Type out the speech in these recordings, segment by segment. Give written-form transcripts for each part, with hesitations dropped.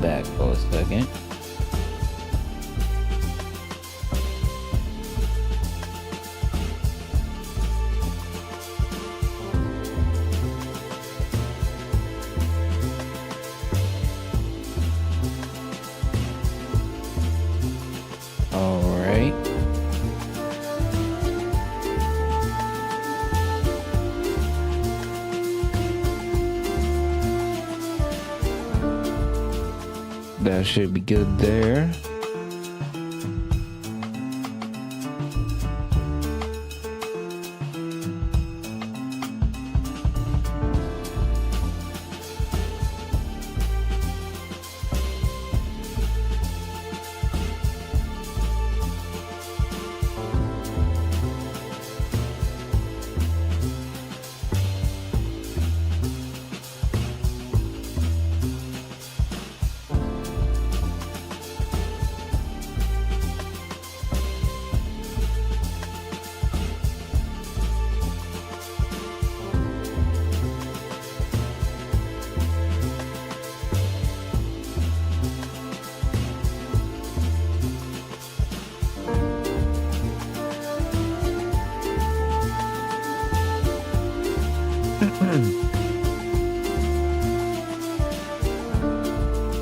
back for a second. All right. That should be good there.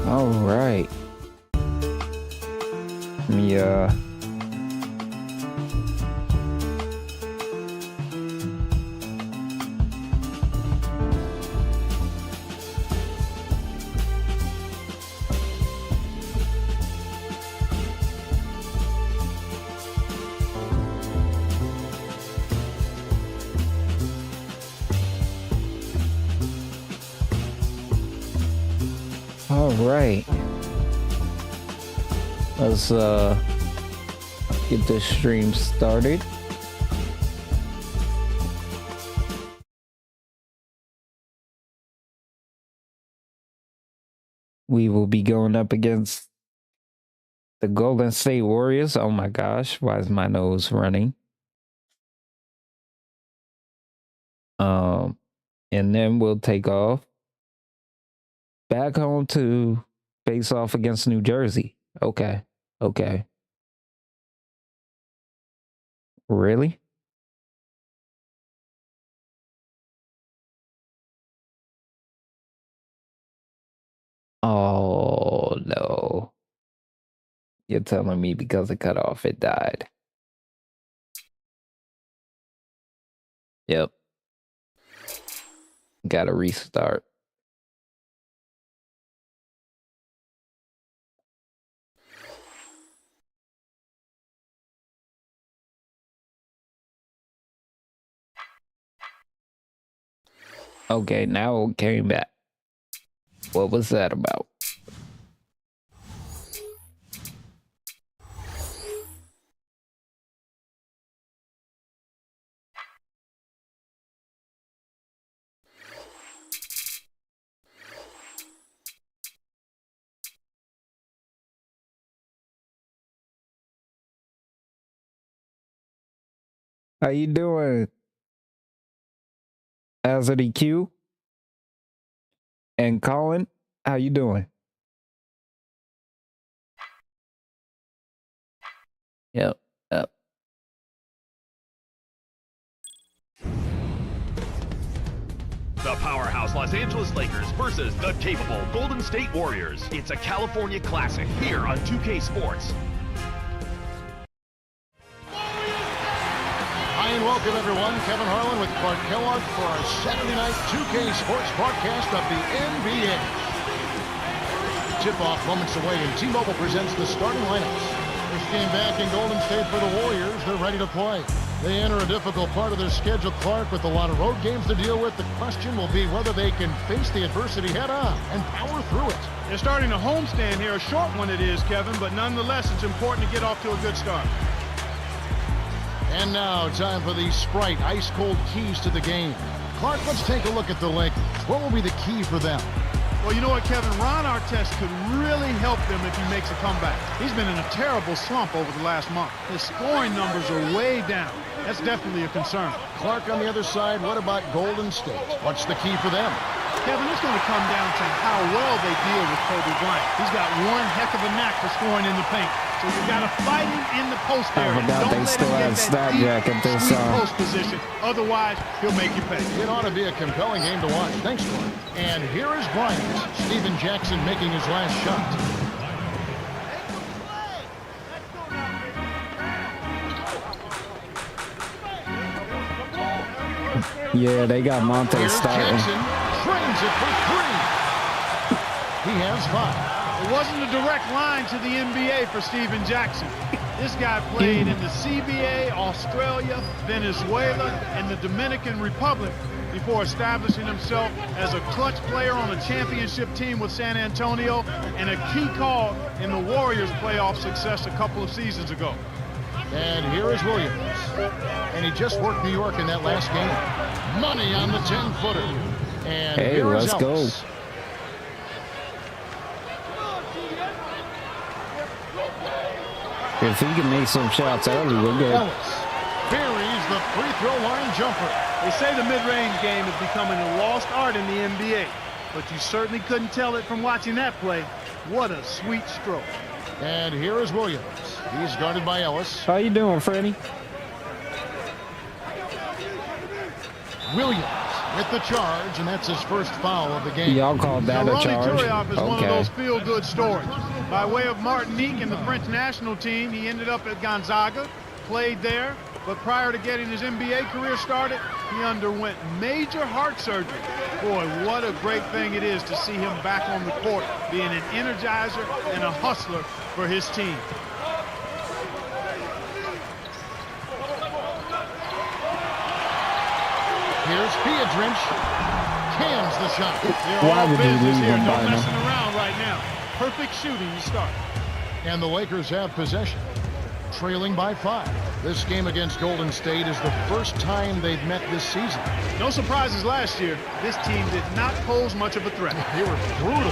All right. Yeah. All right. Let's get this stream started. We will be going up against the Golden State Warriors. Oh my gosh, why is my nose running? And then we'll take off back home to face off against New Jersey. Okay. Okay. Really? Oh no. You're telling me because it cut off, it died. Yep. Gotta restart. Okay, now it came back. What was that about? How you doing? Hazard EQ and Colin, how you doing? Yep, yep. The powerhouse Los Angeles Lakers versus the capable Golden State Warriors. It's a California classic here on 2K Sports. Hi and welcome everyone. Kevin Harlan with Clark Kellogg for our Saturday night 2K Sports broadcast of the NBA. Tip-off moments away and T-Mobile presents the starting lineups. First game back in Golden State for the Warriors. They're ready to play. They enter a difficult part of their schedule, Clark, with a lot of road games to deal with. The question will be whether they can face the adversity head-on and power through it. They're starting a homestand here, a short one it is, Kevin, but nonetheless, it's important to get off to a good start. And now, time for the Sprite ice-cold keys to the game. Clark, let's take a look at the Lakers. What will be the key for them? Well, you know what, Kevin? Ron Artest could really help them if he makes a comeback. He's been in a terrible slump over the last month. His scoring numbers are way down. That's definitely a concern. Clark on the other side, what about Golden State? What's the key for them? Kevin, it's going to come down to how well they deal with Kobe Bryant. He's got one heck of a knack for scoring in the paint. So you got to fight him in the post area. I forgot they still have Snapjack at this post position. Otherwise, he'll make you pay. It ought to be a compelling game to watch. Thanks, Clark. And here is Bryant. Steven Jackson making his last shot. Yeah, they got Monte Here's starting. Jackson trains it for 3. He has 5. It wasn't a direct line to the NBA for Steven Jackson. This guy played in the CBA, Australia, Venezuela, and the Dominican Republic before establishing himself as a clutch player on a championship team with San Antonio and a key call in the Warriors' playoff success a couple of seasons ago. And here is Williams. And he just worked New York in that last game. Money on the 10-footer. And Hey, here is let's go. Ellis. If he can make some shots early, we're good. Ellis buries the free throw line jumper. They say the mid-range game is becoming a lost art in the NBA, but you certainly couldn't tell it from watching that play. What a sweet stroke. And here is Williams. He's guarded by Ellis. How you doing, Freddie? Williams with the charge, and that's his first foul of the game. Y'all called that a charge? Turiaf is one of Okay. those feel-good stories. By way of Martinique and the French national team, he ended up at Gonzaga, played there, but prior to getting his NBA career started, he underwent major heart surgery. Boy, what a great thing it is to see him back on the court, being an energizer and a hustler for his team. Here's Piedrinch. Cans the shot. Why would you leave him No by messing now? around right now. Perfect shooting to start. And the Lakers have possession, trailing by 5. This game against Golden State is the first time they've met this season. No surprises last year. This team did not pose much of a threat. They were brutal.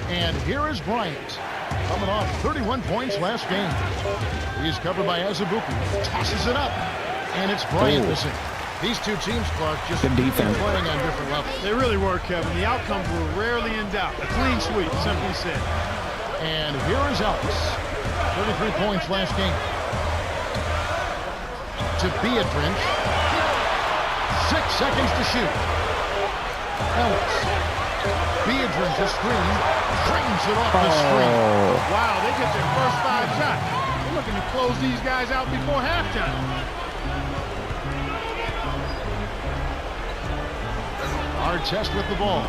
And here is Bryant, coming off 31 points last game. He's covered by Azubuike. Tosses it up. And it's Bryant missing. These two teams, Clark, just Good defense. playing on different levels. They really were, Kevin. The outcomes were rarely in doubt. A clean sweep, simply said. And here is Ellis. 33 points last game. To Piedrinch. 6 seconds to shoot. Ellis. Piedrinch, a screen. Drains it off the screen. Oh, Wow, they get their first 5 shots. They're looking to close these guys out before halftime. Artest with the ball.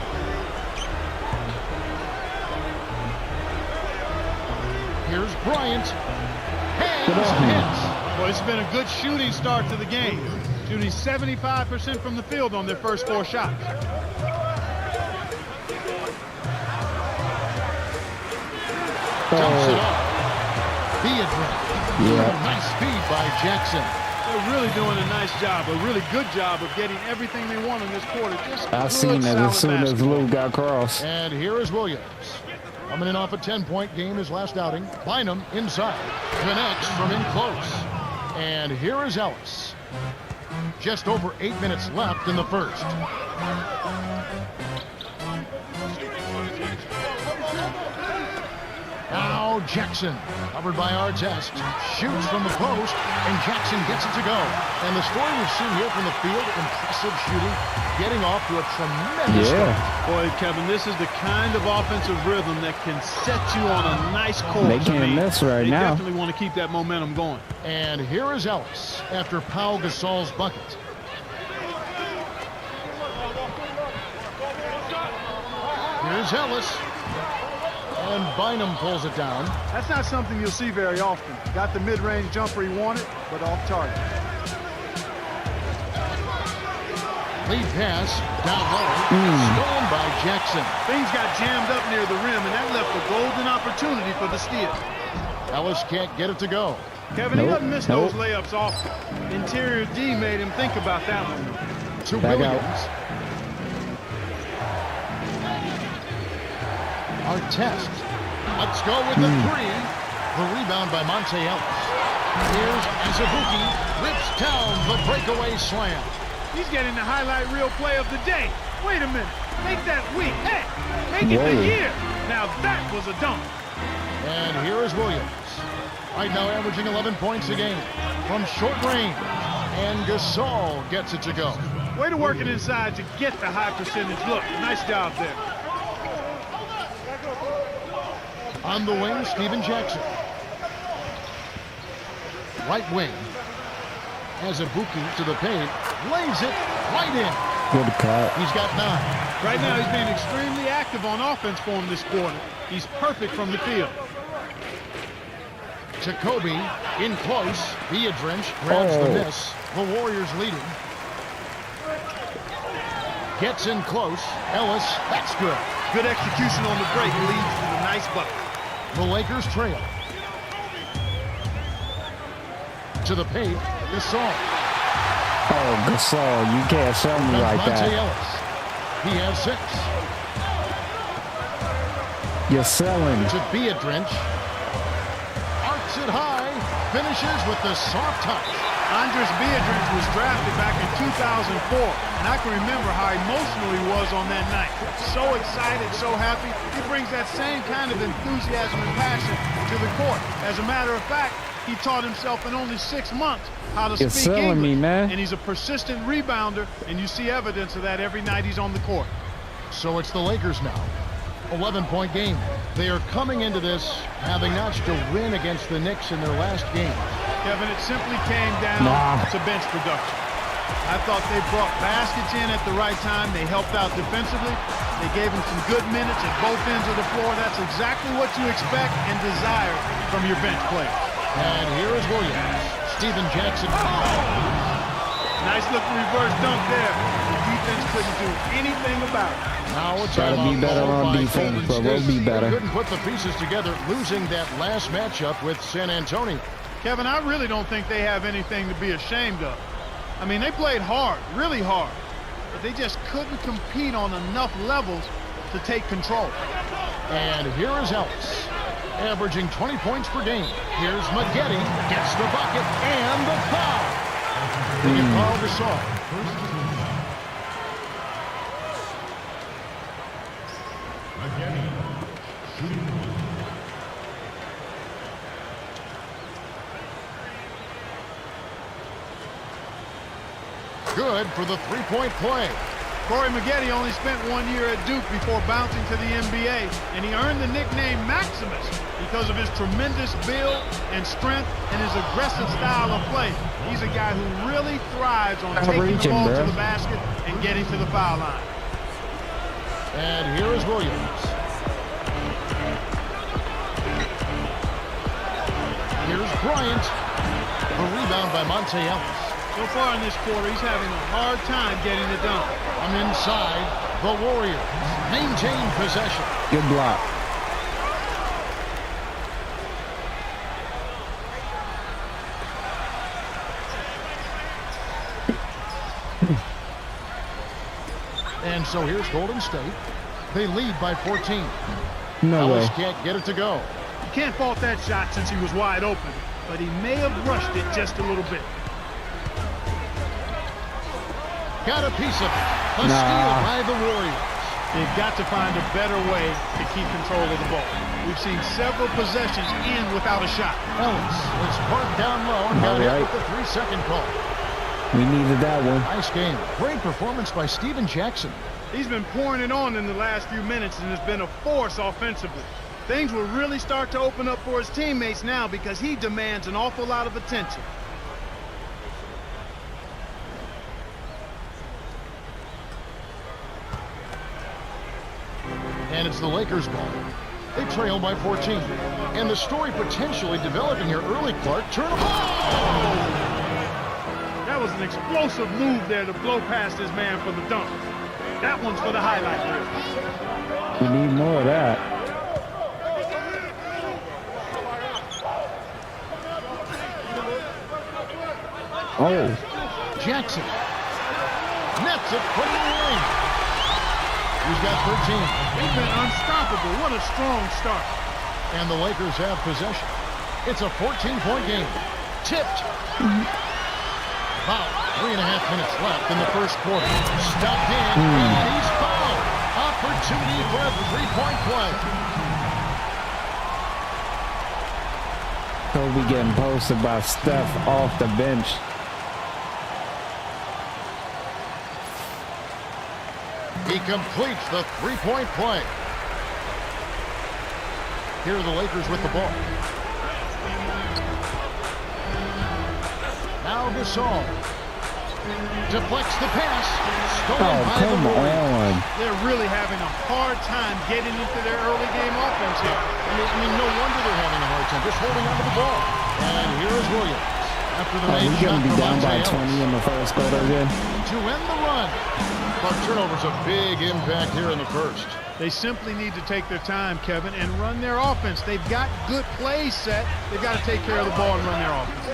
Here's Bryant. Hangs and hits. Well, it's been a good shooting start to the game. Shooting 75% from the field on their first 4 shots. Dumps it up. Piedrinch. yeah. Nice speed by Jackson. They're really doing a nice job, a really good job of getting everything they want in this quarter. Just I good, seen it solid as soon as basketball. Lou got crossed. And here is Williams. Coming in off a 10-point game his last outing. Bynum inside. Connects from in close. And here is Ellis. Just over 8 minutes left in the first. Now Jackson, covered by Artest, shoots from the post, and Jackson gets it to go. And the story we've seen here from the field, impressive shooting, getting off to a tremendous start. Boy, Kevin, this is the kind of offensive rhythm that can set you on a nice course. They can't miss right they now. definitely want to keep that momentum going. And here is Ellis after Pau Gasol's bucket. Here's Ellis. And Bynum pulls it down. That's not something you'll see very often. Got the mid-range jumper he wanted, but off target. Lead pass down low. Stolen by Jackson. Things got jammed up near the rim, and that left a golden opportunity for the steal. Ellis can't get it to go. Kevin, he Nope, doesn't miss nope. those layups often. Interior D made him think about that one. To Back Williams. out. Artest. Let's go with the 3. The rebound by Monte Ellis. Here's Azubuike. Rips down the breakaway slam. He's getting the highlight reel play of the day. Wait a minute. Make that week. Hey, make it the year. Now that was a dunk. And here is Williams. Right now averaging 11 points a game from short range. And Gasol gets it to go. Way to work it inside to get the high percentage look. Nice job there. On the wing, Steven Jackson. Right wing. Has Ibuki to the paint. Lays it right in. Good cut. He's got 9. Right now he's being extremely active on offense for him this quarter. He's perfect from the field. Jacoby in close. Biedrins grabs the miss. The Warriors leading. Gets in close. Ellis, that's good. Good execution on the break leads to the nice bucket. The Lakers trail. To the paint, Gasol. Oh, Gasol, you can't show me like that. Ellis. He has 6. You're selling. To Biedrins. Arcs it high. Finishes with the soft touch. Andres Biedrins was drafted back in 2004, and I can remember how emotional he was on that night. So excited, so happy. He brings that same kind of enthusiasm and passion to the court. As a matter of fact, he taught himself in only 6 months how to speak English. Me, man. And he's a persistent rebounder, and you see evidence of that every night he's on the court. So it's the Lakers now. 11-point game. They are coming into this having notched a win against the Knicks in their last game. Kevin, it simply came down to bench production. I thought they brought baskets in at the right time. They helped out defensively. They gave him some good minutes at both ends of the floor. That's exactly what you expect and desire from your bench players. And here is Williams. Steven Jackson. Nice looking reverse dunk there. The defense couldn't do anything about it. Now it's gotta be better on defense, but we'll be better. Couldn't put the pieces together, losing that last matchup with San Antonio. Kevin, I really don't think they have anything to be ashamed of. I mean, they played hard, really hard, but they just couldn't compete on enough levels to take control. And here is Ellis, averaging 20 points per game. Here's Maggette, gets the bucket, and the foul. They get fouled Gasol. Good for the three-point play. Corey Maggette only spent 1 year at Duke before bouncing to the NBA, and he earned the nickname Maximus because of his tremendous build and strength and his aggressive style of play. He's a guy who really thrives on taking the ball to the basket and getting to the foul line. And here is Williams. Here's Bryant. A rebound by Monte Ellis. So far in this quarter, he's having a hard time getting it done. From inside, the Warriors maintain possession. Good block. And so here's Golden State. They lead by 14. No Ellis way. can't get it to go. You can't fault that shot since he was wide open, but he may have rushed it just a little bit. Got a piece of it. A steal by the Warriors. They've got to find a better way to keep control of the ball. We've seen several possessions end without a shot. Ellis is parked down low and got hit with the 3-second call. We needed that one. Nice game. Great performance by Steven Jackson. He's been pouring it on in the last few minutes and has been a force offensively. Things will really start to open up for his teammates now because he demands an awful lot of attention. And it's the Lakers' ball. They trail by 14. And the story potentially developing here early, Clark. Turn the ball! That was an explosive move there to blow past his man for the dunk. That one's for the highlight reel. We need more of that. Oh. Jackson nets it from the wing. He's got 13. They've been unstoppable. What a strong start. And the Lakers have possession. It's a 14-point game. Tipped. About 3.5 minutes left in the first quarter. Stuffed in, and he's fouled. Opportunity for a three-point play. Kobe getting posted by Steph off the bench. He completes the three-point play. Here are the Lakers with the ball. Now Gasol deflects the pass. Stolen by the Warriors. They're really having a hard time getting into their early game offense here. I mean, no wonder they're having a hard time just holding onto the ball. And here's Williams. After the He's going to be down by 20 in the first quarter again. To end the run. But turnover's a big impact here in the first. They simply need to take their time, Kevin, and run their offense. They've got good plays set. They've got to take care of the ball and run their offense.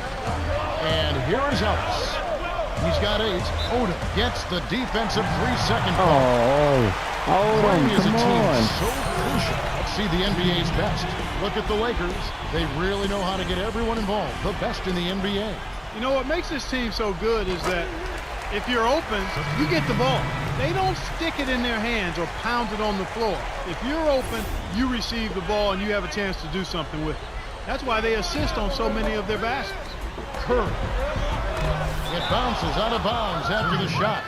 And here is Ellis. He's got 8. Odom gets the defensive 3-second ball. Odom, Is a come team on. so crucial. Let's see the NBA's best. Look at the Lakers. They really know how to get everyone involved. The best in the NBA. You know what makes this team so good is that if you're open, you get the ball. They don't stick it in their hands or pound it on the floor. If you're open, you receive the ball and you have a chance to do something with it. That's why they assist on so many of their baskets. Curry. It bounces out of bounds after the shot.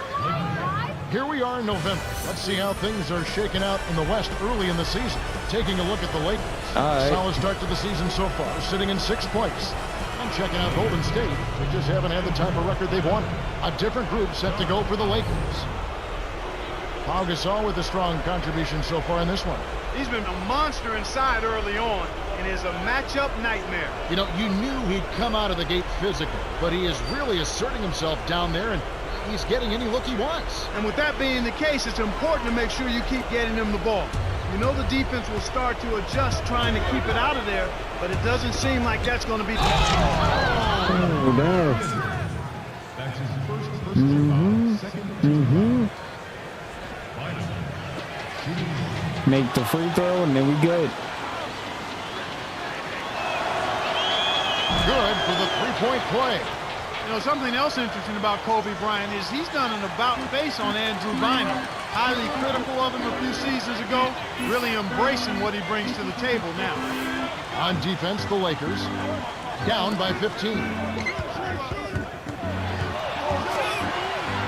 Here we are in November. Let's see how things are shaking out in the West early in the season. Taking a look at the Lakers. Solid start to the season so far, sitting in 6th place. And checking out Golden State. They just haven't had the type of record they've wanted. A different group set to go for the Lakers. Pau Gasol with a strong contribution so far in this one. He's been a monster inside early on and is a matchup nightmare. You know, you knew he'd come out of the gate physical, but he is really asserting himself down there, and he's getting any look he wants. And with that being the case, it's important to make sure you keep getting him the ball. You know the defense will start to adjust trying to keep it out of there, but it doesn't seem like that's going to be the case. That's his first personal foul. Second Make the free throw, and then we good. Good for the three-point play. You know, something else interesting about Kobe Bryant is he's done an about-face on Andrew Bynum. Highly critical of him a few seasons ago, really embracing what he brings to the table now. On defense, the Lakers down by 15.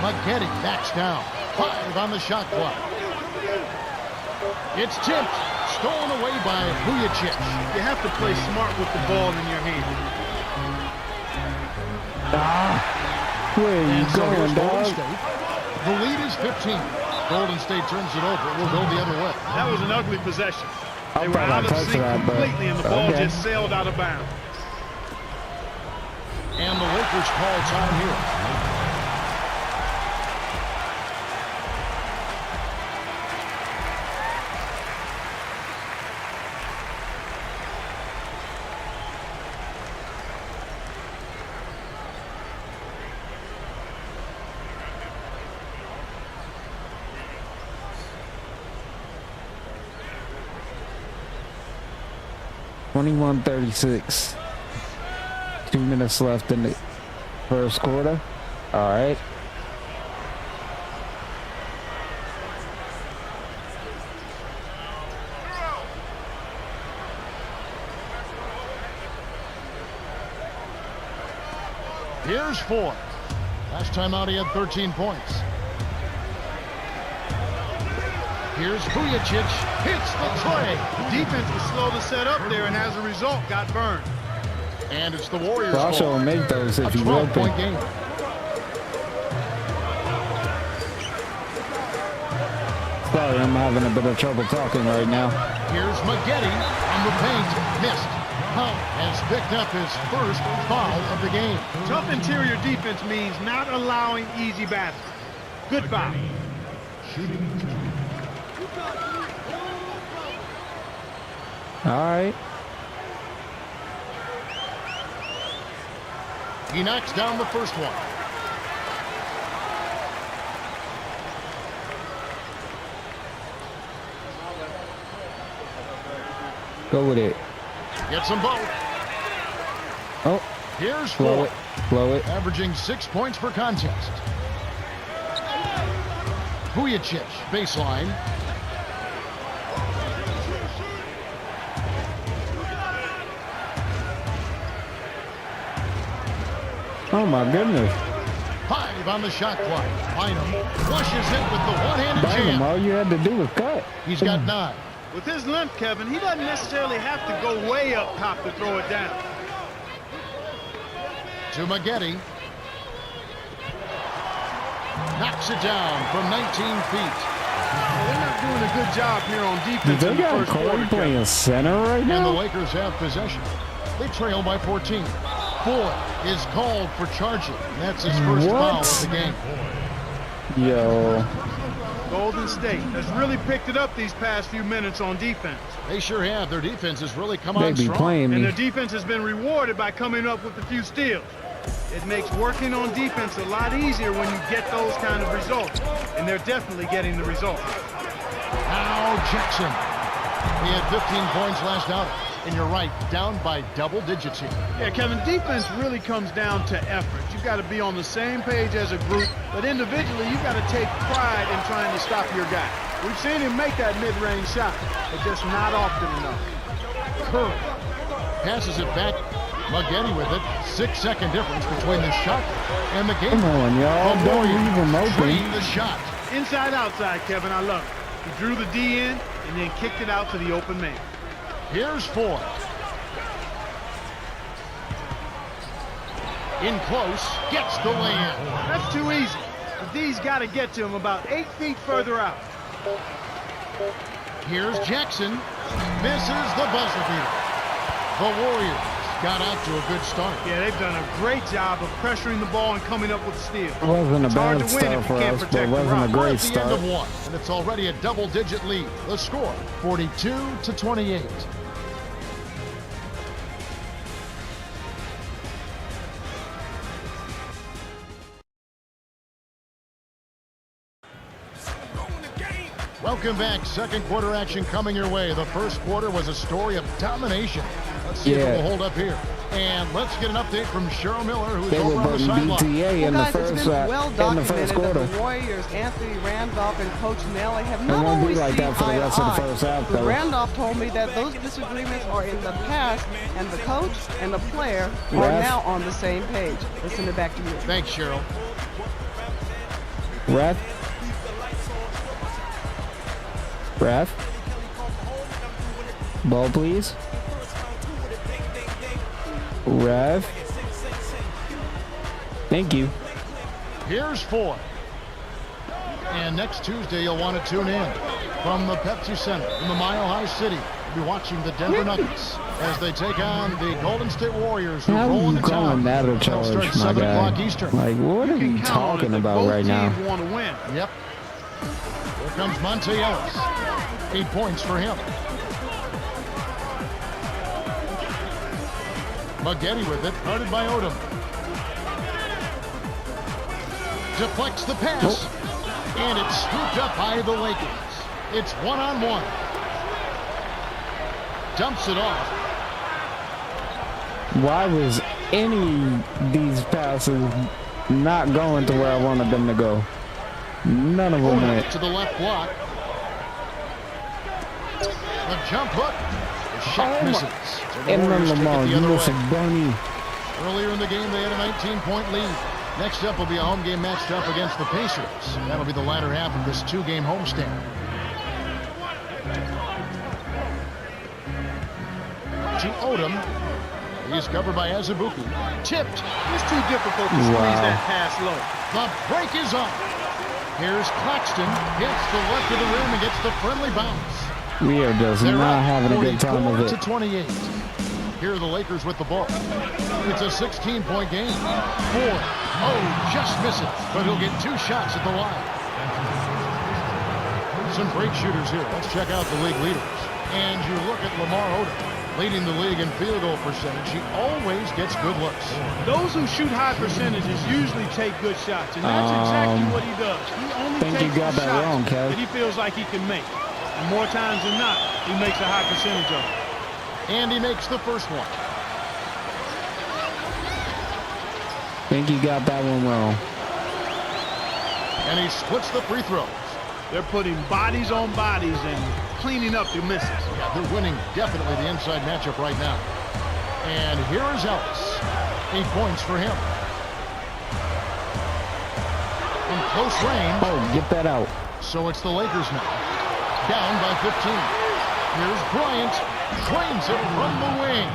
Maggetti backs down. 5 on the shot clock. It's tipped. Stolen away by Vujacic. You have to play smart with the ball in your hand. Where are you And so here's going, Golden dog? State. The lead is 15. Golden State turns it over. We'll go the other way. That was an ugly possession. They I were thought I out of touched sync that, but completely, and the ball okay. just sailed out of bounds. And the Lakers call time here. $21-36. 2 minutes left in the first quarter. All right. Here's Ford. Last time out, he had 13 points. Here's Vujacic. Hits the tray. The defense was slow to set up there, and as a result, got burned. And it's the Warriors' Brasho ball. will make those if A he's 12-point open. game. Sorry, I'm having a bit of trouble talking right now. Here's Maggetti on the paint. Missed. Hunt has picked up his first foul of the game. Tough interior defense means not allowing easy baskets. Good foul. All right. He knocks down the first one. Go with it. Gets them both. Oh, Here's blow Ford. it. Blow it. averaging 6 points per contest. Vujicic, baseline. Oh my goodness. 5 on the shot clock. Bynum flushes it with the one-handed Bynum, jam. all you had to do was cut. He's got 9. With his length, Kevin, he doesn't necessarily have to go way up top to throw it down. To Maggette. Knocks it down from 19 feet. Well, they're not doing a good job here on defense They in the got first Corey quarter, playing Kevin. center right And the now? Lakers have possession. They trail by 14. Boyd is called for charging. That's his first foul of the game. Yo. Golden State has really picked it up these past few minutes on defense. They sure have. Their defense has really come They on be strong. playing And me. their defense has been rewarded by coming up with a few steals. It makes working on defense a lot easier when you get those kind of results. And they're definitely getting the results. Now Jackson. He had 15 points last outing. And you're right, down by double digits here. Yeah, Kevin, defense really comes down to effort. You've got to be on the same page as a group, but individually, you've got to take pride in trying to stop your guy. We've seen him make that mid-range shot, but just not often enough. Curry passes it back. Maggette with it. 6-second difference between the shot and the game. Come on, y'all. The Don't Warriors leave him train open. the shot. Inside, outside, Kevin, I love it. He drew the D in and then kicked it out to the open man. Here's 4. In close, gets the lay-in. That's too easy. The D's got to get to him about 8 feet further out. Here's Jackson. Misses the buzzer beater. The Warriors got out to a good start. Yeah, they've done a great job of pressuring the ball and coming up with steals. It wasn't a It's hard bad to win start if for you can't us, but protect it the wasn't a rock. We're great at the end start. of 1, and it's already a double-digit lead. The score, 42-28. Welcome back. Second quarter action coming your way. The first quarter was a story of domination. Let's see if it will hold up here. And let's get an update from Cheryl Miller, who's They were over on the putting sideline. BTA in the Guys, first it's been well in the first documented quarter. that the Warriors, Anthony Randolph and Coach Nelly have It not won't be always like seen that for the eye to rest of the eye. first half, But though. Randolph told me that those disagreements are in the past, and the coach and the player are Ref. now on the same page. Let's send it back to you. Thanks, Cheryl. Ref. Ball, please. Ref. Thank you. Here's 4. And next Tuesday, you'll want to tune in from the Pepsi Center in the Mile High City. You'll be watching the Denver Nuggets as they take on the Golden State Warriors, who How roll you into calling town. that a They'll charge, start my 7 o'clock guy? Eastern. Like, what are You you can count on it talking that about both right now? teams want to win. Yep. Here comes Monte Ellis. 8 points for him. Maggette with it, guarded by Odom. Deflects the pass. And it's scooped up by the Lakers. It's 1-on-1. Dumps it off. Why was any of these passes not going to where I wanted them to go? None of them Odom went. to the left block. The jump hook. The shot Oh my- misses. So the And then Warriors take it Lamar, the you other miss a way. bunny. Earlier in the game, they had a 19-point lead. Next up will be a home game matched up against the Pacers. That'll be the latter half of this 2-game homestand. To Odom. He's covered by Azubuike. Tipped. It's too difficult to squeeze that pass low. The break is up. Here's Claxton. Hits the left of the rim and gets the friendly bounce. We are just They're not up having a good time of 44 to it. 28. Here are the Lakers with the ball. It's a 16-point game. 4. Oh, just misses, but he'll get 2 shots at the line. Some great shooters here. Let's check out the league leaders. And you look at Lamar Odom, leading the league in field goal percentage. He always gets good looks. Those who shoot high percentages usually take good shots, and that's exactly what he does. He only think you takes got the that shots wrong, Kev. that he feels like he can make. And more times than not, he makes a high percentage of it. And he makes the first one. think he got that one wrong. And he splits the free throws. They're putting bodies on bodies and cleaning up the misses. Yeah, they're winning definitely the inside matchup right now. And here is Ellis. 8 points for him. From close range. Oh, get that out. So it's the Lakers now. Down by 15. Here's Bryant. Trains it from the wing.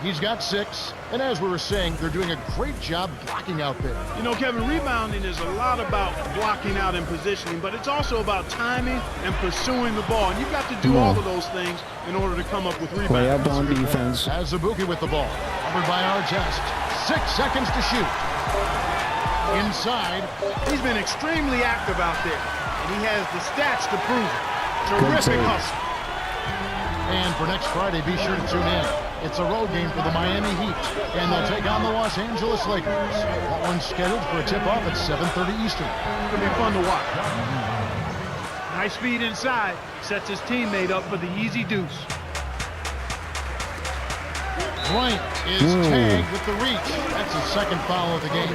He's got 6. And as we were saying, they're doing a great job blocking out there. You know, Kevin, rebounding is a lot about blocking out and positioning, but it's also about timing and pursuing the ball. And you've got to do all of those things in order to come up with rebounds. Play up on defense. Has Zabuki with the ball. Covered by Artest. 6 seconds to shoot. Inside. He's been extremely active out there, and he has the stats to prove it. Terrific hustle. And for next Friday, be sure to tune in. It's a road game for the Miami Heat, and they'll take on the Los Angeles Lakers. That one's scheduled for a tip-off at 7:30 Eastern. It's going to be fun to watch. Nice speed inside. Sets his teammate up for the easy deuce. Bryant is tagged with the reach. That's his second foul of the game.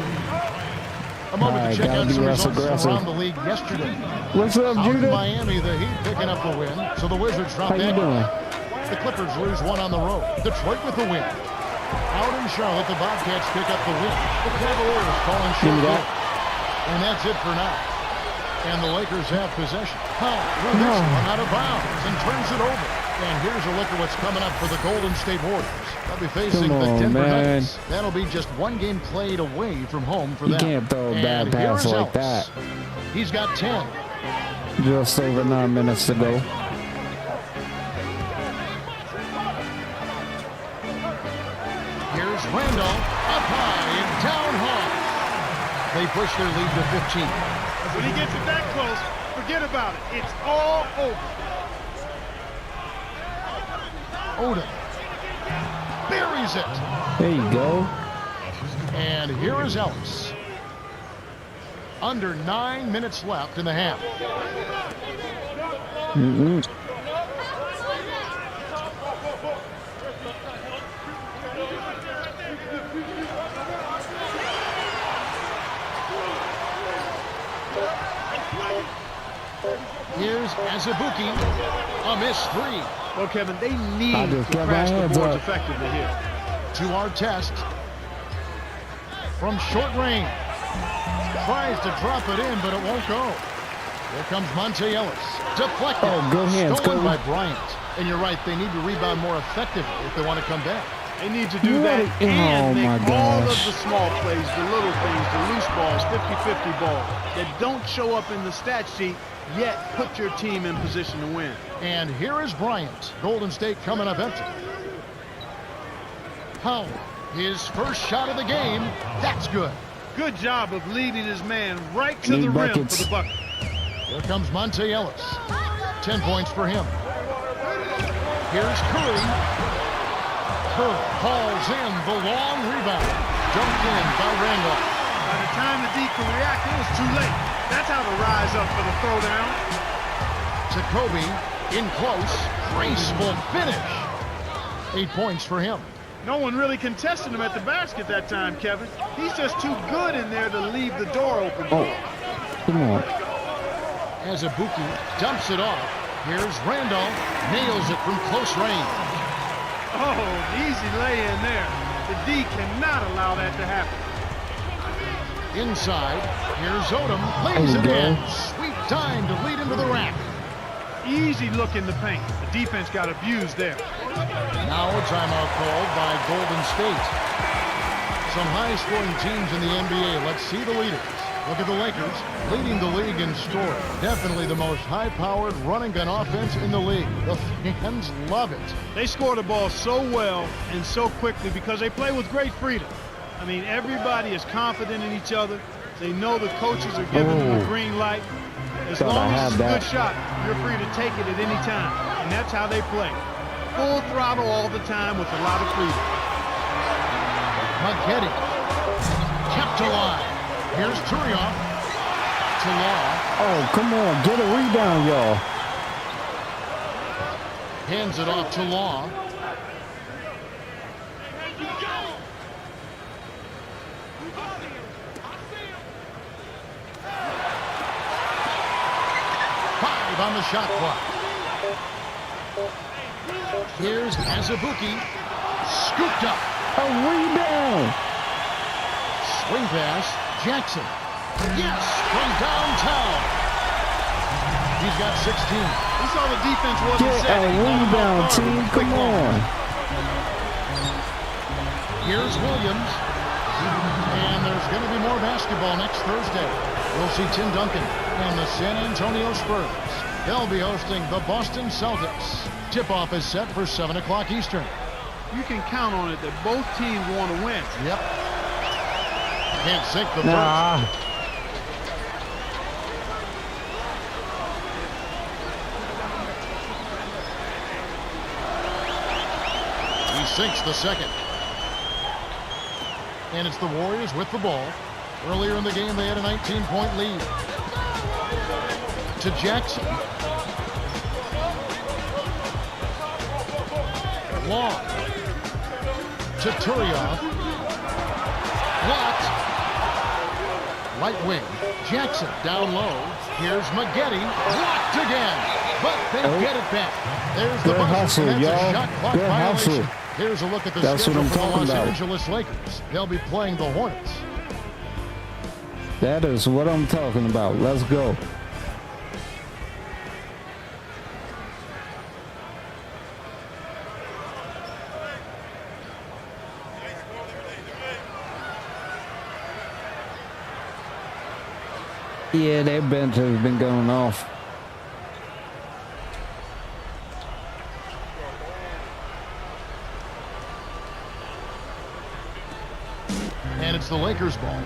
A moment to check out some results around the league yesterday. What's up, Out in Judah? Miami, the Heat picking up the win, so the Wizards drop How you that doing? game. The Clippers lose 1 on the road. Detroit with the win. Out in Charlotte, the Bobcats pick up the win. The Cavaliers falling short there. And that's it for now. And the Lakers have possession. With this one out of bounds and turns it over. And here's a look at what's coming up for the Golden State Warriors. They'll be facing Come the on, Denver man. Nuggets. That'll be just 1 game played away from home for You them. can't throw a bad And pass here's like Ellis. that. He's got 10. Just over 9 minutes to go. Here's Randall, up high and down hard. They push their lead to 15. When he gets it that close, forget about it. It's all over. Odom buries it. There you go. And here is Ellis. Under 9 minutes left in the half. Here's Azubuike. A missed 3. Well, Kevin, they need to crash the boards effectively here. To our test. From short range. Tries to drop it in, but it won't go. Here comes Monte Ellis. Deflected. Oh, good hands, Stolen Kobe. by Bryant. And you're right, they need to rebound more effectively if they want to come back. They need to do that What? and Oh, my make all of gosh. the small plays, the little things, the loose balls, 50-50 balls that don't show up in the stat sheet, yet put your team in position to win. And here is Bryant. Golden State coming up empty. Powell, his first shot of the game. That's good. Good job of leading his man right to Need the rim buckets. for the bucket. Here comes Monte Ellis. 10 points for him. Here's Curry. Curry hauls in the long rebound. Dumped in by Randolph. By the time the D can react, it was too late. That's how to rise up for the throwdown. To Kobe. In close. Graceful finish. 8 points for him. No one really contested him at the basket that time, Kevin. He's just too good in there to leave the door open. Oh, come on. Azubuike dumps it off. Here's Randolph. Nails it from close range. Oh, easy lay in there. The D cannot allow that to happen. Inside. Here's Odom. Lays it in. Sweet time to lead into the rack. Easy look in the paint. The defense got abused there. Now a timeout called by Golden State. Some high-scoring teams in the NBA. Let's see the leaders. Look at the Lakers, leading the league in scoring. Definitely the most high-powered running gun offense in the league. The fans love it. They score the ball so well and so quickly because they play with great freedom. I mean, everybody is confident in each other. They know the coaches are giving them the green light. As long as it's a good shot, you're free to take it at any time. And that's how they play. Full throttle all the time with a lot of freedom. Maggetti kept alive. Here's Turioff to Law. Oh, come on. Get a rebound, y'all. Hands it off to Law. on the shot clock. Here's Azubuike. Scooped up. A rebound. Swing pass. Jackson. Yes, from downtown. He's got 16. We saw the defense wasn't Get a set. rebound, team. Come on. Here's Williams. And there's going to be more basketball next Thursday. We'll see Tim Duncan and the San Antonio Spurs. They'll be hosting the Boston Celtics. Tip-off is set for 7 o'clock Eastern. You can count on it that both teams want to win. Yep. Can't sink the first. Nah. He sinks the second. And it's the Warriors with the ball. Earlier in the game, they had a 19-point lead. To Jackson. Long. To Turioff. Blocked. Right wing. Jackson down low. Here's Maggette. Blocked again. But they get it back. There's the Good buzzer. hustle, That's a y'all. shot clock Good violation. hustle. Here's a look at the That's schedule what I'm for the talking Los about. Angeles Lakers. They'll be playing the Hornets. That is what I'm talking about. Let's go. Yeah, that bench has been going off. And it's the Lakers' ball.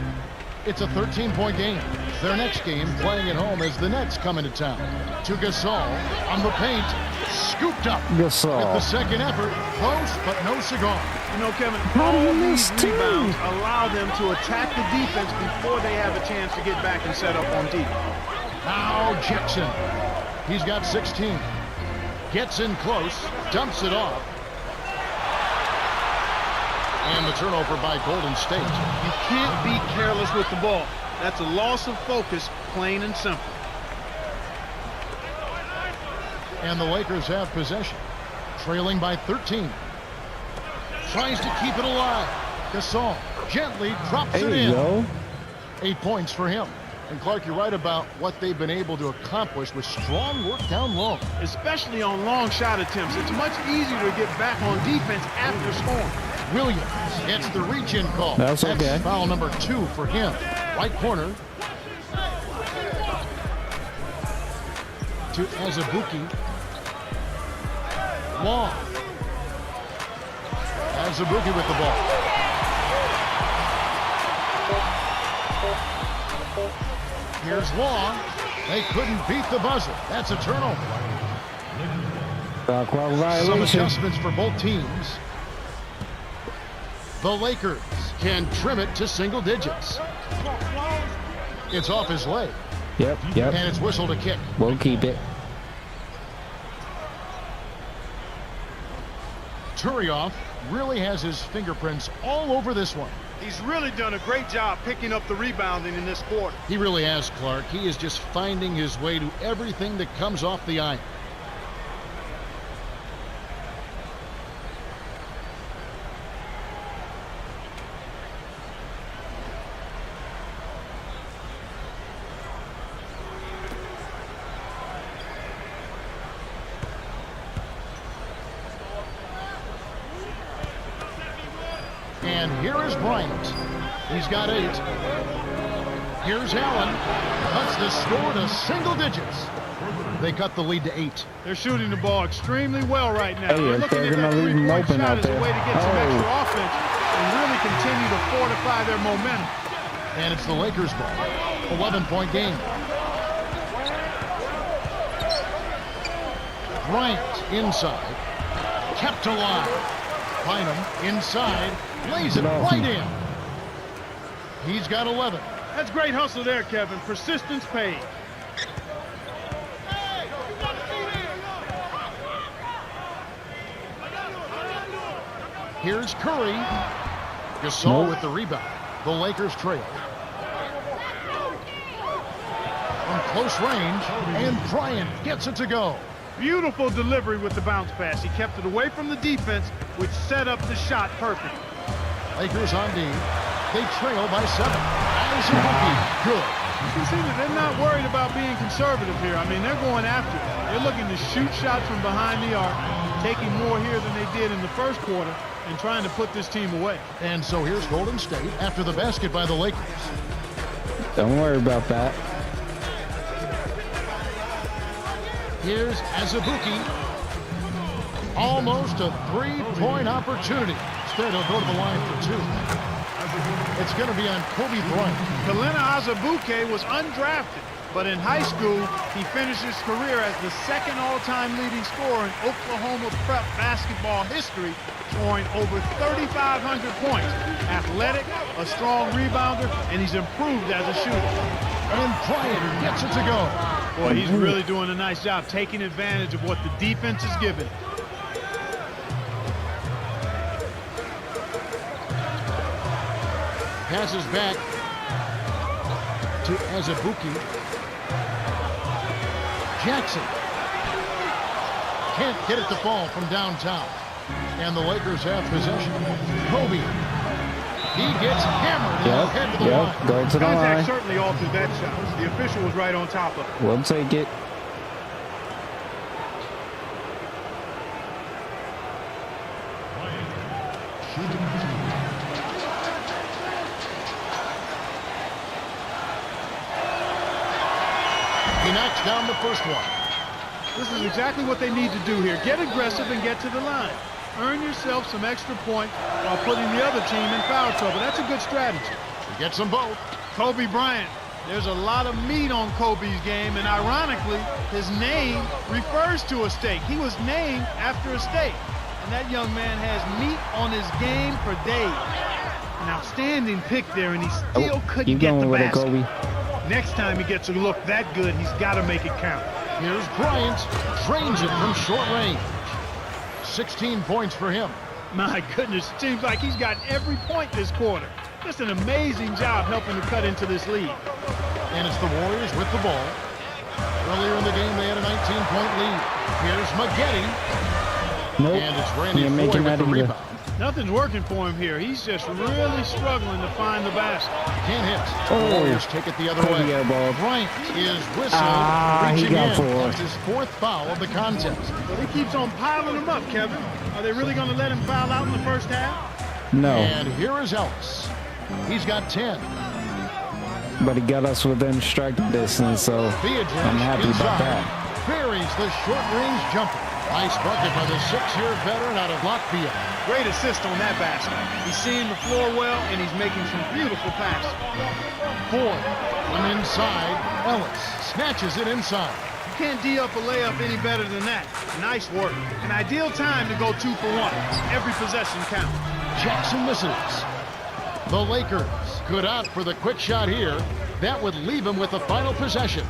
It's a 13-point game. Their next game, playing at home, as the Nets come into town. To Gasol on the paint, scooped up. Gasol. With the second effort, close but no cigar. You know, Kevin, How do you all miss these two? rebounds allow them to attack the defense before they have a chance to get back and set up on defense. Now Jackson. He's got 16. Gets in close, dumps it off. And the turnover by Golden State. You can't be careless with the ball. That's a loss of focus, plain and simple. And the Lakers have possession, trailing by 13. Tries to keep it alive. Gasol gently drops There it you in. go. 8 points for him. And Clark, you're right about what they've been able to accomplish with strong work down low. Especially on long shot attempts. It's much easier to get back on defense after scoring. Williams gets the reach-in call. That's okay. Foul number 2 for him. Right corner. To Azubuike. Long. Azubuike with the ball. Here's Long. They couldn't beat the buzzer. That's a turnover. Clock Some violation. adjustments for both teams. The Lakers can trim it to single digits. It's off his leg, Yep, yep. and it's whistled a kick. We'll keep it. Turioff really has his fingerprints all over this one. He's really done a great job picking up the rebounding in this quarter. He really has, Clark. He is just finding his way to everything that comes off the iron. And here is Bryant. He's got 8. Here's Allen. Cuts the score to single digits. They cut the lead to 8. They're shooting the ball extremely well right now. Hey, They're if looking they're at gonna that leave them three-point open shot out as a there. way to get some Oh. extra offense and really continue to fortify their momentum. And it's the Lakers' ball. 11-point game. Bryant inside. Kept alive. Bynum inside. Lays it right in. He's got 11. That's great hustle there, Kevin. Persistence paid. Here's Curry. Gasol with the rebound. The Lakers trail. From close range, and Bryant gets it to go. Beautiful delivery with the bounce pass. He kept it away from the defense, which set up the shot perfectly. Lakers on D. They trail by 7. Azubuike, good. You can see that they're not worried about being conservative here. I mean, they're going after it. They're looking to shoot shots from behind the arc, taking more here than they did in the first quarter, and trying to put this team away. And so here's Golden State after the basket by the Lakers. Don't worry about that. Here's Azubuike. Almost a three-point opportunity. Instead, he'll go to the line for 2. It's going to be on Kobe Bryant. Kelena Azubuike was undrafted, but in high school, he finished his career as the second all-time leading scorer in Oklahoma prep basketball history, scoring over 3,500 points. Athletic, a strong rebounder, and he's improved as a shooter. And Bryant gets it to go. Boy, he's really doing a nice job taking advantage of what the defense is giving. Passes back to Azubuike. Jackson can't get it to fall from downtown. And the Lakers have possession. Kobe. He gets hammered. Yep, Head to the line. go to the Contact line. certainly altered that shot. The official was right on top of it. We'll take it. He knocks down the first one. This is exactly what they need to do here. Get aggressive and get to the line. Earn yourself some extra points while putting the other team in foul trouble. That's a good strategy. He gets them both. Kobe Bryant. There's a lot of meat on Kobe's game, and ironically, his name refers to a steak. He was named after a steak, and that young man has meat on his game for days. An outstanding pick there, and he still couldn't Keep get the going with it, basket. Kobe. Next time he gets a look that good, he's got to make it count. Here's Bryant. Drains it from short range. 16 points for him. My goodness, seems like he's got every point this quarter. Just an amazing job helping to cut into this lead. And it's the Warriors with the ball. Earlier in the game, they had a 19-point lead. Here's Maggette. Nope. And it's Randy You're Foy making with that the either. rebound. Nothing's working for him here. He's just really struggling to find the basket. Can't hit. Oh. The Warriors take it the other Kobe way. airball. Bryant is whistled. He Reaching got in. 4. That's his 4th foul of the contest. But he keeps on piling them up, Kevin. Are they really going to let him foul out in the first half? No, And here is Ellis. He's got 10. but he got us within striking distance, so Theodore I'm happy about inside. that. Buries the short-range jumper. Nice bucket by the 6-year veteran out of Latvia. Great assist on that basket. He's seeing the floor well, and he's making some beautiful passes. Ford from inside. Ellis snatches it inside. You can't D up a layup any better than that. Nice work. An ideal time to go 2 for 1. Every possession counts. Jackson misses. The Lakers good out for the quick shot here. That would leave him with the final possession.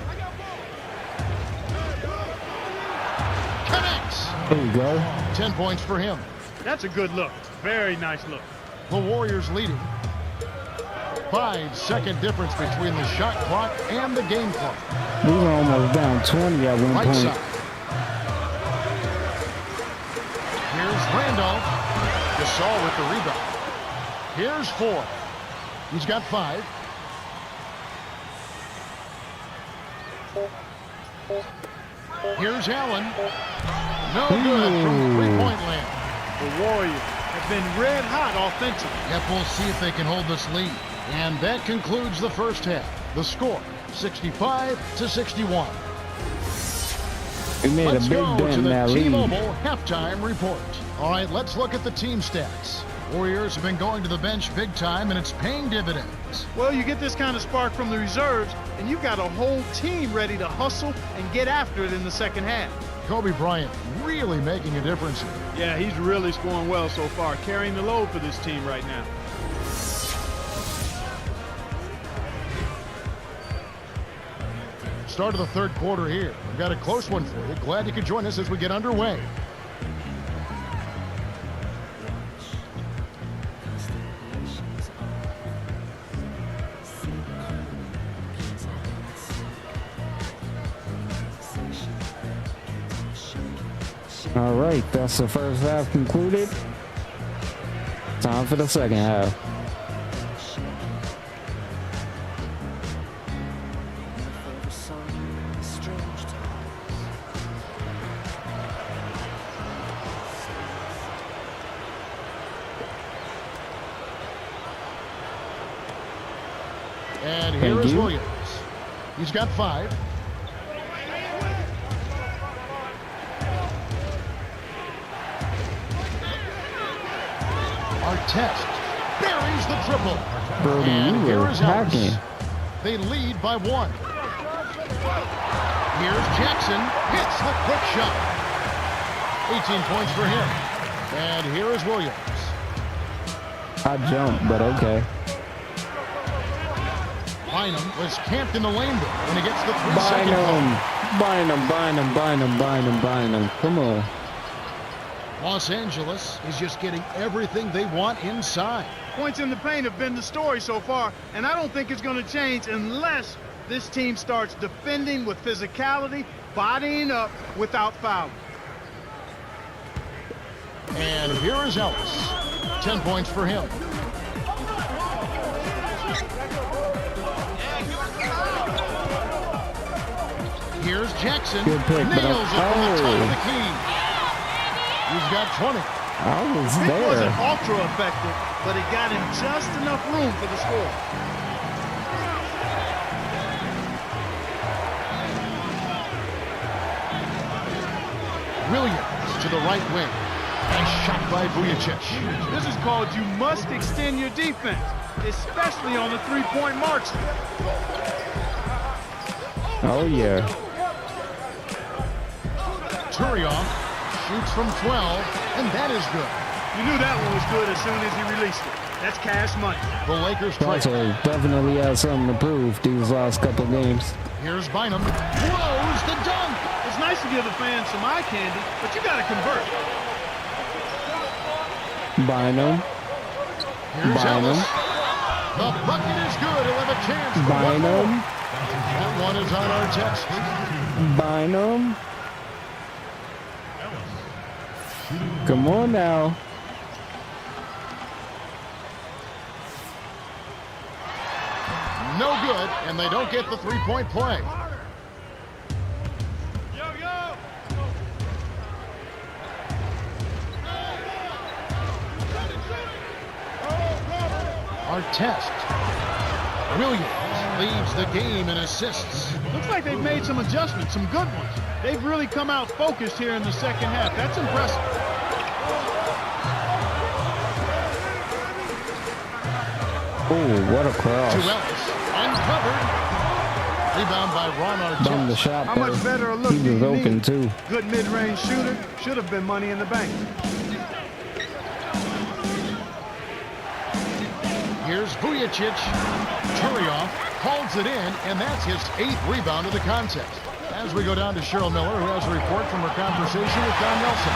Connects. There you go. 10 points for him. That's a good look. Very nice look. The Warriors leading. 5-second difference between the shot clock and the game clock. We were almost down 20 at one Right point. side. Here's Randolph. Gasol with the rebound. Here's Ford. He's got 5. Here's Allen. No good from three-point land. The Warriors have been red hot offensively. Yep, we'll see if they can hold this lead. And that concludes the first half. The score, 65-61. We made Let's a big go dent to in the that lead. T-Mobile halftime report. All right, let's look at the team stats. Warriors have been going to the bench big time, and it's paying dividends. Well, you get this kind of spark from the reserves, and you've got a whole team ready to hustle and get after it in the second half. Kobe Bryant really making a difference here. Yeah, he's really scoring well so far, carrying the load for this team right now. Start of the third quarter here. We've got a close one for you. Glad you could join us as we get underway. All right, that's the first half concluded. Time for the second half. And here is Williams. He's got 5. Artest buries the triple. Brody, And you here were is Ellis. hacking. They lead by 1. Here's Jackson. Hits the quick shot. 18 points for him. And here is Williams. I jumped, but okay. Bynum was camped in the lane there when he gets the 3-second Bynum. Come on. Los Angeles is just getting everything they want inside. Points in the paint have been the story so far, and I don't think it's going to change unless this team starts defending with physicality, bodying up without fouling. And here is Ellis. 10 points for him. Here's Jackson. Good pick, but nails it from the top of the key. He's got 20. I was It wasn't there. ultra effective, but it got him just enough room for the score. Williams to the right wing. Nice shot by Vujacic. This is called you must extend your defense, especially on the three-point marks. Oh, yeah. Turioff shoots from 12, and that is good. You knew that one was good as soon as he released it. That's cash money. The Lakers trail. Also, definitely has something to prove these last couple games. Here's Bynum. Blows the dunk. It's nice to give the fans some eye candy, but you got to convert. Bynum. Here's Bynum. Ellis. The bucket is good. He'll have a chance for one Bynum. more. That one is on our text. Bynum. Come on now. No good, and they don't get the three-point play. Artest. Williams leads the game in assists. Looks like they've made some adjustments, some good ones. They've really come out focused here in the second half. That's impressive. Oh, what a To cross. Ellis. Uncovered. Rebound by Ron Done the Artest. shot How there. much better a look He do was you open need? too. Good mid-range shooter. Should have been money in the bank. Here's Vujacic. Turioff holds it in, and that's his 8th rebound of the contest. As we go down to Cheryl Miller, who has a report from her conversation with Don Nelson.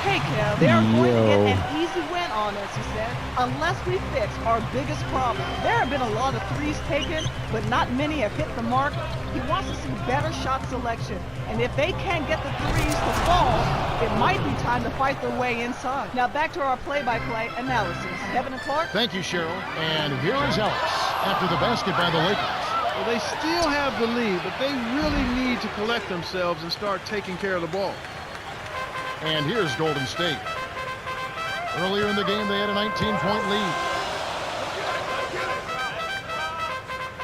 Hey, Kev, they're going to Yo. get an easy win on us, he said, unless we fix our biggest problem. There have been a lot of threes taken, but not many have hit the mark. He wants to see better shot selection, and if they can't get the threes to fall, it might be time to fight their way inside. Now back to our play-by-play analysis. Kevin and Clark? Thank you, Cheryl. And here is Ellis after the basket by the Lakers. Well, they still have the lead, but they really need to collect themselves and start taking care of the ball. And here's Golden State. Earlier in the game, they had a 19-point lead.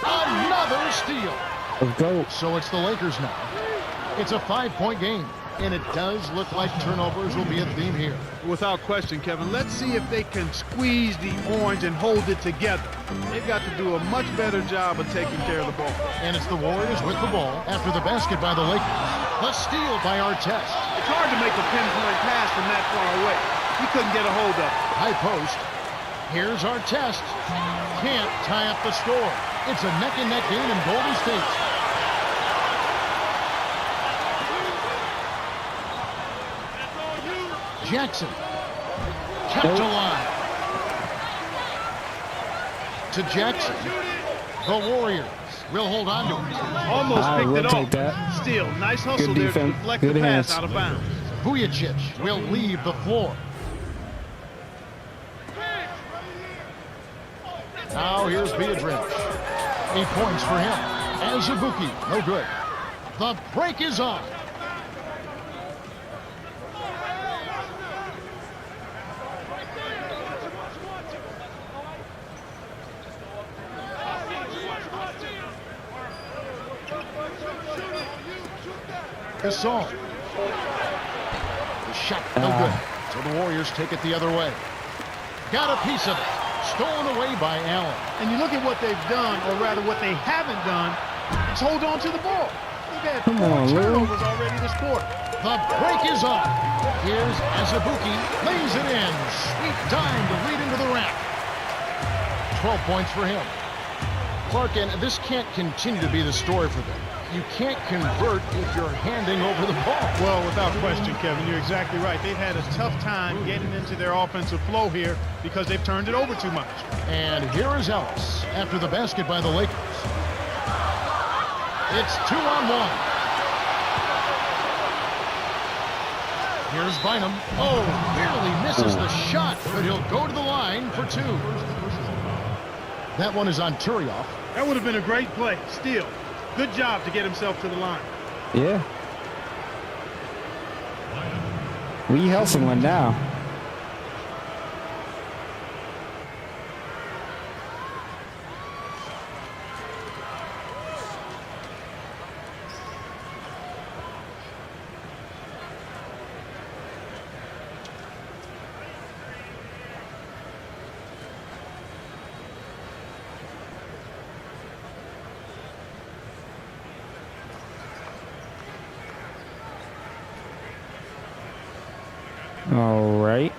Another steal. Let's go. So it's the Lakers now. It's a 5-point game, and it does look like turnovers will be a theme here. Without question, Kevin. Let's see if they can squeeze the orange and hold it together. They've got to do a much better job of taking care of the ball. And it's the Warriors with the ball after the basket by the Lakers. The steal by Artest. It's hard to make a pinpoint pass from that far away. He couldn't get a hold of it. High post. Here's Artest. Can't tie up the score. It's a neck-and-neck game in Golden State. Jackson. Kept alive. To Jackson. The Warriors will hold on to it. Almost I picked will it take off. that. Still, nice hustle Good there to defense. deflect Good the pass hands. out of bounds. Vujicic will leave the floor. Now here's Biedrins. 8 points for him. Azubuike, no good. The break is on. Gasol. The shot, no good. So the Warriors take it the other way. Got a piece of it. Stolen away by Allen. And you look at what they've done, or rather what they haven't done, is hold on to the ball. They've had 4 turnovers already this quarter. The break is on. Here's Azubuike, lays it in. Sweet dime to lead into the rack. 12 points for him. Clark, and this can't continue to be the story for them. You can't convert if you're handing over the ball. Well, without question, Kevin, you're exactly right. They've had a tough time getting into their offensive flow here because they've turned it over too much. And here is Ellis after the basket by the Lakers. It's 2-on-1. Here's Bynum. Oh, barely misses the shot, but he'll go to the line for 2. That one is on Turioff. That would have been a great play. Steal. Good job to get himself to the line. Yeah. We hustling now. All right.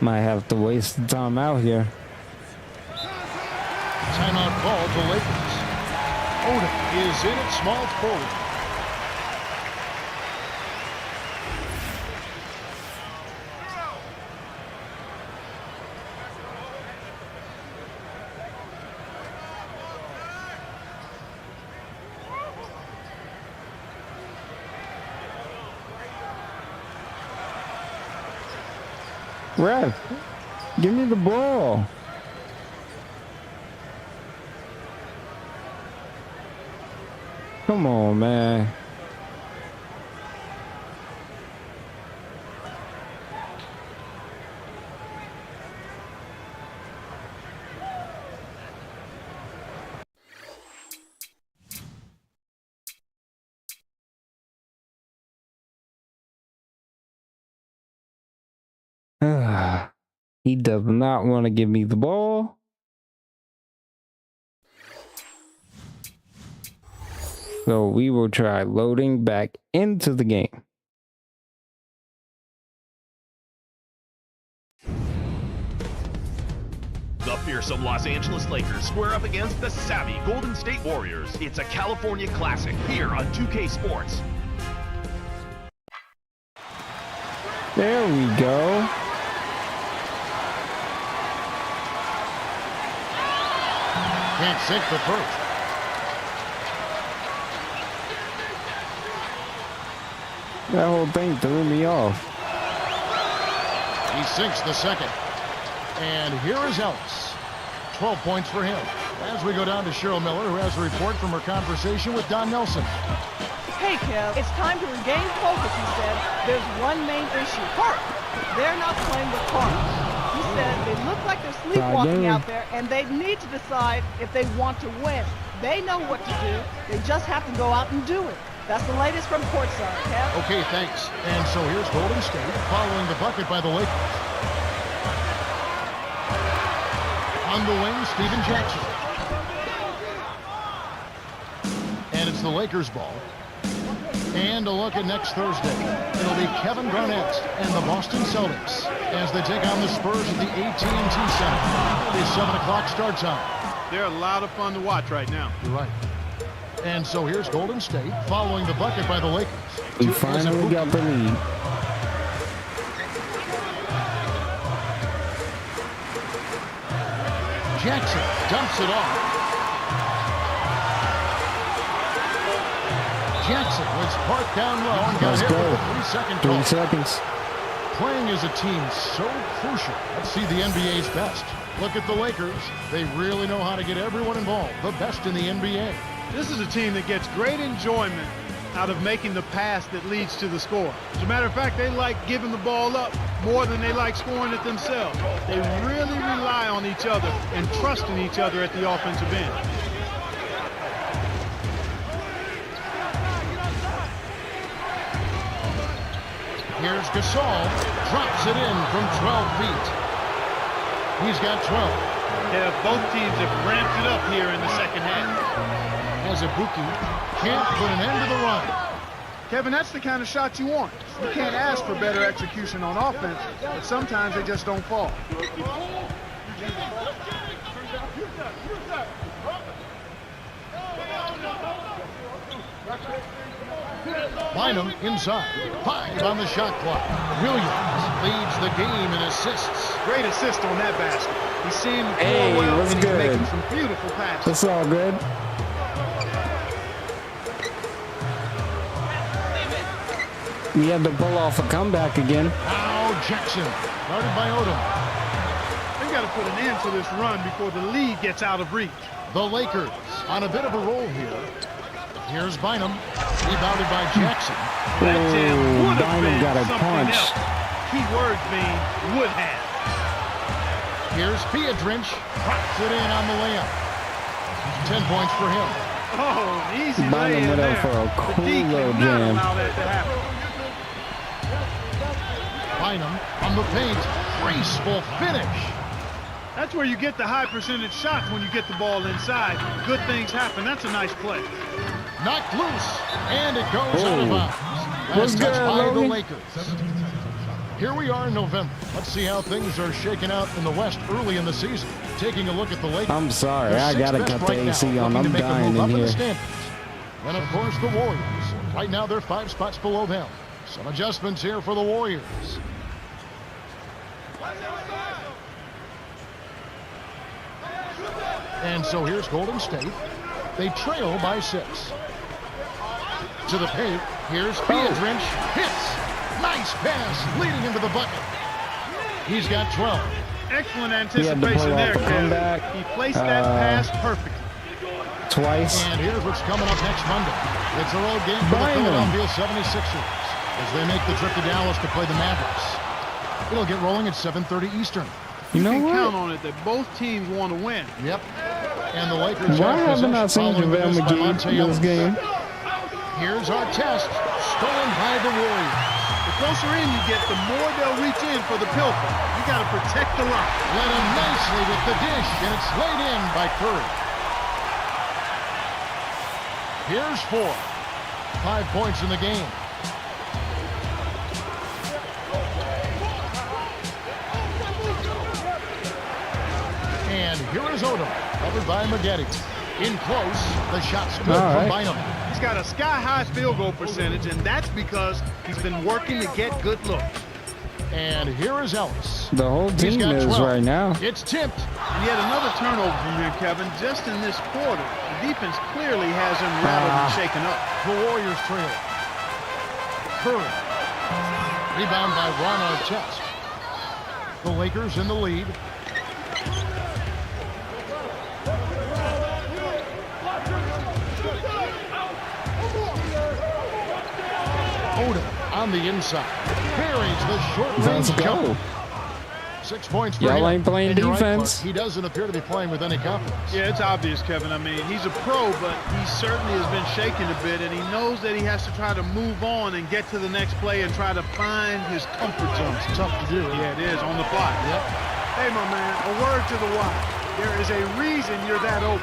Might have to waste the time out here. Timeout call to Lakers. Odom is in at small forward. Ref, give me the ball. Come on, man. He does not want to give me the ball. So we will try loading back into the game. The fearsome Los Angeles Lakers square up against the savvy Golden State Warriors. It's a California classic here on 2K Sports. There we go. Can't sink the first. That whole thing threw me off. He sinks the second. And here is Ellis. 12 points for him. As we go down to Cheryl Miller, who has a report from her conversation with Don Nelson. Hey, Kev, it's time to regain focus, he said. There's one main issue. Park. They're not playing with Park. He said they look like they're sleepwalking out there, and they need to decide if they want to win. They know what to do. They just have to go out and do it. That's the latest from courtside, Kev. Okay, thanks. And so here's Golden State following the bucket by the Lakers. On the wing, Stephen Jackson. And it's the Lakers' ball. And a look at next Thursday. It'll be Kevin Garnett and the Boston Celtics as they take on the Spurs at the AT&T Center. It'll be 7 o'clock start time. They're a lot of fun to watch right now. You're right. And so here's Golden State following the bucket by the Lakers. We finally got the lead. Jackson dumps it off. Jackson was parked down low and got Let's hit go. with a 3-second 3 call. seconds. Playing as a team so crucial. Let's see the NBA's best. Look at the Lakers. They really know how to get everyone involved. The best in the NBA. This is a team that gets great enjoyment out of making the pass that leads to the score. As a matter of fact, they like giving the ball up more than they like scoring it themselves. They really rely on each other and trust in each other at the offensive end. Here's Gasol. Drops it in from 12 feet. He's got 12. Yeah, both teams have ramped it up here in the second half. As Ibuki can't put an end to the run. Kevin, that's the kind of shot you want. You can't ask for better execution on offense, but sometimes they just don't fall. Bynum inside. 5 on the shot clock. Williams leads the game in assists. Great assist on that basket. He's seeing the Hey, floor well, what's and he's good? making some beautiful passes. It's all good. We had to pull off a comeback again. Now Jackson. Guarded by Odom. They got to put an end to this run before the lead gets out of reach. The Lakers on a bit of a roll here. Here's Bynum. Rebounded by Jackson. That jam would have Bynum been got a something punch. else. Key words being would have. Here's Piedrinch. Drops it in on the layup. 10 points for him. Oh, an easy Bynum lay in went there. out for a The D cool little cannot jam. allow that to happen. Bynum on the paint. Graceful finish. That's where you get the high percentage shots when you get the ball inside. Good things happen. That's a nice play. Knocked loose. And it goes out of bounds. What's Last touch good, by the Logan? Lakers. Here we are in November. Let's see how things are shaking out in the West early in the season. Taking a look at the Lakers. I'm sorry, They're I sixth gotta best cut the right now, AC on. looking to I'm make a dying move up in the here. standings. And of course the Warriors. Right now they're 5 spots below them. Some adjustments here for the Warriors. And so here's Golden State. They trail by 6. To the paint. Here's Piedrinch. Hits. Nice pass leading into the bucket. He's got 12. Excellent He had to anticipation pull there, off a Kev. comeback. He placed that pass perfectly. Twice. And here's what's coming up next Monday. It's a road game for the Bynum. Philadelphia 76ers as they make the trip to Dallas to play the Mavericks. It'll get rolling at 7:30 Eastern. You know can what? count on it that both teams want to win. Yep. And the Lakers Why have haven't I possession seen following the JaVale miss by McGee Monte this Ellis. game? Here's our test. Stolen by the Warriors. The closer in you get, the more they'll reach in for the pilfer. You got to protect the rock. Led him nicely with the dish, and it's laid in by Curry. Here's 4. 5 points in the game. And here is Odom, covered by Maggette. In close, the shot's good All from right. Bynum. He's got a sky-high field goal percentage, and that's because he's been working to get good looks. And here is Ellis. The whole He's team got is 12. right now. It's tipped. And yet another turnover from here, Kevin, just in this quarter. The defense clearly has him rattled and shaken up. The Warriors trail. Curry. Rebound by Ron Artest. The Lakers in the lead. Odom on the inside. Buries the Let's short-range jumper. go. 6 points for Y'all him. ain't playing And you're right, Clark, defense. he doesn't appear to be playing with any confidence. Yeah, it's obvious, Kevin. I mean, he's a pro, but he certainly has been shaken a bit, and he knows that he has to try to move on and get to the next play and try to find his comfort zone. It's tough to do. Yeah, it is, on the fly. Yep. Hey, my man, a word to the wise. There is a reason you're that open.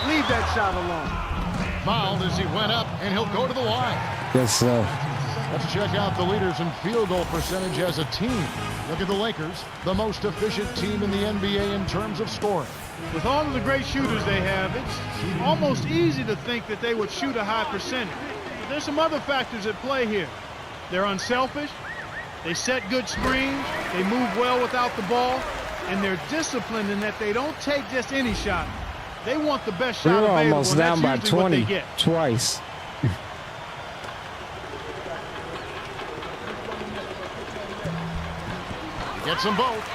Leave that shot alone. Fouled as he went up, and he'll go to the line. Yes, sir. Let's check out the leaders in field goal percentage as a team. Look at the Lakers, the most efficient team in the NBA in terms of scoring. With all of the great shooters they have, it's almost easy to think that they would shoot a high percentage. But there's some other factors at play here. They're unselfish, they set good screens, they move well without the ball, and they're disciplined in that they don't take just any shot. They want the best We shot were available, almost and that's down by usually what they 20 get. twice. Gets them both.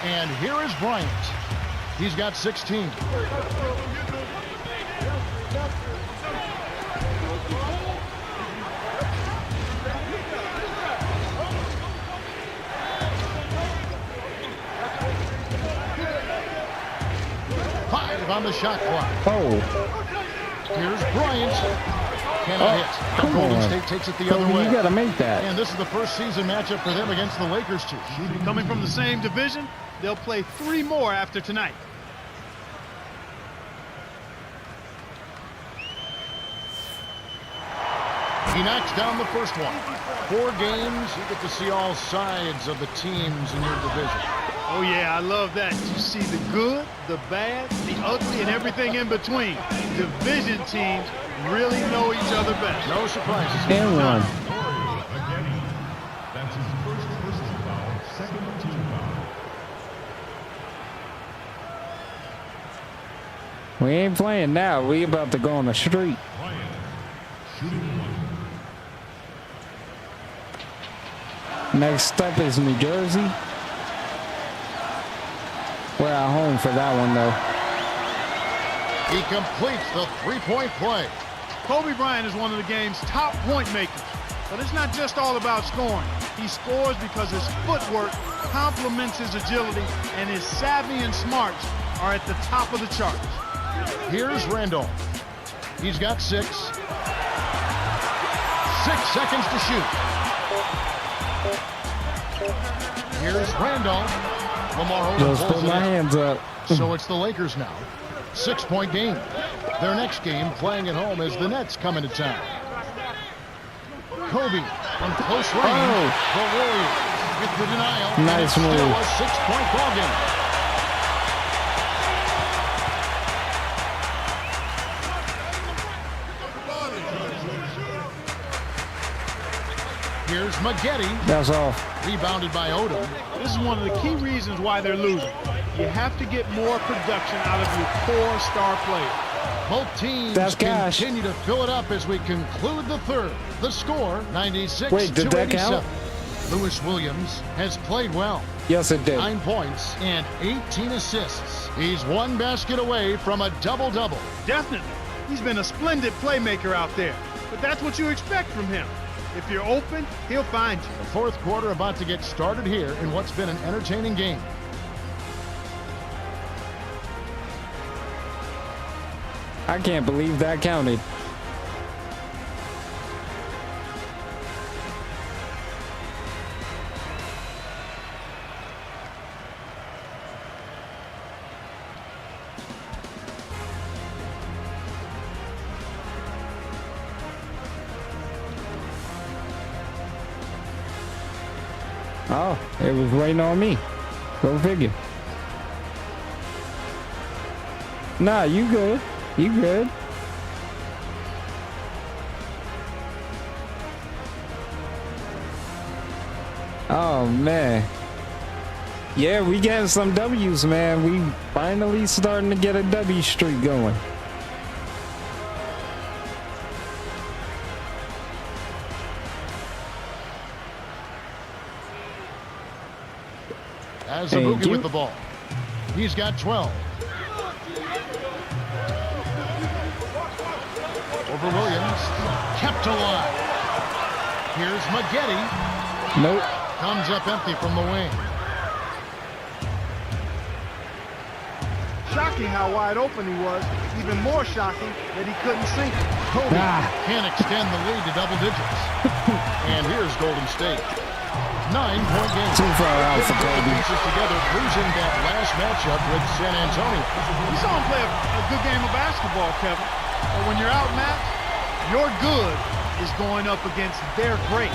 And here is Bryant. He's got 16. On the shot clock. Oh. Here's Bryant. Cannot hit. Come Golden on. State takes it the other way. You got to make that. And this is the first season matchup for them against the Lakers, too. Coming from the same division, they'll play 3 more after tonight. He knocks down the first one. 4 games, you get to see all sides of the teams in your division. Oh, yeah, I love that. You see the good, the bad, the ugly, and everything in between. Division teams really know each other best. No surprises. And one. Again, that's his first personal foul, second team foul. We ain't playing now. We about to go on the street. Bryant, shooting 1. Next up is New Jersey. We're at home for that one, though. He completes the 3-point play. Kobe Bryant is one of the game's top point makers. But it's not just all about scoring. He scores because his footwork complements his agility, and his savvy and smarts are at the top of the charts. Here's Randolph. He's got 6. 6 seconds to shoot. Here's Randolph. Lamar Just pulls put it my in. hands up. So it's the Lakers now. 6-point game. Their next game playing at home as the Nets come into town. Kobe from close range. The Warriors with the denial. Nice and it's still move. a 6-point ball game. Here's Maggette. That's all. Rebounded by Odom. This is one of the key reasons why they're losing. You have to get more production out of your core star players. Both teams That's cash. continue to fill it up as we conclude the third. The score, 96 Wait, did to that 87. count? Lewis Williams has played well. Yes, it did. 9 points and 18 assists. He's 1 basket away from a double-double. Definitely. He's been a splendid playmaker out there. But that's what you expect from him. If you're open, he'll find you. The fourth quarter about to get started here in what's been an entertaining game. I can't believe that counted. Oh, it was waiting on me. Go figure. Nah, you good. You good. Oh, man. Yeah, we getting some W's, man. We finally starting to get a W streak going. As a Thank rookie you. with the ball. He's got 12. Over Williams. Kept alive. Here's Maggette. Nope. Comes up empty from the wing. Shocking how wide open he was. Even more shocking that he couldn't sink it. Kobe Ah. can't extend the lead to double digits. And here's Golden State. 9-point game. Too far out for Put the Kobe. pieces together, losing that last matchup with San Antonio. You saw him play a good game of basketball, Kevin. But when you're outmatched, your good is going up against their great.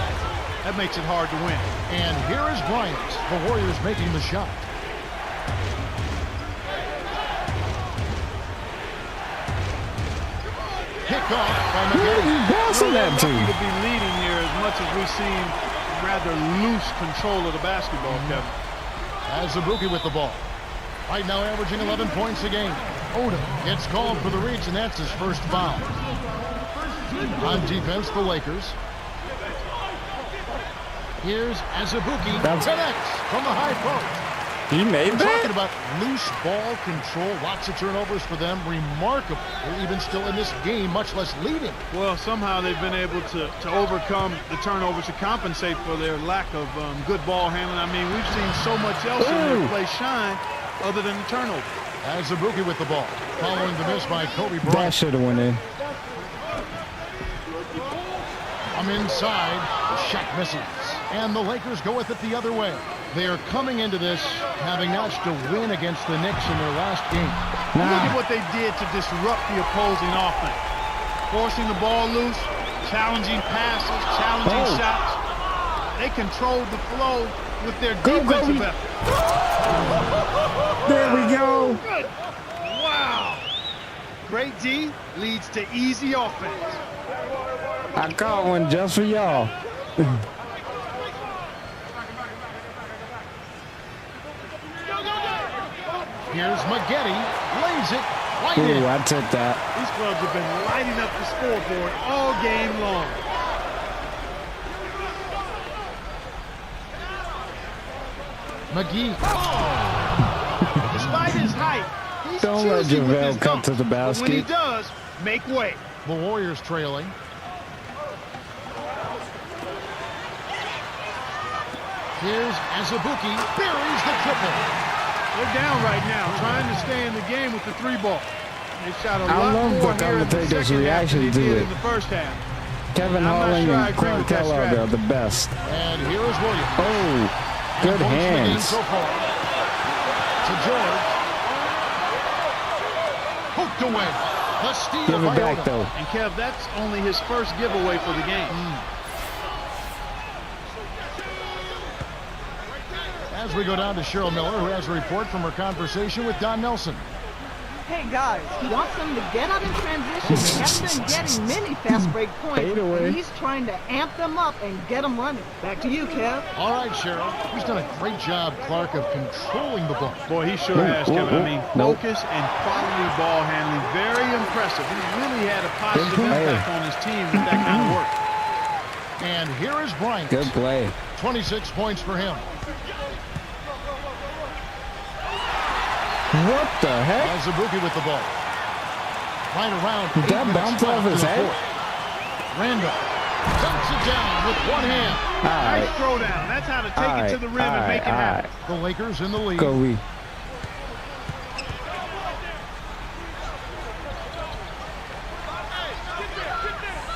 That makes it hard to win. And here is Bryant. The Warriors making the shot. Pick off by Who are Maggette. you passing that Lucky to? to be leading here as much as we've seen rather loose control of the basketball, Kevin. As a rookie with the ball. Right now averaging 11 points a game. Odom gets called for the reach, and that's his first foul. On defense, the Lakers. Here's Azubuike. That's- Connects from the high post. He made Talking about loose ball control, lots of turnovers for them. Remarkable. They're even still in this game, much less leading. Well, somehow they've been able to overcome the turnovers to compensate for their lack of good ball handling. I mean, we've seen so much else in their play shine other than the turnover. Azubuike with the ball, following the miss by Kobe That Bryant. should have went in. I'm inside. The shot misses. And the Lakers go with it the other way. They are coming into this having notched a win against the Knicks in their last game. Look at what they did to disrupt the opposing offense. Forcing the ball loose, challenging passes, challenging shots. They controlled the flow with their defensive effort. There we go. Good. Wow. Great D leads to easy offense. I caught one just for y'all. Here's Maggette, lays it right Ooh, in. I took that. These clubs have been lighting up the scoreboard all game long. McGee. Despite his height, he's Don't let choosy with his JaVale cut to the dunks. But when he basket. does, make way. The Warriors trailing. Here's Azubuike, buries the triple. They're down right now, trying to stay in the game with the three ball. They shot a I lot love more the here in the commentator's second half than reaction they to did it. in the first half. Kevin I'm not Holland sure I and agree Clint with that Kellogg are strategy. the best. And here is Williams. Oh, good Points in the game hands. so far. To George. Hooked away. The steal Give it by back, Oda. though. And Kev, that's only his first giveaway for the game. As we go down to Cheryl Miller, who has a report from her conversation with Don Nelson. Hey guys, he wants them to get out in transition. They haven't been getting many fast break points. Fade away. And he's trying to amp them up and get them running. Back to you, Kev. All right, Cheryl. He's done a great job, Clark, of controlling the ball. Boy, he sure has, Kevin. I mean, Nope. focus and quality ball handling, very impressive. He's really had a positive Good play. impact on his team with that kind of work. And here is Bryant. Good play. 26 points for him. What the heck? Azubuike with the ball. Right around. Did that 8 minutes bounce left off in his the head? fourth. Randall dumps it down with one hand. All right. Nice throwdown. That's how to take it to the rim and make it happen. The Lakers in the lead. Kobe.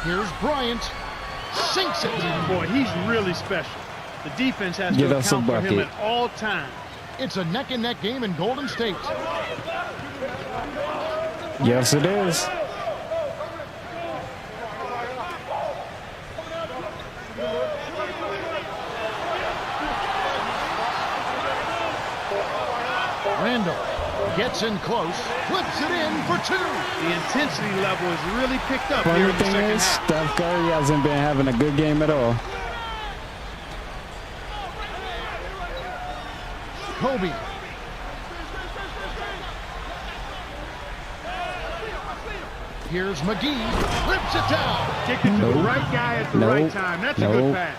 Here's Bryant. Sinks it. Boy, he's really special. The defense has Get to us a account for him bucket. at all times. It's a neck-and-neck game in Golden State. Yes, it is. Randall gets in close. Flips it in for two. The intensity level has really picked up here Funny in the thing second is, half. Steph Curry hasn't been having a good game at all. Kobe. Here's McGee. Rips it down. Kick it to the Nope. right guy at the Nope. right time. That's a good Nope. pass.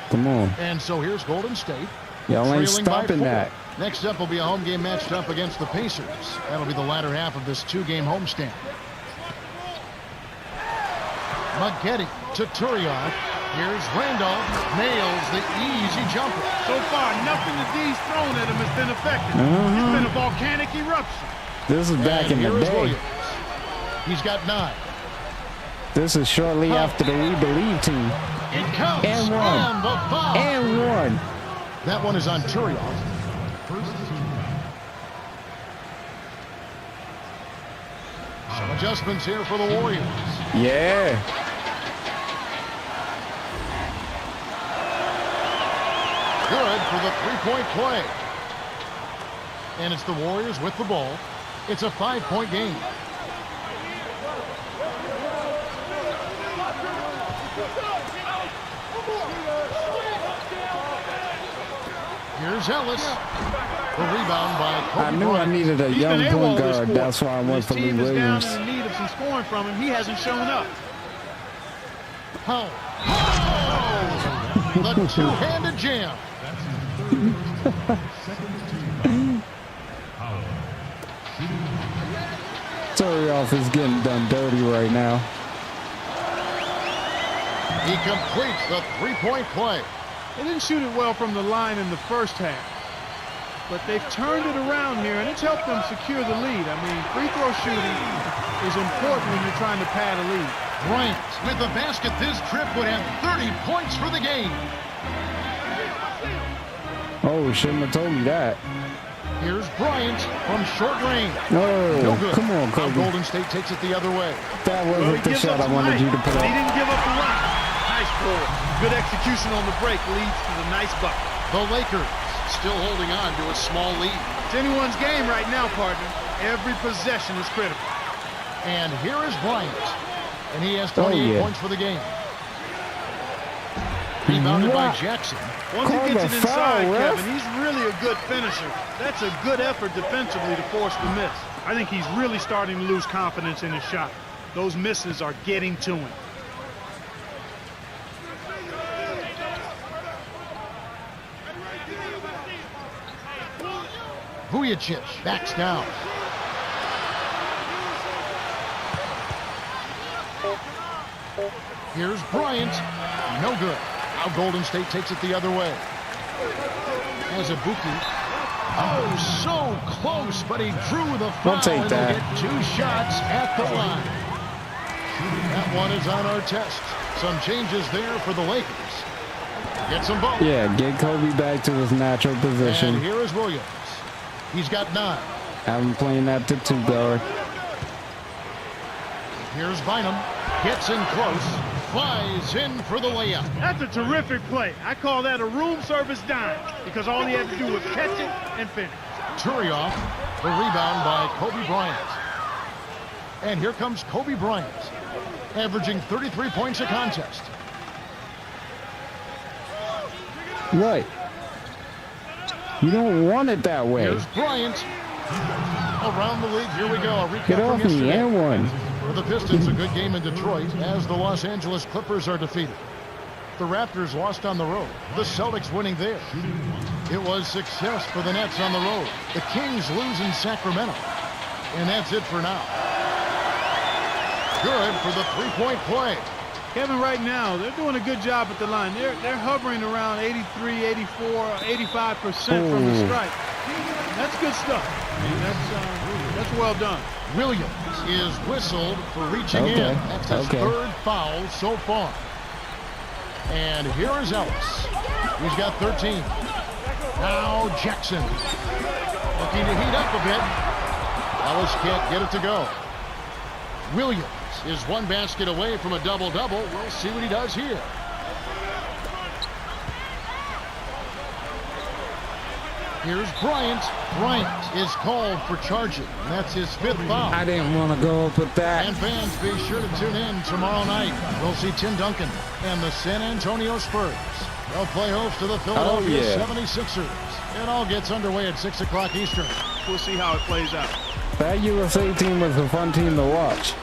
Come on. And so here's Golden State. Y'all ain't trailing by stopping 4. that. Next up will be a home game matched up against the Pacers. That'll be the latter half of this two-game homestand. Maggette to Turiaf. Here's Randolph. Nails the easy jumper. So far, nothing the D's thrown at him has been effective. It's been a volcanic eruption. This is back And in here the is day. Williams. He's got 9. This is shortly after the We Believe team. It counts. And one. And the foul. And one. That one is on Turiaf. First team. Some adjustments here for the Warriors. Yeah. Good for the three-point play. And it's the Warriors with the ball. It's a 5-point game. Here's Ellis. The rebound by Kobe I knew I Bryant. needed a He's young been AWOL point this guard. quarter. That's why I When went for his Lou team is Williams. down and in need of some scoring from him. He hasn't shown up. Powell. The The two-handed jam. That's his third. Second team foul. Power. Turioff is getting done dirty right now. He completes the three-point play. They didn't shoot it well from the line in the first half, but they've turned it around here, and it's helped them secure the lead. I mean, free throw shooting is important when you're trying to pad a lead. Bryant with the basket this trip would have 30 points for the game. Oh, shouldn't have told me that. Here's Bryant from short range. No, No good. come on, Now Kobe. Golden State takes it the other way. That Well, wasn't he the gives shot up I wanted tonight, you to put but he up. didn't give up the rock. Nice forward. Good execution on the break leads to the nice bucket. The Lakers still holding on to a small lead. It's anyone's game right now, partner. Every possession is critical. And here is Bryant. And he has 28 yeah. points for the game. Rebounded by What? Jackson. Once he Call gets the it inside, foul, ref. Kevin, he's really a good finisher. That's a good effort defensively to force the miss. I think he's really starting to lose confidence in his shot. Those misses are getting to him. Vujicic backs down. Here's Bryant. No good. Now Golden State takes it the other way. As a Buki. Oh, so close, but he drew the foul. I'll take and that. he'll get 2 shots at the line. That one is on our test. Some changes there for the Lakers. Gets them both. Yeah, get Kobe back to his natural And position. here is Williams. He's got 9. Have him playing that to 2 guard. Here's Bynum. Gets in close. Flies in for the layup. That's a terrific play. I call that a room service dime because all he had to do was catch it and finish. Turioff, the rebound by Kobe Bryant. And here comes Kobe Bryant, averaging 33 points a contest. What? You don't want it that way. Here's Bryant. Around the league, here we go. A recap Get from off me, yesterday. and one. For the Pistons, a good game in Detroit as the Los Angeles Clippers are defeated. The Raptors lost on the road. The Celtics winning there. It was success for the Nets on the road. The Kings lose in Sacramento. And that's it for now. Good for the three-point play. Kevin, right now, they're doing a good job at the line. They're hovering around 83, 84, 85% from the Ooh. strike. That's good stuff. I mean, that's well done. Williams is whistled for reaching Okay, in. That's his okay. 3rd foul so far. And here is Ellis. He's got 13. Now Jackson. Looking to heat up a bit. Ellis can't get it to go. Williams is 1 basket away from a double-double. We'll see what he does here. Here's Bryant. Bryant is called for charging. That's his 5th foul. I didn't want to go up with that. And fans, be sure to tune in tomorrow night. We'll see Tim Duncan and the San Antonio Spurs. They'll play host to the Philadelphia yeah. 76ers. It all gets underway at 6 o'clock Eastern. We'll see how it plays out. That USA team was a fun team to watch.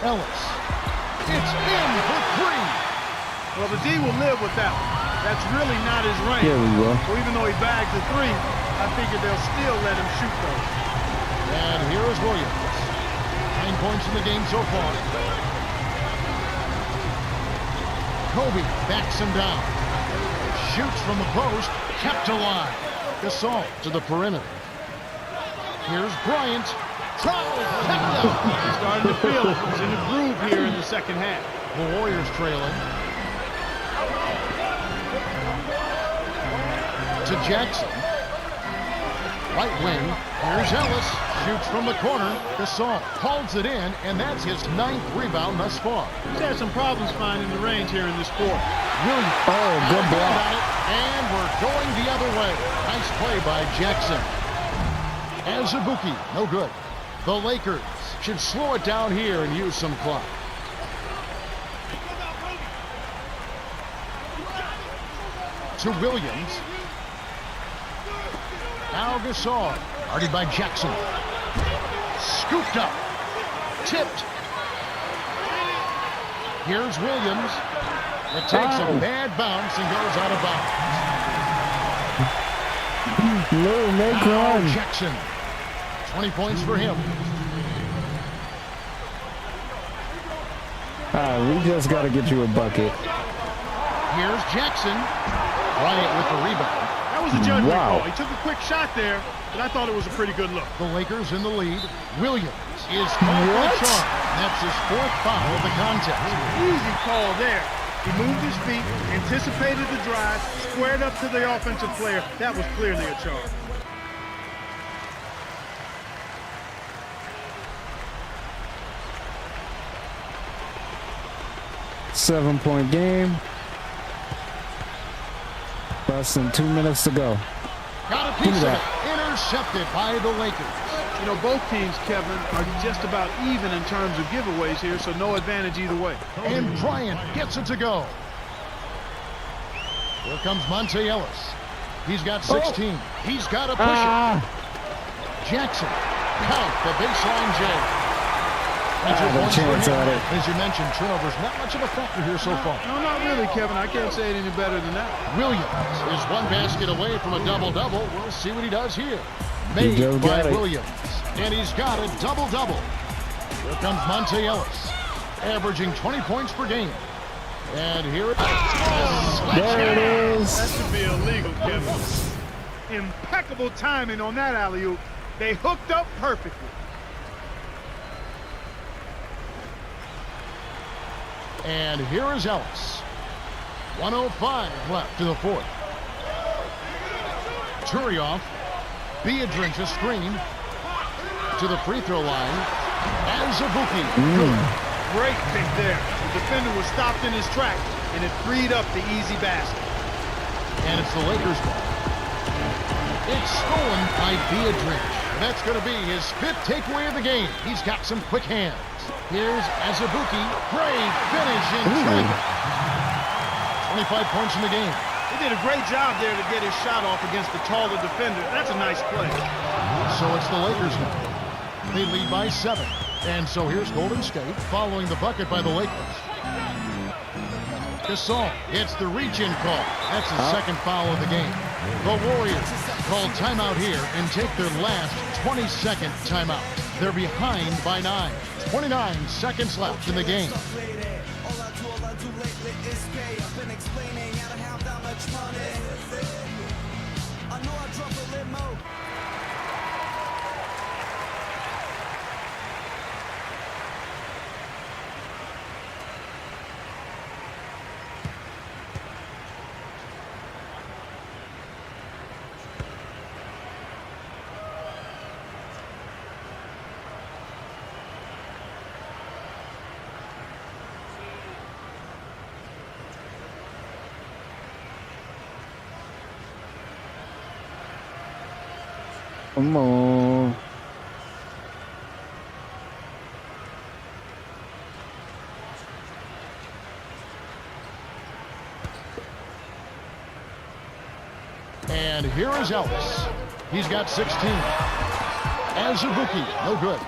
Ellis. It's in for 3. Well, the D will live with that one. That's really not his range. Here we go. So even though he bagged the 3, I figure they'll still let him shoot those. And here is Williams. 9 points in the game so far. Kobe backs him down. Shoots from the post. Kept alive. Gasol to the perimeter. Here's Bryant. Tries. Kept out. He's starting to feel it. He's in a groove here in the second half. The Warriors trailing. To Jackson. Right wing. Here's Ellis. Shoots from the corner. Gasol holds it in, and that's his 9th rebound thus far. He's had some problems finding the range here in this quarter. Williams. Oh, good Got block. on it, and we're going the other way. Nice play by Jackson. Azubuike, no good. The Lakers should slow it down here and use some clock. To Williams. Now Gasol, guarded by Jackson. Scooped up. Tipped. Here's Williams. It takes a bad bounce and goes out of bounds. Little make run. Jackson. 20 points for him. We just got to get you a bucket. Here's Jackson. Bryant with the rebound. That was a judgment call. He took a quick shot there, but I thought it was a pretty good look. The Lakers in the lead. Williams is called for a charge. That's his 4th foul of the contest. Easy call there. He moved his feet, anticipated the drive, squared up to the offensive player. That was clearly a charge. Seven-point game. Less than 2 minutes to go. Got a piece of it. Intercepted by the Lakers. You know, both teams, Kevin, are just about even in terms of giveaways here, so no advantage either way. And Bryant gets it to go. Here comes Monte Ellis. He's got 16. He's got to push it. Jackson. Count the baseline J. Chance at it. As you mentioned, turnovers not much of a factor here so far. No, not really, Kevin. I can't say it any better than that. Williams is one basket away from a double-double. We'll see what he does here. Made by Williams. And he's got a double-double. Here comes Monte Ellis, averaging 20 points per game. And here it is. There it is. That should be illegal, Kevin. Impeccable timing on that alley-oop. They hooked up perfectly. And here is Ellis. 1:05 left to the 4th. Turioff. Beadrink a screen to the free throw line. Azubuike. Great pick there. The defender was stopped in his tracks, and it freed up the easy basket. And it's the Lakers' ball. It's stolen by Beadrink. That's going to be his 5th takeaway of the game. He's got some quick hands. Here's Azubuike. Great finish in traffic. 25 points in the game. He did a great job there to get his shot off against the taller defender. That's a nice play. So it's the Lakers now. They lead by 7. And so here's Golden State following the bucket by the Lakers. Gasol gets the reach-in call. That's his 2nd foul of the game. The Warriors call timeout here and take their last 22nd timeout. They're behind by 9. 29 seconds left in the game. Come on. And here is Ellis. He's got 16. Azubuike, no good.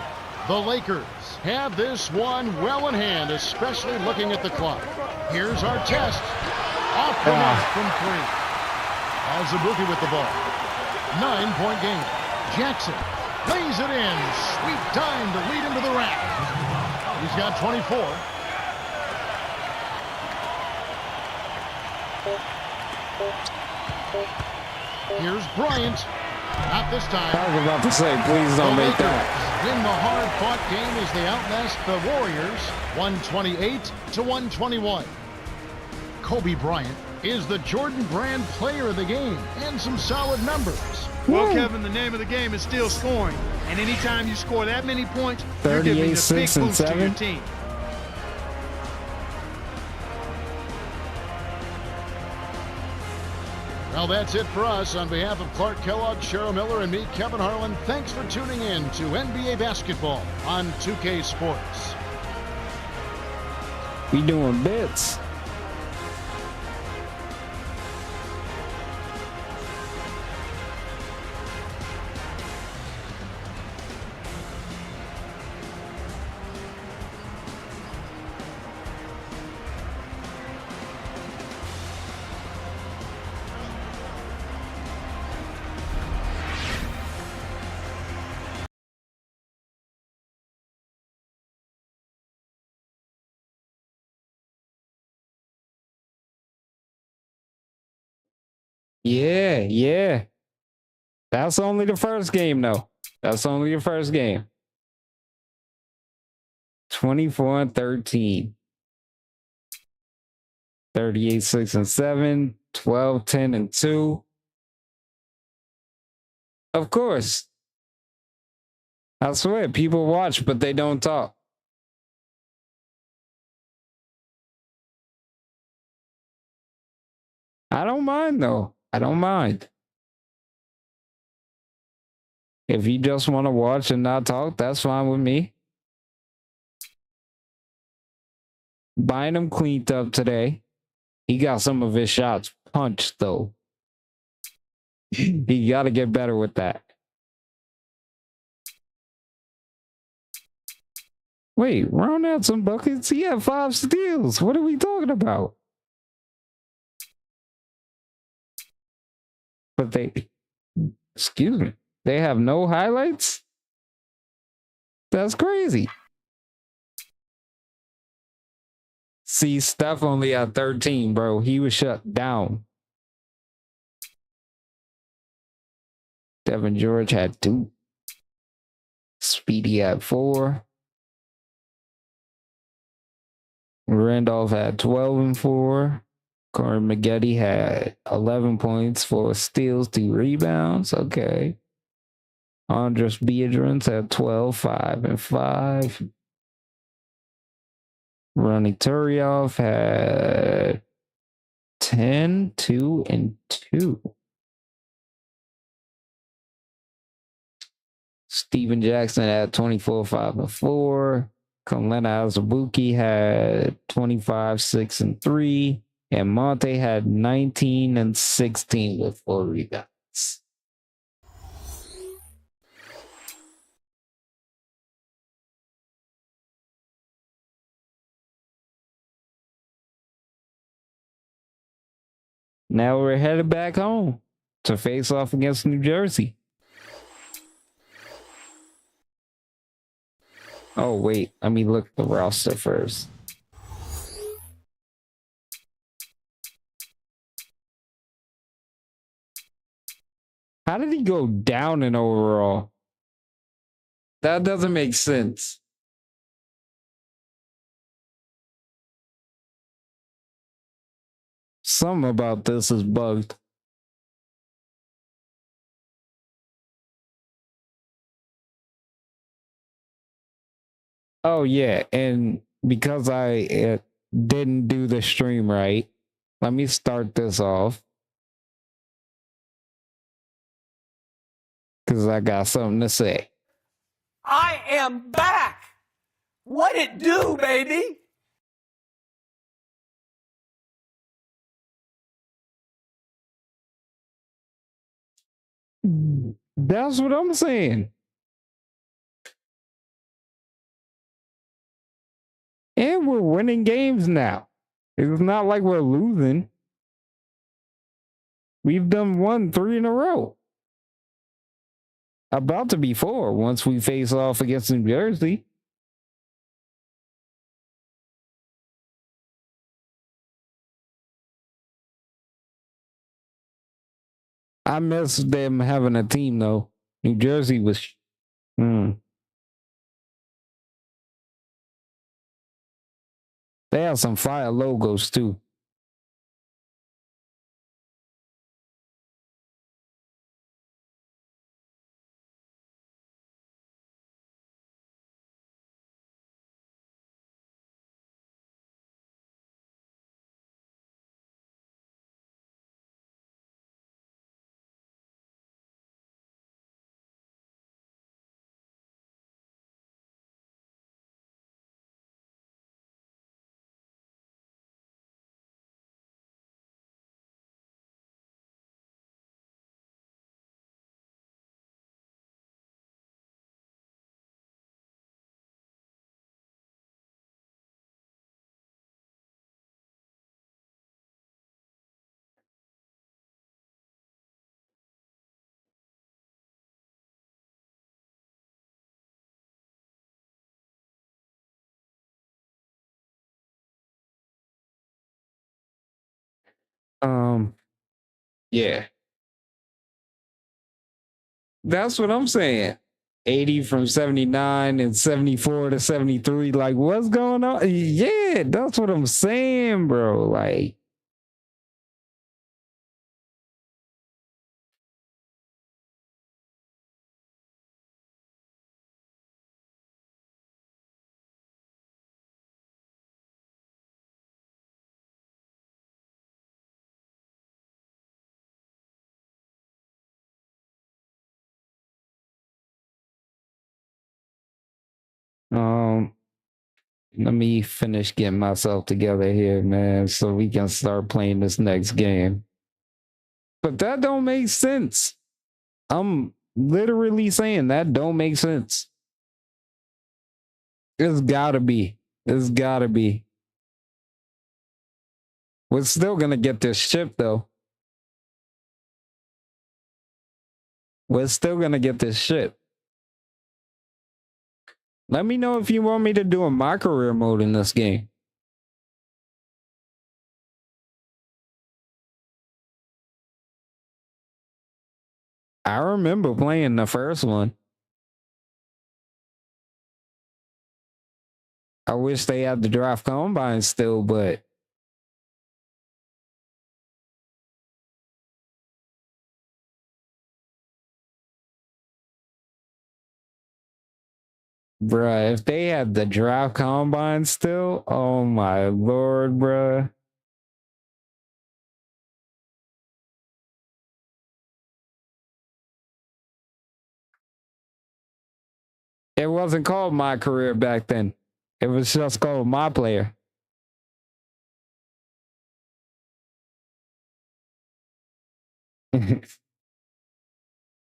The Lakers have this one well in hand, especially looking at the clock. Here's our test. Off the mark from 3. Azubuike with the ball. 9-point game. Jackson lays it in. Sweet time to lead him to the rack. He's got 24. Here's Bryant. Not this time. I was about to say, please don't make that. Win the hard-fought game as they outlast the Warriors 128-121. Kobe Bryant is the Jordan Brand player of the game and some solid numbers. Well, Kevin, the name of the game is still scoring. And anytime you score that many points, you're giving a big 6 and boost to 7. your team. Well, that's it for us. On behalf of Clark Kellogg, Cheryl Miller, and me, Kevin Harlan, thanks for tuning in to NBA Basketball on 2K Sports. We doing bits. Yeah, yeah. That's only the first game, though. That's only the first game. 24-13. 38, 6 and 7. 12, 10 and 2. Of course. I swear, people watch, but they don't talk. I don't mind, though. I don't mind. If you just want to watch and not talk, that's fine with me. Bynum cleaned up today. He got some of his shots punched, though. He got to get better with that. Wait, Ron had some buckets. He had 5 steals. What are we talking about? But excuse me, they have no highlights? That's crazy. See, Steph only had 13, bro. He was shut down. Devin George had 2. Speedy had 4. Randolph had 12 and 4. Corey Maggette had 11 points, 4 steals, 2 rebounds. Okay. Andres Biedrins had 12, 5 and 5. Ronnie Turioff had 10, 2 and 2. Steven Jackson had 24, 5 and 4. Kalena Azubuike had 25, 6 and 3. And Monte had 19 and 16 with 4 rebounds. Now we're headed back home to face off against New Jersey. Oh, wait. Let me look at the roster first. How did he go down in overall? That doesn't make sense. Something about this is bugged. Oh, yeah. And because I didn't do the stream right, let me start this off. Because I got something to say. I am back! What it do, baby? That's what I'm saying. And we're winning games now. It's not like we're losing. We've won 3 in a row. About to be 4 once we face off against New Jersey. I miss them having a team, though. New Jersey was... They have some fire logos, too. Yeah. That's what I'm saying. 80 from 79 and 74 to 73. Like, what's going on? Yeah, that's what I'm saying, bro. Like, um, let me finish getting myself together here, man, so we can start playing this next game. But that don't make sense. I'm literally saying that don't make sense. It's gotta be. It's gotta be. We're still gonna get this ship though. We're still gonna get this ship. Let me know if you want me to do a my career mode in this game. I remember playing the first one. I wish they had the draft combine still, but bruh, if they had the draft combine still, oh my lord, bruh. It wasn't called my career back then. It was just called my player.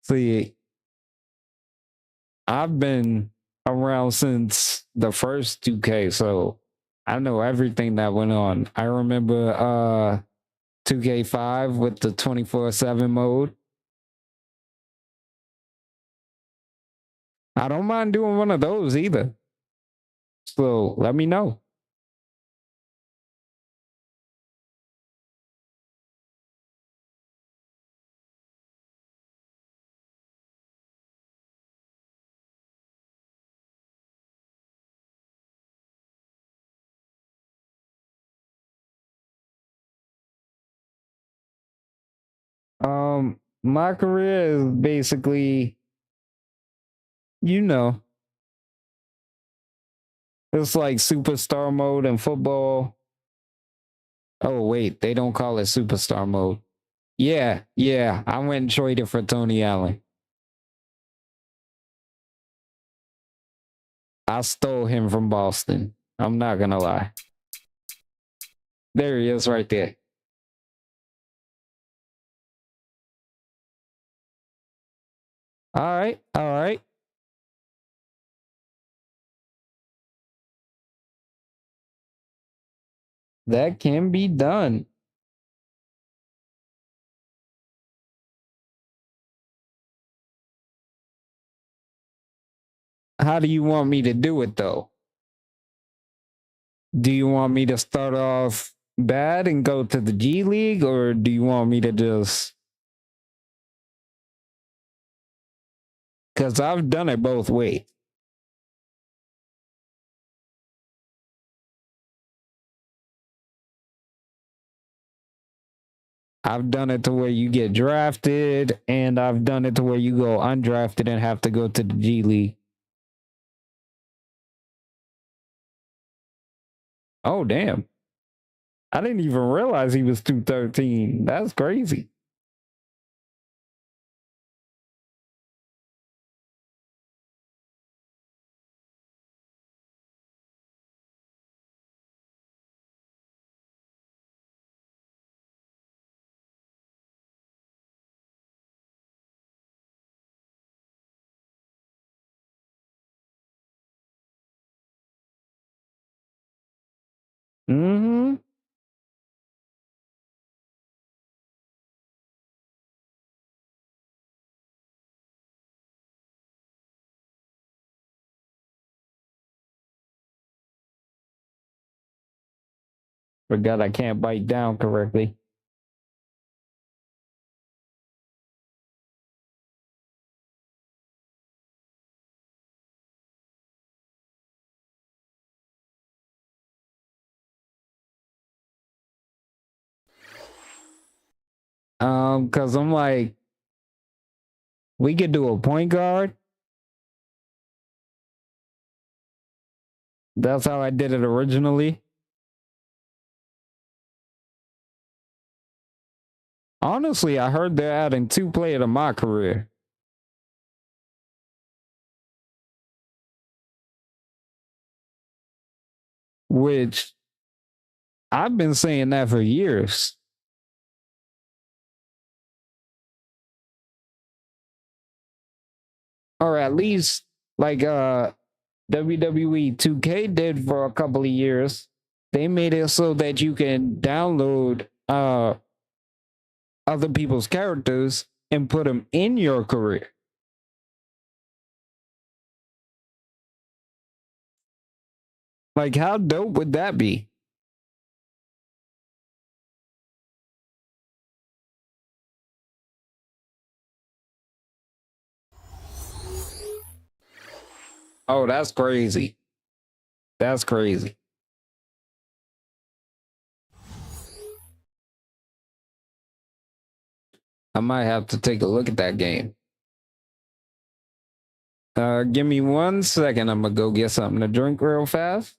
See, I've been around since the first 2K, so I know everything that went on. I remember 2K5 with the 24/7 mode. I don't mind doing one of those either. So let me know. My career is basically, you know, it's like superstar mode in football. Oh wait, they don't call it superstar mode. Yeah, I went and traded for Tony Allen. I stole him from Boston. I'm not gonna lie. There he is right there. All right. That can be done. How do you want me to do it though? Do you want me to start off bad and go to the G League, or do you want me to just? Because I've done it both ways. I've done it to where you get drafted, and I've done it to where you go undrafted and have to go to the G League. Oh, damn. I didn't even realize he was 213. That's crazy. Mm-hmm. Forgot I can't bite down correctly. Because I'm like, we could do a point guard. That's how I did it originally. Honestly, I heard they're adding 2 player to my career. Which I've been saying that for years. Or at least like WWE 2K did for a couple of years. They made it so that you can download other people's characters and put them in your career. Like, how dope would that be? Oh, that's crazy. That's crazy. I might have to take a look at that game. Give me 1 second. I'm gonna go get something to drink real fast.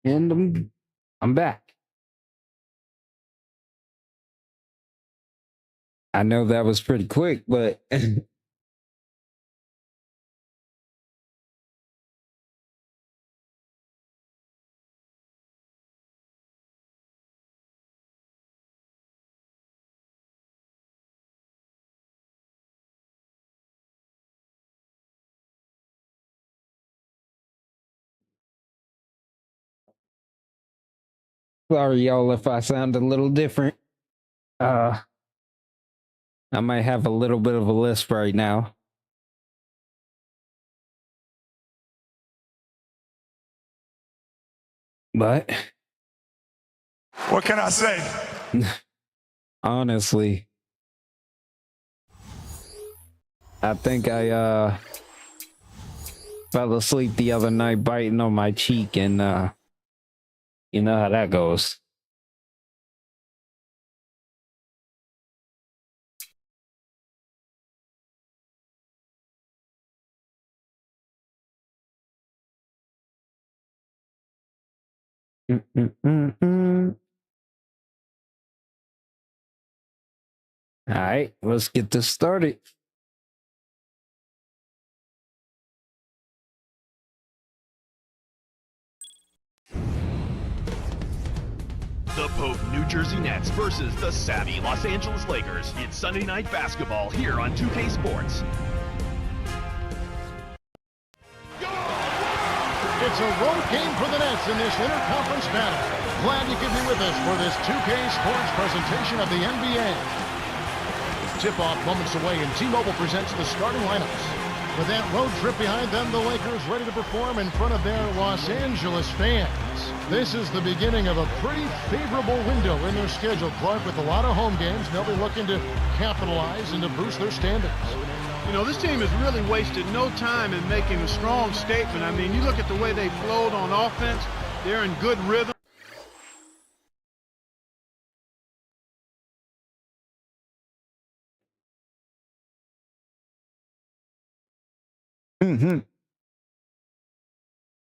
And I'm back. I know that was pretty quick, but sorry, y'all, if I sound a little different. I might have a little bit of a lisp right now. But what can I say? Honestly, I think I fell asleep the other night biting on my cheek, and you know how that goes. All right, let's get this started. The potent New Jersey Nets versus the savvy Los Angeles Lakers. It's Sunday Night Basketball here on 2K Sports. It's a road game for the Nets in this interconference battle. Glad you could be with us for this 2K Sports presentation of the NBA. Tip-off moments away, and T-Mobile presents the starting lineups. With that road trip behind them, the Lakers ready to perform in front of their Los Angeles fans. This is the beginning of a pretty favorable window in their schedule, Clark, with a lot of home games. They'll be looking to capitalize and to boost their standings. You know, this team has really wasted no time in making a strong statement. I mean, you look at the way they flowed on offense. They're in good rhythm. Mm-hmm.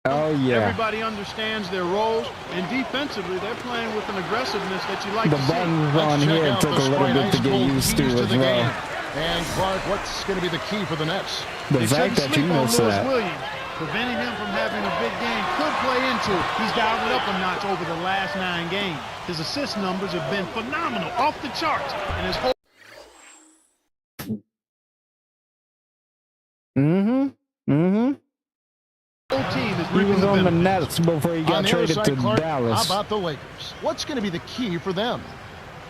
Oh, yeah. Everybody understands their roles, and defensively, they're playing with an aggressiveness that you like The to see. buttons Let's on check here out took the a little Sprite bit Ice to get Cold used keys to to as the game. well. And Clark, what's going to be the key for the Nets? The They fact shouldn't that you sleep on missed Lewis that. Williams. Preventing him from having a big game could play into it. He's dialed it up a notch over the last 9 games. His assist numbers have been phenomenal, off the charts, and his whole team is He reaping was the on the benefits. Nets before he On got the other traded side, to Clark, Dallas. how about the Lakers? What's going to be the key for them?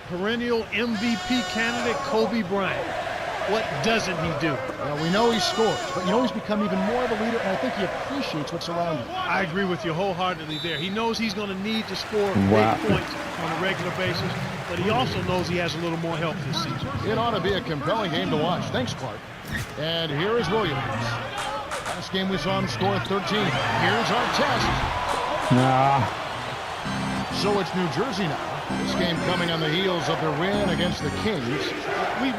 Perennial MVP candidate Kobe Bryant. What doesn't he do? Well, we know he scores, but you know he's become even more of a leader, and I think he appreciates what's around him. I agree with you wholeheartedly there. He knows he's going to need to score Wow. big points on a regular basis, but he also knows he has a little more help this season. It ought to be a compelling game to watch. Thanks, Clark. And here is Williams. Last game we saw him score 13. Here's our test. Nah. So it's New Jersey now. This game coming on the heels of their win against the Kings.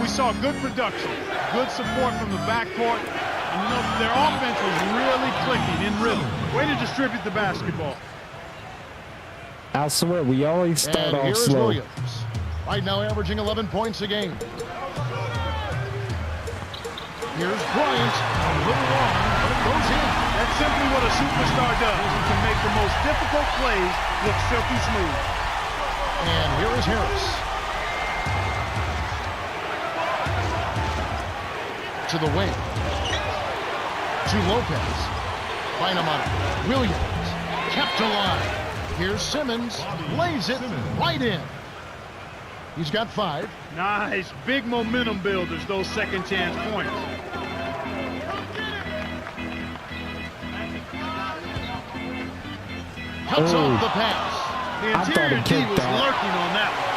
We saw good production, good support from the backcourt, and you know, their offense was really clicking in rhythm. Way to distribute the basketball. I swear, we always start And off here's slow. Williams. Right now averaging 11 points a game. Here's Bryant. A little long, but it goes in. That's simply what a superstar does. He can make the most difficult plays look silky smooth. And here is Harris. To the wing. To Lopez. Bynum. Williams. Kept alive. Here's Simmons. Lays it right in. He's got 5. Nice, big momentum builders, those second chance points. Cuts off the pass. The I thought interior he D kicked was that. lurking on that one.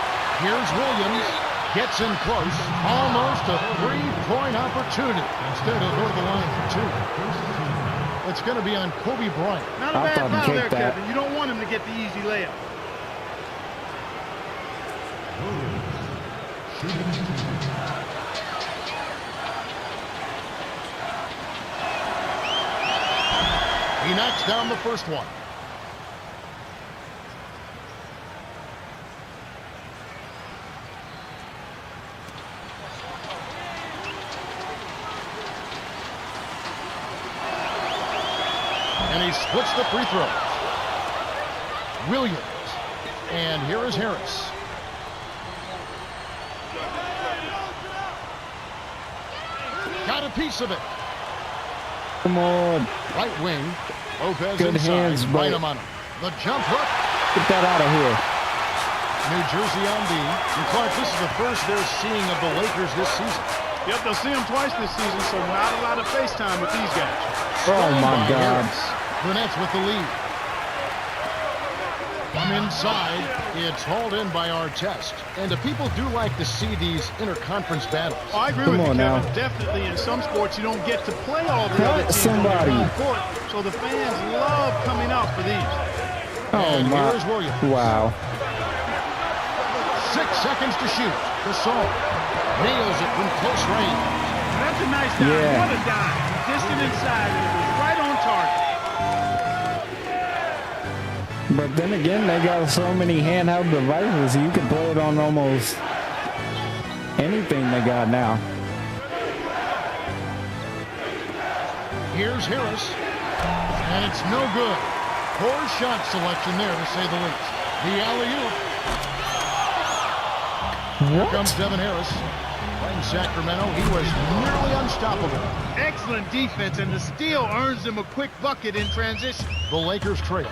Here's Williams. Gets in close. Almost a 3-point opportunity. Instead of go to the line for 2. It's going to be on Kobe Bryant. Not a I bad thought he foul there, kicked that. Kevin. You don't want him to get the easy layup. He knocks down the first one. And he splits the free throws. Williams. And here is Harris. Got a piece of it. Come on. Right wing. Lopez Good inside. hands, but- Bynum on him. The jump hook. Get that out of here. New Jersey on D. And Clark, this is the first they're seeing of the Lakers this season. Yep, they'll see him twice this season, so not a lot of FaceTime with these guys. Oh, my By God. Harris. The Nets with the lead. From inside, it's hauled in by Artest. And the people do like to see these interconference battles. Oh, I agree Come with you, on Kevin. now. Definitely in some sports you don't get to play all the Cut other teams somebody. on the court, so the fans love coming out for these. Oh, And my. here's Williams. Wow. 6 seconds to shoot. Gasol nails it from close range. That's a nice dive. Yeah. What a dive. He dished it inside, and it was right on target. But then again, they got so many handheld devices, you can play it on almost anything they got now. Here's Harris. And it's no good. Poor shot selection there, to say the least. The alley-oop. Here comes Devin Harris. Playing Sacramento, he was nearly unstoppable. Excellent defense, and the steal earns him a quick bucket in transition. The Lakers trail.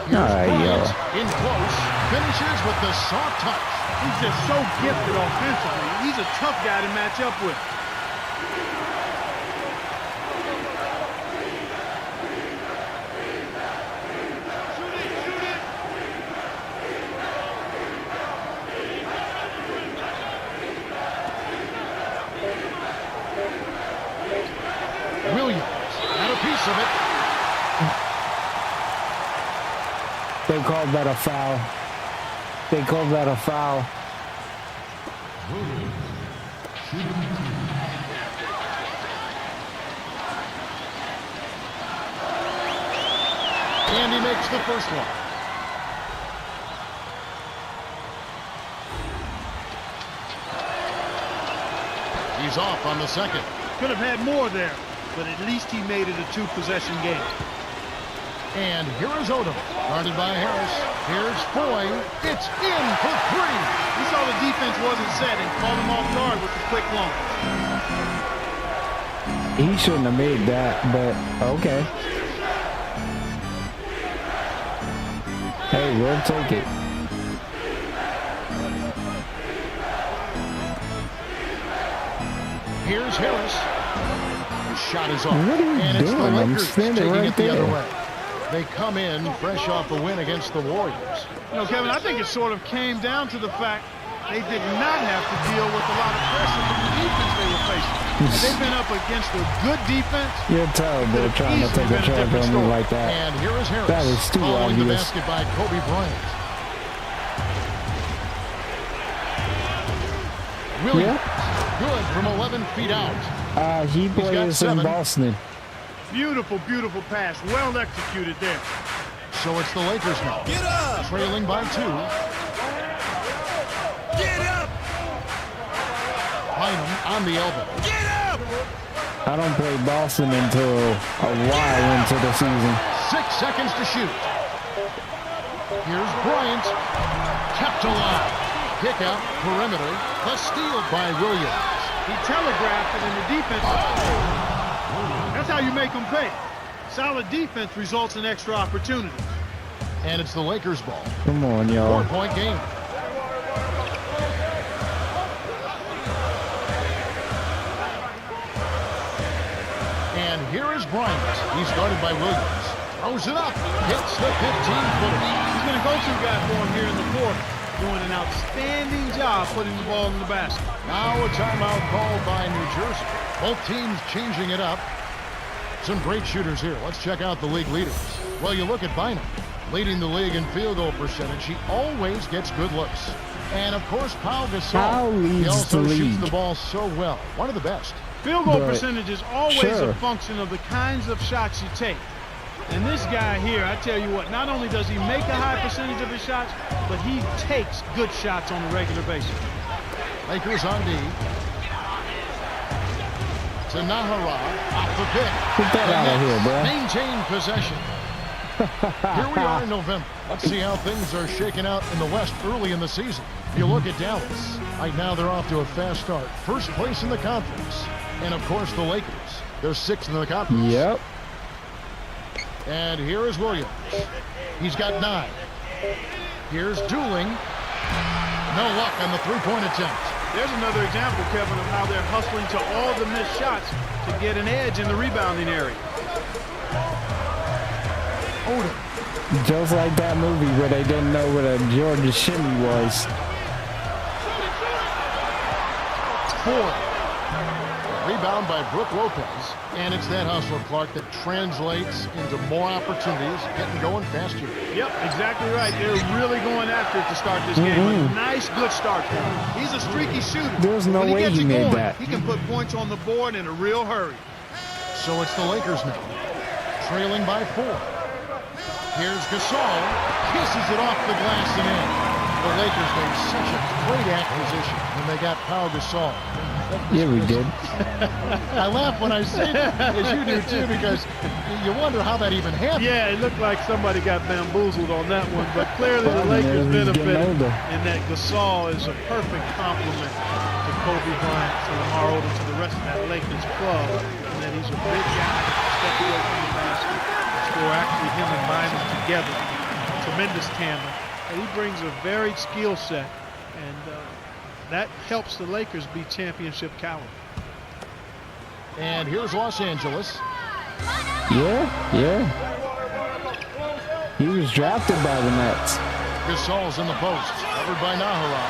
All right, Bryant yo. in close. Finishes with the soft touch. He's just so gifted offensively. He's a tough guy to match up with. Williams got a piece of it. They called that a foul. They called that a foul. he makes the first one. He's off on the second. Could have had more there, but at least he made it a 2-possession game. And here is Odom, guarded by Harris. Here's Foy. It's in for 3. He saw the defense wasn't set and caught him off guard with the quick launch. He shouldn't have made that, but okay. Hey, we'll take it. Here's Harris. The shot is off. What are you and it's doing? the I'm Lakers standing taking right it the other there. way. They come in fresh off the win against the Warriors. You know, Kevin, I think it sort of came down to the fact they did not have to deal with a lot of pressure from the defense they were facing. Had they been up against a good defense, You're terrible trying to take a charge on me like that. And here is Harris. That is too following the obvious. basket by Kobe Bryant. Williams, good from 11 feet out. He plays in 7. Boston. beautiful, beautiful pass. Well executed there. So it's the Lakers now. Get up! Trailing by 2. Get up! Bynum on the elbow. Get up! I don't play Boston until a while into the season. 6 seconds to shoot. Here's Bryant. Kept alive. Kick out, perimeter. The steal by Williams. He telegraphed it in the defense. That's how you make them pay. Solid defense results in extra opportunity. And it's the Lakers' ball. Come on, y'all. 4-point game. And here is Bryant. He's guarded by Williams. Throws it up. Hits the 15-footer. He's going to go-to guy for him here in the fourth. Doing an outstanding job putting the ball in the basket. Now a timeout called by New Jersey. Both teams changing it up. Some great shooters here. Let's check out the league leaders. Well, you look at Bynum, leading the league in field goal percentage. He always gets good looks. And, of course, Pau Pau Gasol. He leads also the shoots league. the ball so well. One of the best. Field goal But, percentage is always sure. a function of the kinds of shots you take. And this guy here, I tell you what, not only does he make a high percentage of his shots, but he takes good shots on a regular basis. Lakers on D. To Nahara. Off the pick. Get that The out of Nets here, bro. maintain possession. Here we are in November. Let's see how things are shaking out in the West early in the season. You look at Dallas. Right now they're off to a fast start. First place in the conference. And, of course, the Lakers. They're 6th in the conference. Yep. And here is Williams. He's got 9. Here's Dooling. No luck on the three-point attempt. There's another example, Kevin, of how they're hustling to all the missed shots to get an edge in the rebounding area. Odom. Just like that movie where they didn't know what a Georgia shimmy was. 4. Rebound by Brook Lopez. And it's that hustle, Clark, that translates into more opportunities, getting going faster. Yep, exactly right. They're really going after it to start this game. A nice, good start for him. He's a streaky shooter. There's no When way gets he it made going, that. He can put points on the board in a real hurry. So it's the Lakers now, trailing by 4. Here's Gasol, kisses it off the glass and in. The Lakers made such a great acquisition when they got Pau Gasol. Yeah, we did. I laugh when I say that, as you do too, because you wonder how that even happened. Yeah, it looked like somebody got bamboozled on that one, but clearly the Well, Lakers he's getting benefited older. in that Gasol is a perfect complement to Kobe Bryant, to Lamar Odom, to the rest of that Lakers club, and that he's a big guy, step away from the basket, score actually him and Bynum together. Tremendous tandem. And he brings a varied skill set, and that helps the Lakers be championship caliber. And here's Los Angeles. Yeah. He was drafted by the Nets. Gasol's in the post, covered by Nahara.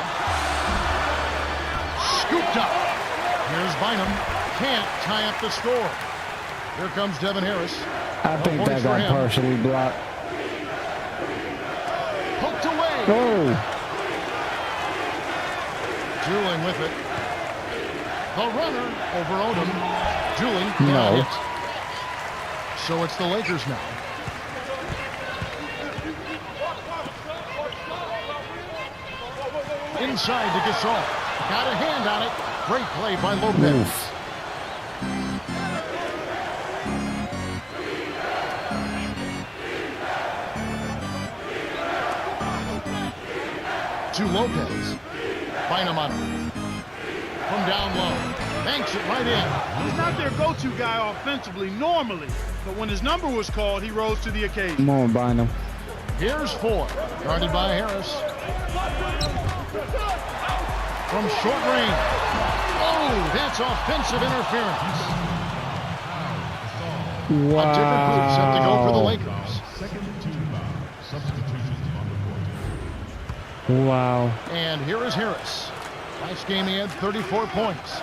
Scooped up. Here's Bynum. Can't tie up the score. Here comes Devin Harris. I think that got partially blocked. Poked away. Oh, Dooling with it. The runner over Odom. Dooling No. got it. So it's the Lakers now. inside to Gasol. Got a hand on it. Great play by Lopez. To Lopez. Bynum from down low. Banks it right in. He's not their go-to guy offensively normally, but when his number was called, he rose to the occasion. Come on, Bynum. Here's Ford, guarded by Harris. From short range. Oh, that's offensive interference. Wow. A different group set to go for the Lakers. Second team foul. Substitutions on the court. Wow. And here is Harris. Last game he had 34 points.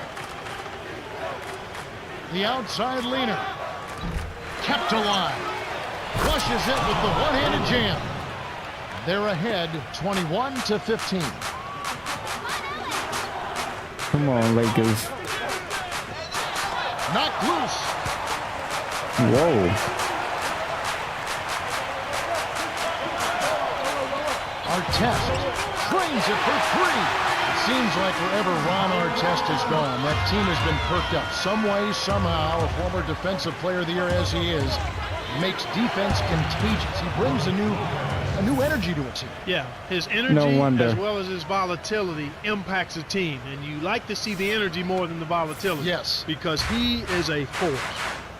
The outside leaner. Kept alive. Flushes it with the one-handed jam. They're ahead 21-15. Come on, Lakers. Knocked loose. Whoa. Artest trains it for three. It seems like wherever Ron Artest has gone, that team has been perked up. Some way, somehow, a former defensive player of the year as he is, makes defense contagious. He brings a new energy to a team. Yeah, his energy No wonder. as well as his volatility impacts a team, and you like to see the energy more than the volatility. Yes. Because he is a force.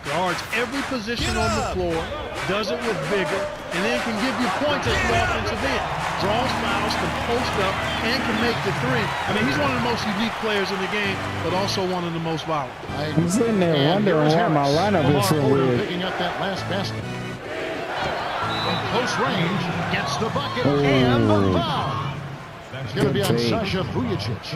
Guards every position on the floor, does it with vigor, and then can give you points at the offensive end. Draws fouls, can post up, and can make the three. I mean, he's one of the most unique players in the game, but also one of the most volatile. I'm sitting there wondering why my lineup is so weird. Picking up that last basket. From close range, gets the bucket and the foul. It's going to be on Sasha Vujacic.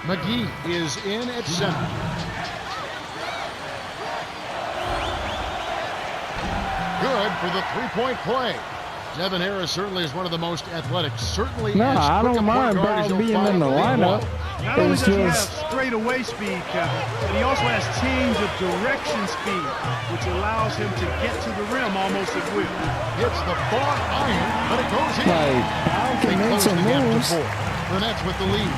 McGee is in at center. Good for the three-point play. Devin Harris certainly is one of the most athletic. Certainly, No, as I quick don't a point mind guard Brown as you'll being find in the in League lineup. One. Not only It's does he have just straightaway speed, Kevin, but he also has change of direction speed, which allows him to get to the rim almost at will. Hits the far iron, but it goes in. like I They can make close some the gap to moves, 4. The Nets with the lead.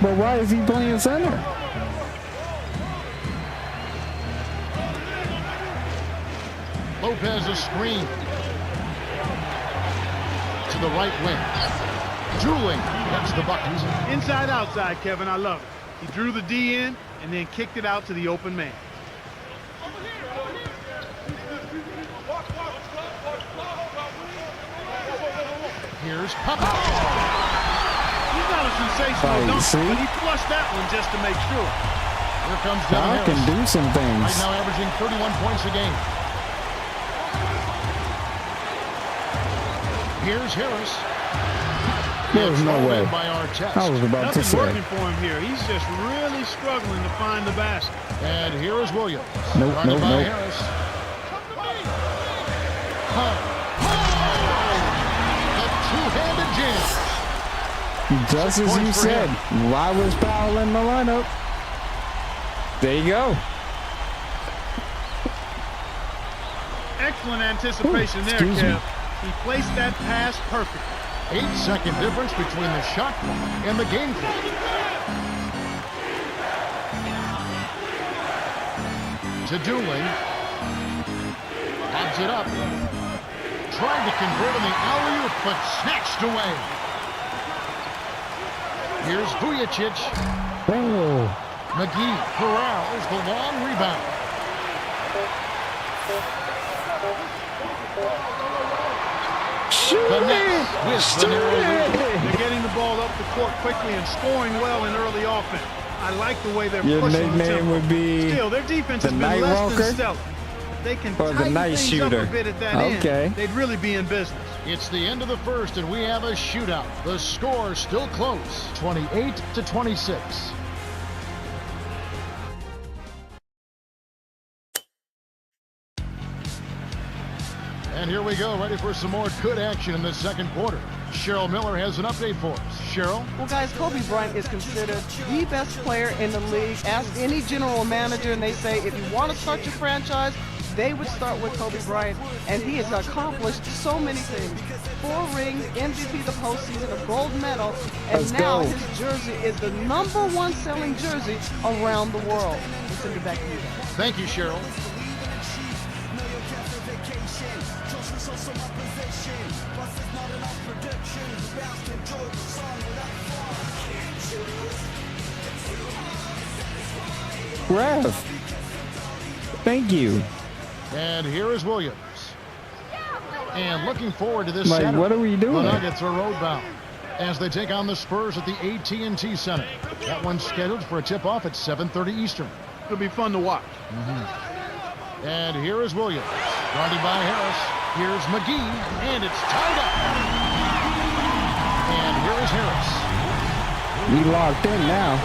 but why is he playing center? Lopez a screen. To the right wing. Juling gets the bucket. Inside, outside, Kevin, I love it. He drew the D in and then kicked it out to the open man. Here's Papa. He's not a sensational dunker, but he flushed that one just to make sure. Here comes Devin I can Harris. do some things. Right now averaging 31 points a game. Here's Harris. There's no way. By Artest. I was about to Nothing say. working for him here. He's just really struggling to find the basket. And here is Williams. Nope, Guarded nope, by nope. Harris. The two-handed jam. Just as you points for said, him. why was Powell in the lineup? There you go. Excellent anticipation there, excuse me. Kev. He placed that pass perfectly. 8-second difference between the shot clock and the game clock. To Dooley. Lobs it up. Tried to convert on the alley-oop, but snatched away. Here's Vujacic. Oh, McGee corrals the long rebound. shoot The it! Nets with the Shoot narrow lead. it! They're getting the ball up the court quickly and scoring well in early offense. I like the way they're Your pushing the nickname tempo. would be Still, their defense the has Night been less Walker? than stellar. If they can Or the tighten Night things Shooter. up a bit at that Okay. end, they'd really be in business. It's the end of the first, and we have a shootout. The score still close, 28-26. And here we go, ready for some more good action in the second quarter. Cheryl Miller has an update for us. Cheryl? Well, guys, Kobe Bryant is considered the best player in the league. Ask any general manager, and they say if you want to start your franchise, they would start with Kobe Bryant, and he has accomplished so many things. 4 rings, MVP the postseason, a gold medal, and Let's now go. his jersey is the #1 selling jersey around the world. Let's send it back to you guys. Thank you, Cheryl. Ref. Thank you. And here is Williams. And looking forward to this Like, Saturday. what are we doing? The Nuggets are roadbound as they take on the Spurs at the AT&T Center. That one's scheduled for a tip-off at 7:30 Eastern. It'll be fun to watch. And here is Williams, guarded by Harris. Here's McGee, and it's tied up. And here is Harris. We locked in now.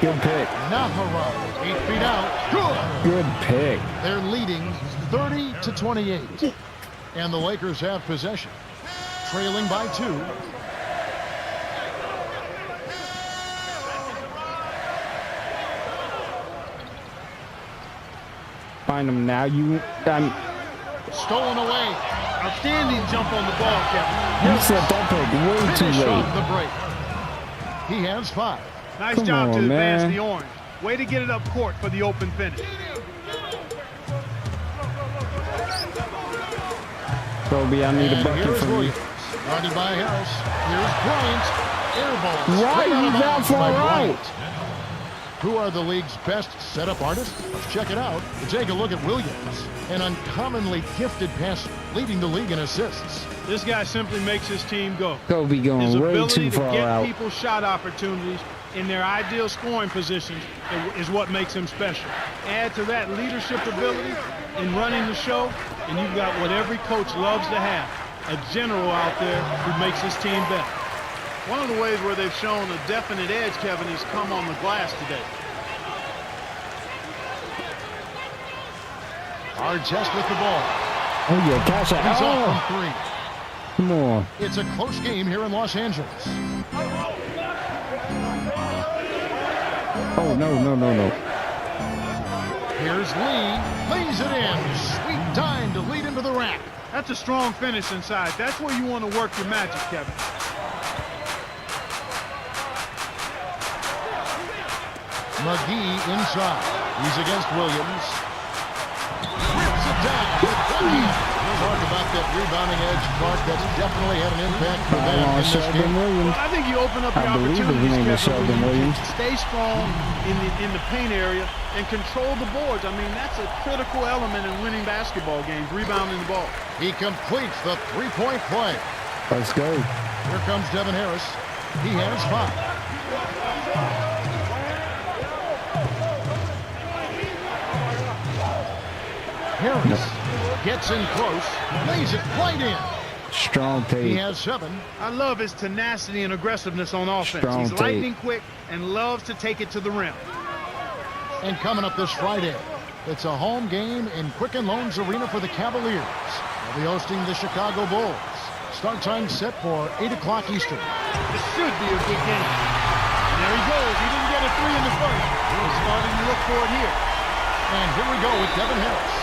Good pick. Navarro, 8 feet out. Good. Good pick. They're leading 30-28. And the Lakers have possession, trailing by 2. Find him now. Stolen away. Outstanding jump on the ball, Kevin. You set that pick way too Finish off late. the break. He has 5. Nice Come job to on, advance man. the orange. Way to get it up court for the open finish. Kobe, I need a And bucket here's from you. Williams, guarded by Harris. Here's Bryant. Air ball. Why straight out you of that bounds far by right? Bryant. Who are the league's best setup artists? Let's check it out. Take a look at Williams, an uncommonly gifted passer, leading the league in assists. This guy simply makes his team go. Kobe His going way ability too to far get out. people shot opportunities in their ideal scoring positions is what makes him special. Add to that leadership ability in running the show, and you've got what every coach loves to have, a general out there who makes his team better. One of the ways where they've shown a definite edge, Kevin, is come on the glass today. Artest with the ball. Oh, yeah, catch it. He's Oh, off from 3. come on. It's a close game here in Los Angeles. Oh, no. Here's Lee. Lays it in. Sweet time to lead into the rack. That's a strong finish inside. That's where you want to work your magic, Kevin. McGee inside. He's against Williams. Rips it down with Bucky. We'll talk about that rebounding edge, Clark. That's definitely had an impact for them in this Sheldon game. Williams. I think you open up your I believe his opportunities, name is Kevin, Sheldon when you Williams. stay strong in the paint area and control the boards. I mean, that's a critical element in winning basketball games, rebounding the ball. He completes the three-point play. Let's go. Here comes Devin Harris. He has 5. Harris gets in close, lays it right in. Strong He tape. has 7. I love his tenacity and aggressiveness on offense. Strong He's tape. lightning quick and loves to take it to the rim. And coming up this Friday, it's a home game in Quicken Loans Arena for the Cavaliers. They'll be hosting the Chicago Bulls. Start time set for 8 o'clock Eastern. This should be a good game. And there he goes. He didn't get a 3 in the first. He's starting to look for it here. And here we go with Devin Harris.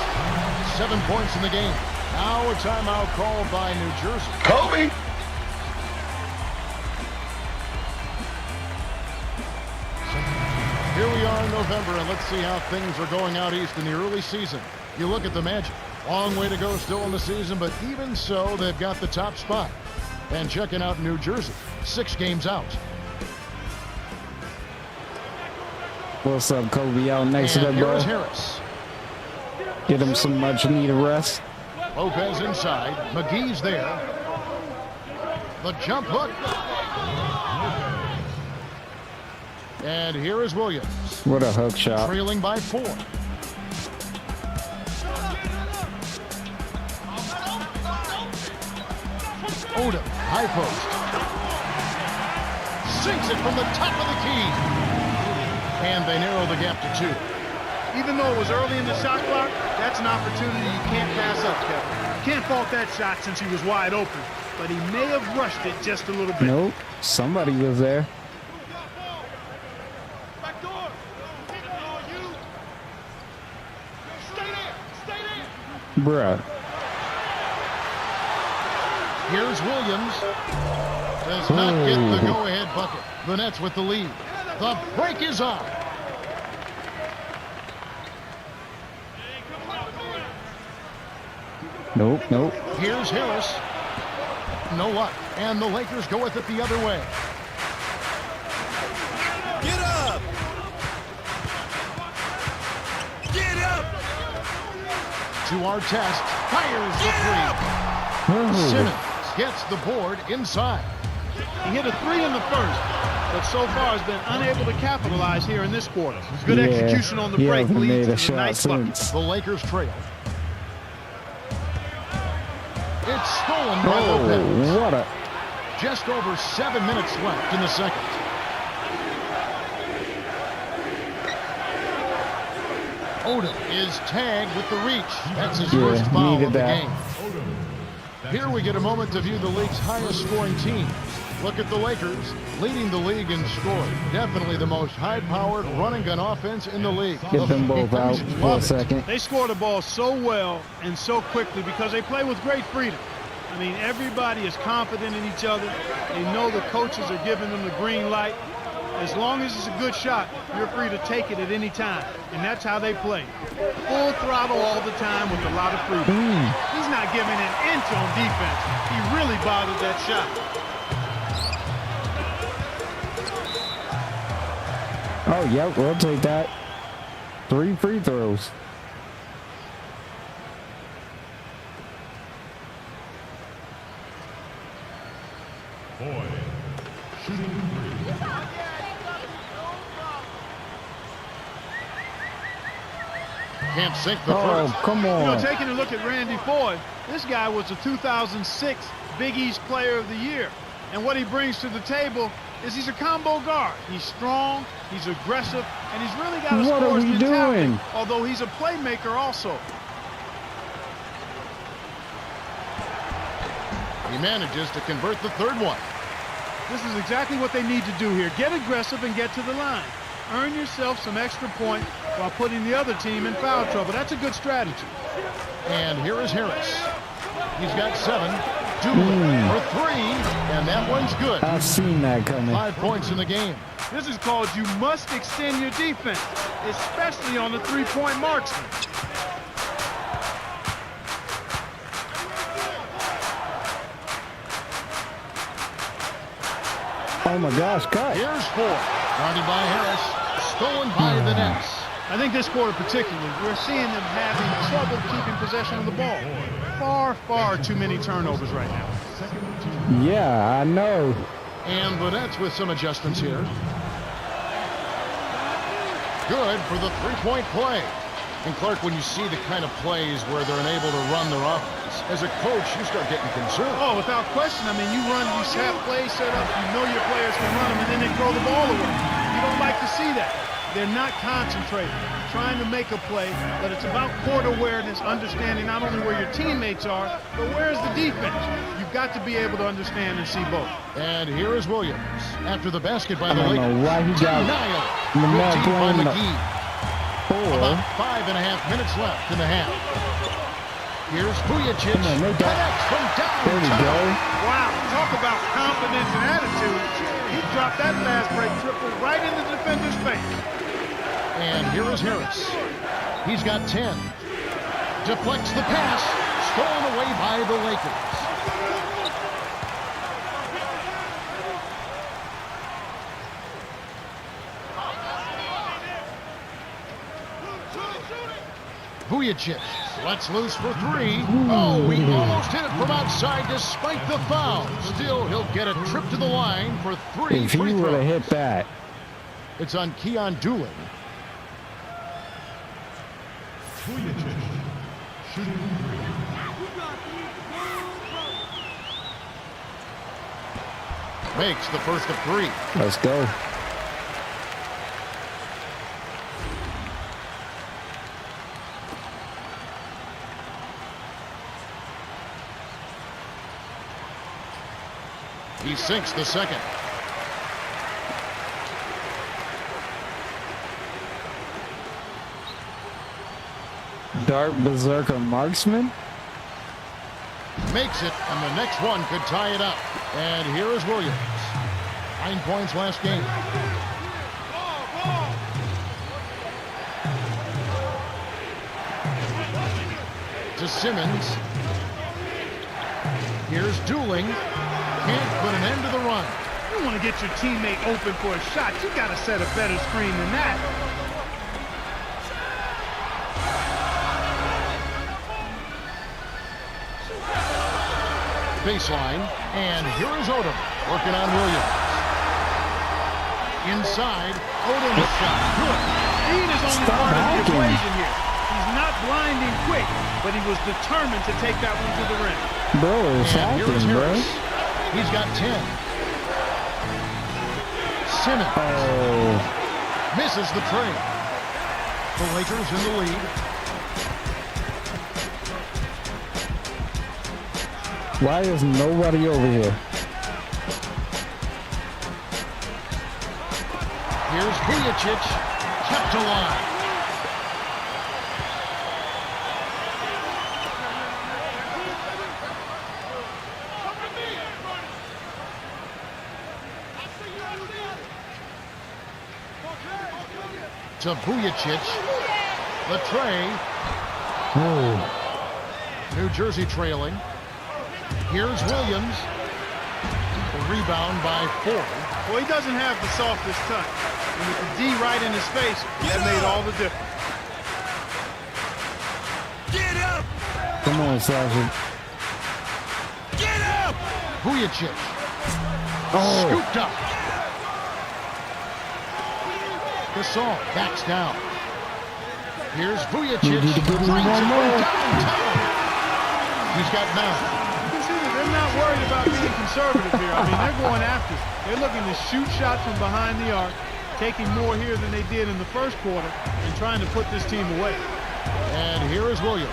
7 points in the game. Now a timeout called by New Jersey. Kobe. Here we are in November, and let's see how things are going out east in the early season. You look at the Magic. Long way to go still in the season, but even so, they've got the top spot. And checking out New Jersey, 6 games out. What's up, Kobe? Out next to And that, bro. here's Harris. Get him some much needed rest. Lopez inside. McGee's there. The jump hook. And here is Williams. What a hook shot. Trailing by 4. Odom, high post. Sinks it from the top of the key. And they narrow the gap to 2. Even though it was early in the shot clock, that's an opportunity you can't pass up, Kevin. You can't fault that shot since he was wide open. but he may have rushed it just a little bit. Nope. Somebody was there. Bruh. Here's Williams. Does not get the go-ahead bucket. The Nets with the lead. The break is on. Nope, nope. Here's Harris. No luck. And the Lakers go with it the other way. Get up! Get up! To our test. Fires the three. Simmons gets the board inside. He hit a 3 in the first, but so far has been unable to capitalize here in this quarter. Good execution on the break leads to a nice bucket. The Lakers trail. It's stolen by Lopez. What a... Just over 7 minutes left in the second. Odom is tagged with the reach. That's his first foul of the game. Here we get a moment to view the league's highest scoring teams. Look at the Lakers, leading the league in scoring. Definitely the most high-powered run-and-gun offense in the league. Get them both out for a second. They score the ball so well and so quickly because they play with great freedom. I mean, everybody is confident in each other. They know the coaches are giving them the green light. As long as it's a good shot, you're free to take it at any time. And that's how they play. Full throttle all the time with a lot of freedom. He's not giving an inch on defense. He really bothered that shot. Oh, yep, we'll take that. 3 free throws. Boy, shooting 3. Can't sink the first. Come on. You know, taking a look at Randy Foy, this guy was the 2006 Big East Player of the Year. And what he brings to the table is he's a combo guard. He's strong, he's aggressive, and he's really got a scorer's mentality, although he's a playmaker also. He manages to convert the third one. This is exactly what they need to do here. Get aggressive and get to the line. Earn yourself some extra points while putting the other team in foul trouble. That's a good strategy. And here is Harris. He's got 7. Doolin for 3, and that one's good. I've seen that coming. 5 points in the game. This is called you must extend your defense, especially on the three-point marksman. Oh my gosh, cut. Here's 4. Guarded by Harris. Stolen by the Nets. I think this quarter particularly, we're seeing them having trouble keeping possession of the ball. Far too many turnovers right now. Yeah, I know. And the Nets with some adjustments here. Good for the three-point play. And Clark, when you see the kind of plays where they're unable to run their offense, as a coach, you start getting concerned. Oh, without question. I mean, you have plays set up, you know your players can run them, and then they throw the ball away. You don't like to see that. They're not concentrating, trying to make a play, but it's about court awareness, understanding not only where your teammates are, but where's the defense. You've got to be able to understand and see both. And here is Williams after the basket by the Lakers. I don't know why he got the man playing About 5.5 minutes left in the half. Here's Vujacic. Connects from downtown. There we go. Wow, talk about confidence and attitude. He dropped that fast break triple right in the defender's face. And here is Harris. He's got 10. Deflects the pass. Stolen away by the Lakers. Vujacic lets loose for 3. Oh, he almost hit it from outside despite the foul. Still, he'll get a trip to the line for 3 if he free would throws. have hit that. It's on Keon Doolin. Vujacic, shooting 3. Makes the first of 3. Let's go. He sinks the second. Dark Berserker Marksman. Makes it, and the next one could tie it up. And here is Williams. 9 points last game. To Simmons. Here's Dooling. Can't put an end to the run. You want to get your teammate open for a shot, you got to set a better screen than that. Baseline, and here is Odom working on Williams. Inside, Odom's shot. Good. Speed is only Stop part of the hacking. equation here. He's not blinding quick, but he was determined to take that one to the rim. Bro, it's And here is hacking, bro. Harris. He's got 10. Simmons misses the trade. The Lakers in the lead. Why is nobody over here? Here's Vujacic, kept alive. To Vujacic, the tray. New Jersey trailing. Here's Williams. The rebound by Ford. Well, he doesn't have the softest touch. And with the D right in his face, that made all the difference. Get up! Come on, Sasha. Get up! Vujacic. Oh, Scooped up. Gasol backs down. Here's Vujacic. You need to give me Brings one it more. downtown. He's got 9. You can see that they're not worried about being conservative here. I mean, they're going after it. They're looking to shoot shots from behind the arc, taking more here than they did in the first quarter, and trying to put this team away. And here is Williams.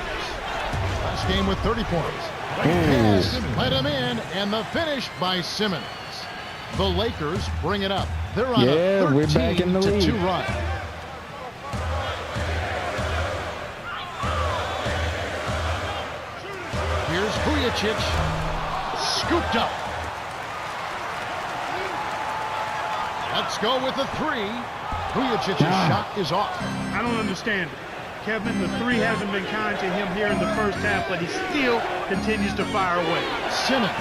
Last game with 30 points. Pass, let him in, and the finish by Simmons. The Lakers bring it up. They're on Yeah, a we're back in the 13-2 lead. run. Here's Vujacic. Scooped up. Let's go with the 3. Vujacic's shot is off. I don't understand it. Kevin, the 3 hasn't been kind to him here in the first half, but he still continues to fire away. Simmons.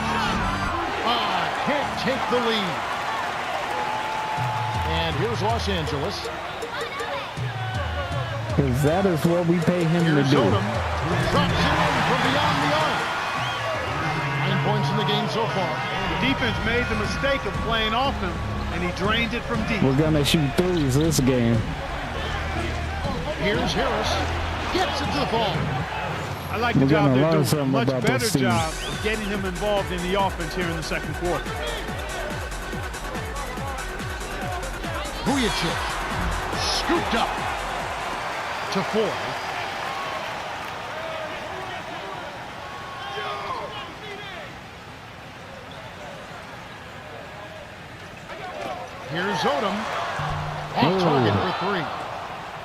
Can't take the lead. And here's Los Angeles. because that is what we pay him to Here's do. Odom. Drops it in from beyond the arc. 9 points in the game so far. The defense made the mistake of playing off him, and he drained it from deep. We're gonna shoot threes this game. Here's Harris. Gets it to the ball. I like the We're job gonna they're learn doing. something Much about better this team. job of getting him involved in the offense here in the second quarter. Vujacic. Scooped up to 4. Here's Odom. Off target for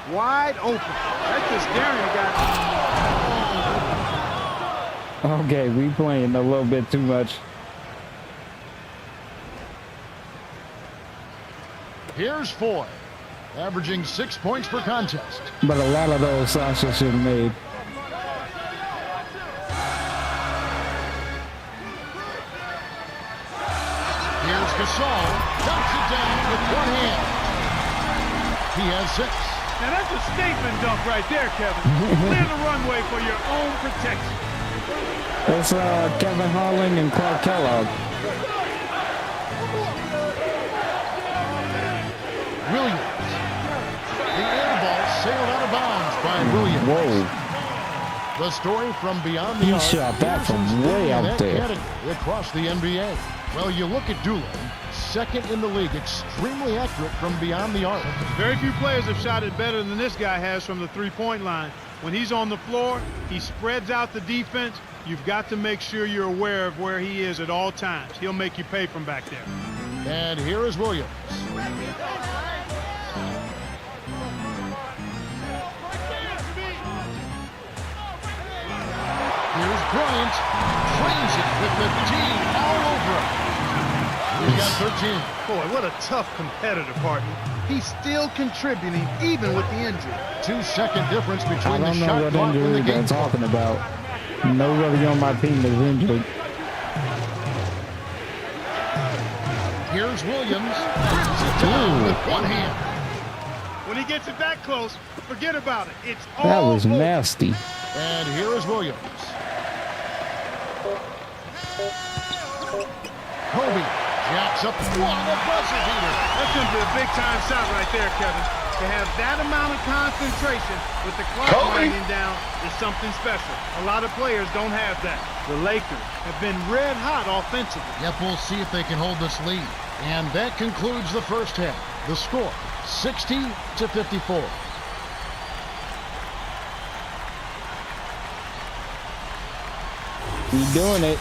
3. Wide open. That's just daring a guy. Okay, we playing a little bit too much. Here's Foy, averaging 6 points per contest. But a lot of those Sasha should have made. Here's Gasol, dumps it down with one hand. He has 6. Now that's a statement dunk right there, Kevin. Clear the runway for your own protection. It's Kevin Harlan and Clark Kellogg. Williams. The air ball sailed out of bounds by Williams. Whoa. The story from beyond the He arc. shot that from Pearson's way leading out that there. category across the NBA. Well, you look at Dooling, second in the league, extremely accurate from beyond the arc. Very few players have shot it better than this guy has from the three-point line. When he's on the floor, he spreads out the defense. You've got to make sure you're aware of where he is at all times. He'll make you pay from back there. And here is Williams. Here's Bryant. Trains it with the D all over him. He's got 13. Boy, what a tough competitor, partner. He's still contributing even with the injury. 2-second difference I between the don't know shot what clock and the injury game they're clock. talking about. Nobody on my team is injured. Here's Williams. Brings it down with one hand. When he gets it that close, forget about it. It's That all was over. nasty. And here is Williams. Kobe jacks up. What a buzzer beater. That's going to be a big-time shot right there, Kevin. To have that amount of concentration with the clock winding down is something special. A lot of players don't have that. The Lakers have been red hot offensively. Yep, we'll see if they can hold this lead. And that concludes the first half. The score, 60-54. We doing it.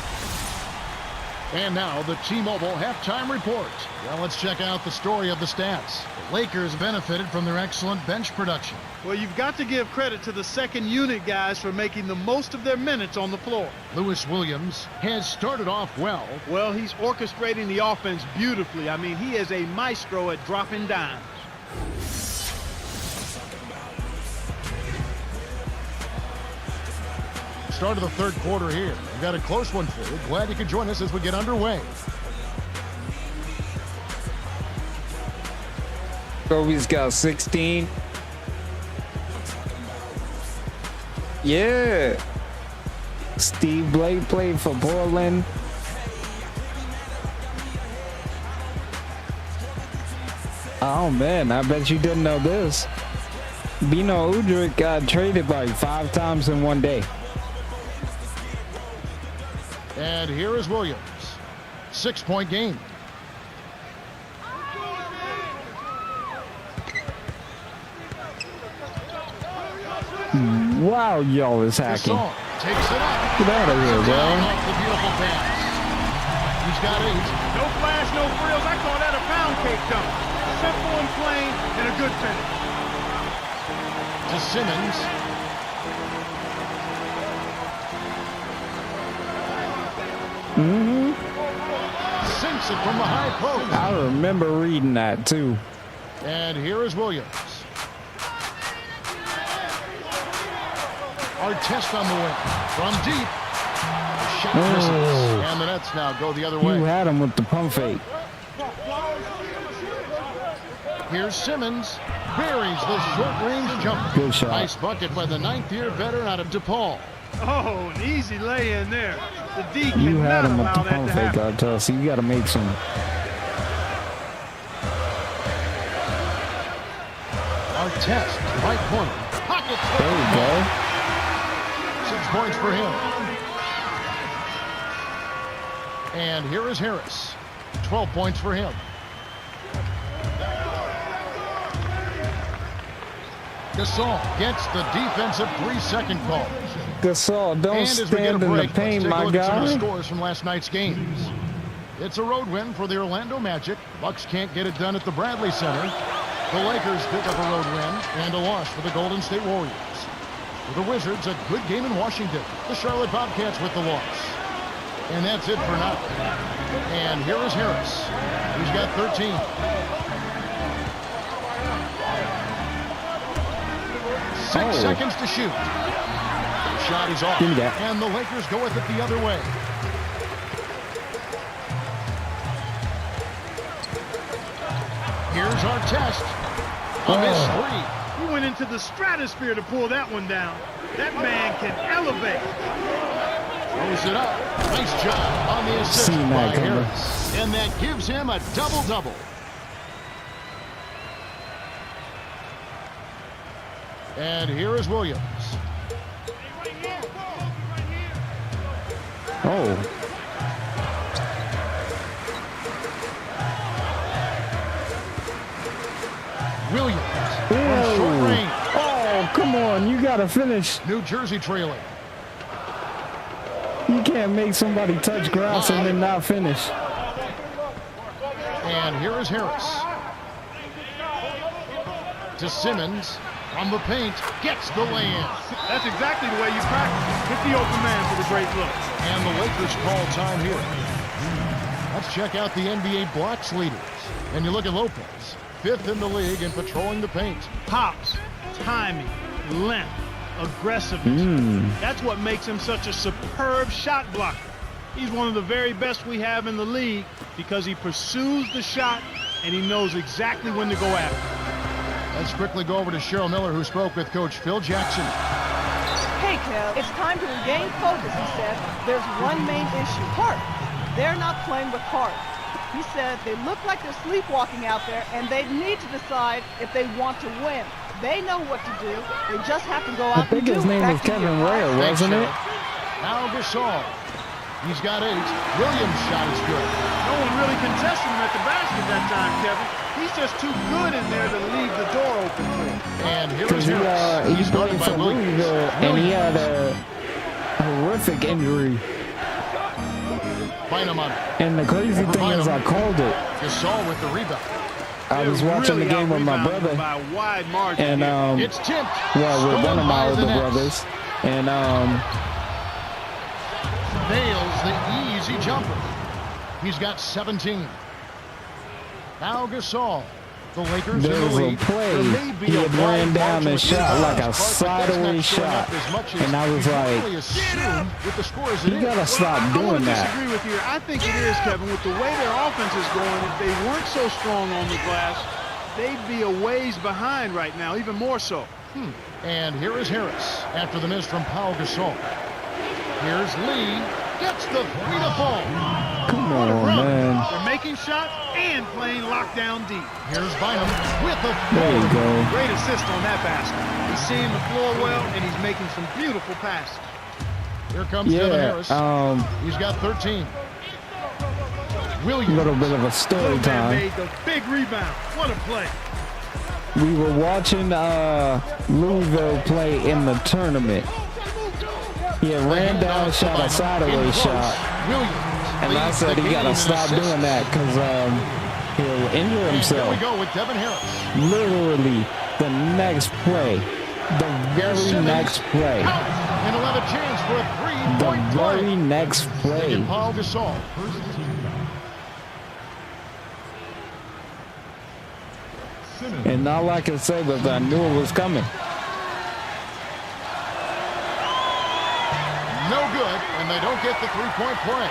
And now the T-Mobile halftime report. Well, let's check out the story of the stats. The Lakers benefited from their excellent bench production. Well, you've got to give credit to the second unit guys for making the most of their minutes on the floor. Lewis Williams has started off well. Well, he's orchestrating the offense beautifully. I mean, he is a maestro at dropping dimes. Start of the third quarter here. We've got a close one for you. Glad you could join us as we get underway. Kobe's got 16. Yeah. Steve Blake played for Portland. Oh man, I bet you didn't know this. Bino Udrih got traded like 5 times in one day. And here is Williams. 6-point game. Wow, y'all is hacking. Gasol takes it up. Get out of here, bro. Off the beautiful pass. He's got 8. No flash, no frills. I call that a pound cake dunk. Simple and plain and a good finish. To Simmons. Sinks it from the high post. I remember reading that too. And here is Williams. Artest on the wing. From deep. The shot misses. And the Nets now go the other way. You had him with the pump fake. Here's Simmons. Buries the short-range jumper. Good shot. Nice bucket by the 9th-year veteran out of DePaul. Oh, an easy lay in there. The D You had cannot him with allow the that pump to fake, happen. I tell you. So you got to make some. Artest, right corner. Pocket. There you go. 6 points for him. And here is Harris. 12 points for him. Gasol gets the defensive 3-second call. Gasol, don't And as we get a stand in the break, let's paint, take a my look at some of the guy. scores from last night's games. It's a road win for the Orlando Magic. Bucks can't get it done at the Bradley Center. The Lakers pick up a road win and a loss for the Golden State Warriors. For the Wizards, a good game in Washington. The Charlotte Bobcats with the loss. And that's it for now. And here is Harris. He's got 13. Six seconds to shoot. The shot is off. Give me that. And the Lakers go with it the other way. Here's our test. A missed three. He went into the stratosphere to pull that one down. That man can elevate. Throws it up. Nice job on the assist Seen by that coming. Harris. And that gives him a double-double. And here is Williams. Oh, Williams from short range. oh, come on. You got gotta finish. New Jersey trailing. You can't make somebody touch grass and then not finish. And here is Harris. To Simmons. From the paint. Gets the lay-in. That's exactly the way you practice. Hit the open man for the great look. And the Lakers call time here. Let's check out the NBA blocks leaders. And you look at Lopez. 5th in the league in patrolling the paint. Pops, timing, length, aggressiveness. That's what makes him such a superb shot blocker. He's one of the very best we have in the league because he pursues the shot and he knows exactly when to go after it. Let's quickly go over to Cheryl Miller, who spoke with Coach Phil Jackson. Hey, Kev, it's time to regain focus, he said. There's one main issue, heart. They're not playing with heart. He said they look like they're sleepwalking out there, and they need to decide if they want to win. They know what to do. They just have to go out and do it. I think his name was Kevin Ware, wasn't it? Now Gasol. He's got 8. Williams' shot is good. No one really contested him at the basket that time, Kevin. He's just too good in there to leave the door open for him. And here is Because Harris. he's playing for Louisville, and he had a horrific injury. Find him on it. And the crazy thing is, I called it. Gasol with the rebound. I was watching the game with my brother, by a wide margin and It's tipped. well, with one of my Stolen by the older Nets. brothers, and Nails the easy jumper. He's got 17. Now Gasol. The Lakers there in the was a lead. play. There may be He a had wide ran down margin and with shot like a rebounds, but that's not sideways showing up shot, as much as and I was you like, normally assume with the score as it you is. gotta stop I doing want to that. disagree with you. I think it is, Kevin, with the way their offense is going. If they weren't so strong on the glass, they'd be a ways behind right now, even more so. And here is Harris after the miss from Pau Gasol. Here's Lee. Gets the 3 to fall. Come on, man. They're making shots and playing lockdown deep. Here's Bynum with the There you go. Great assist on that basket. He's seeing the floor well, and he's making some beautiful passes. Here comes Devin Harris. Yeah, He's got 13. a Williams. little bit of a story Little man time. made the big rebound. What a play. We were watching Louisville play in the tournament. He had ran down, shot a sideways shot, Williams. and I said he gotta stop doing that because he'll injure Here we himself. go with Devin Harris. Literally, the next play, the very Simmons. next play, And he'll have a chance for a the 3-point very play. next play. And Pau Gasol. And all I can say was I knew it was coming. No good, and they don't get the 3-point play.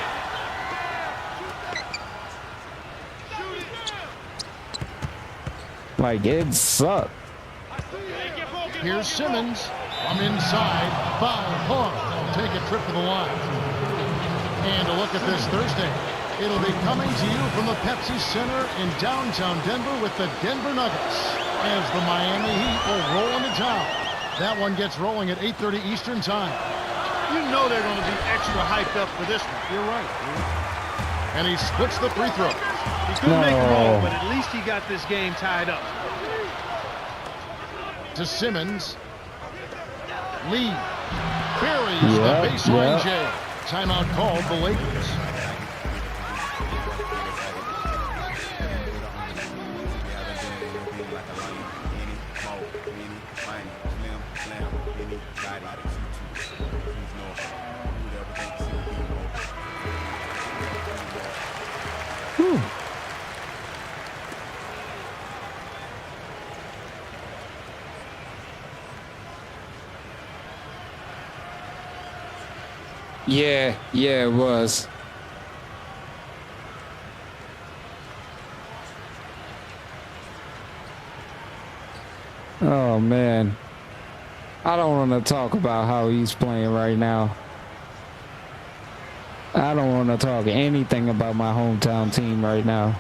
Like, it sucked. Here's Simmons from inside. Foul. Hawk will take a trip to the line. And a look at this Thursday. It'll be coming to you from the Pepsi Center in downtown Denver with the Denver Nuggets as the Miami Heat will roll into town. That one gets rolling at 8:30 Eastern Time. You know they're going to be extra hyped up for this one. You're right. And he splits the free throw. He couldn't make them all, but at least he got this game tied up. To Simmons. Lee buries the Yep, baseline yep. J. Timeout called the Lakers. Whew. Yeah, it was. Oh, man. I don't want to talk about how he's playing right now. I don't want to talk anything about my hometown team right now.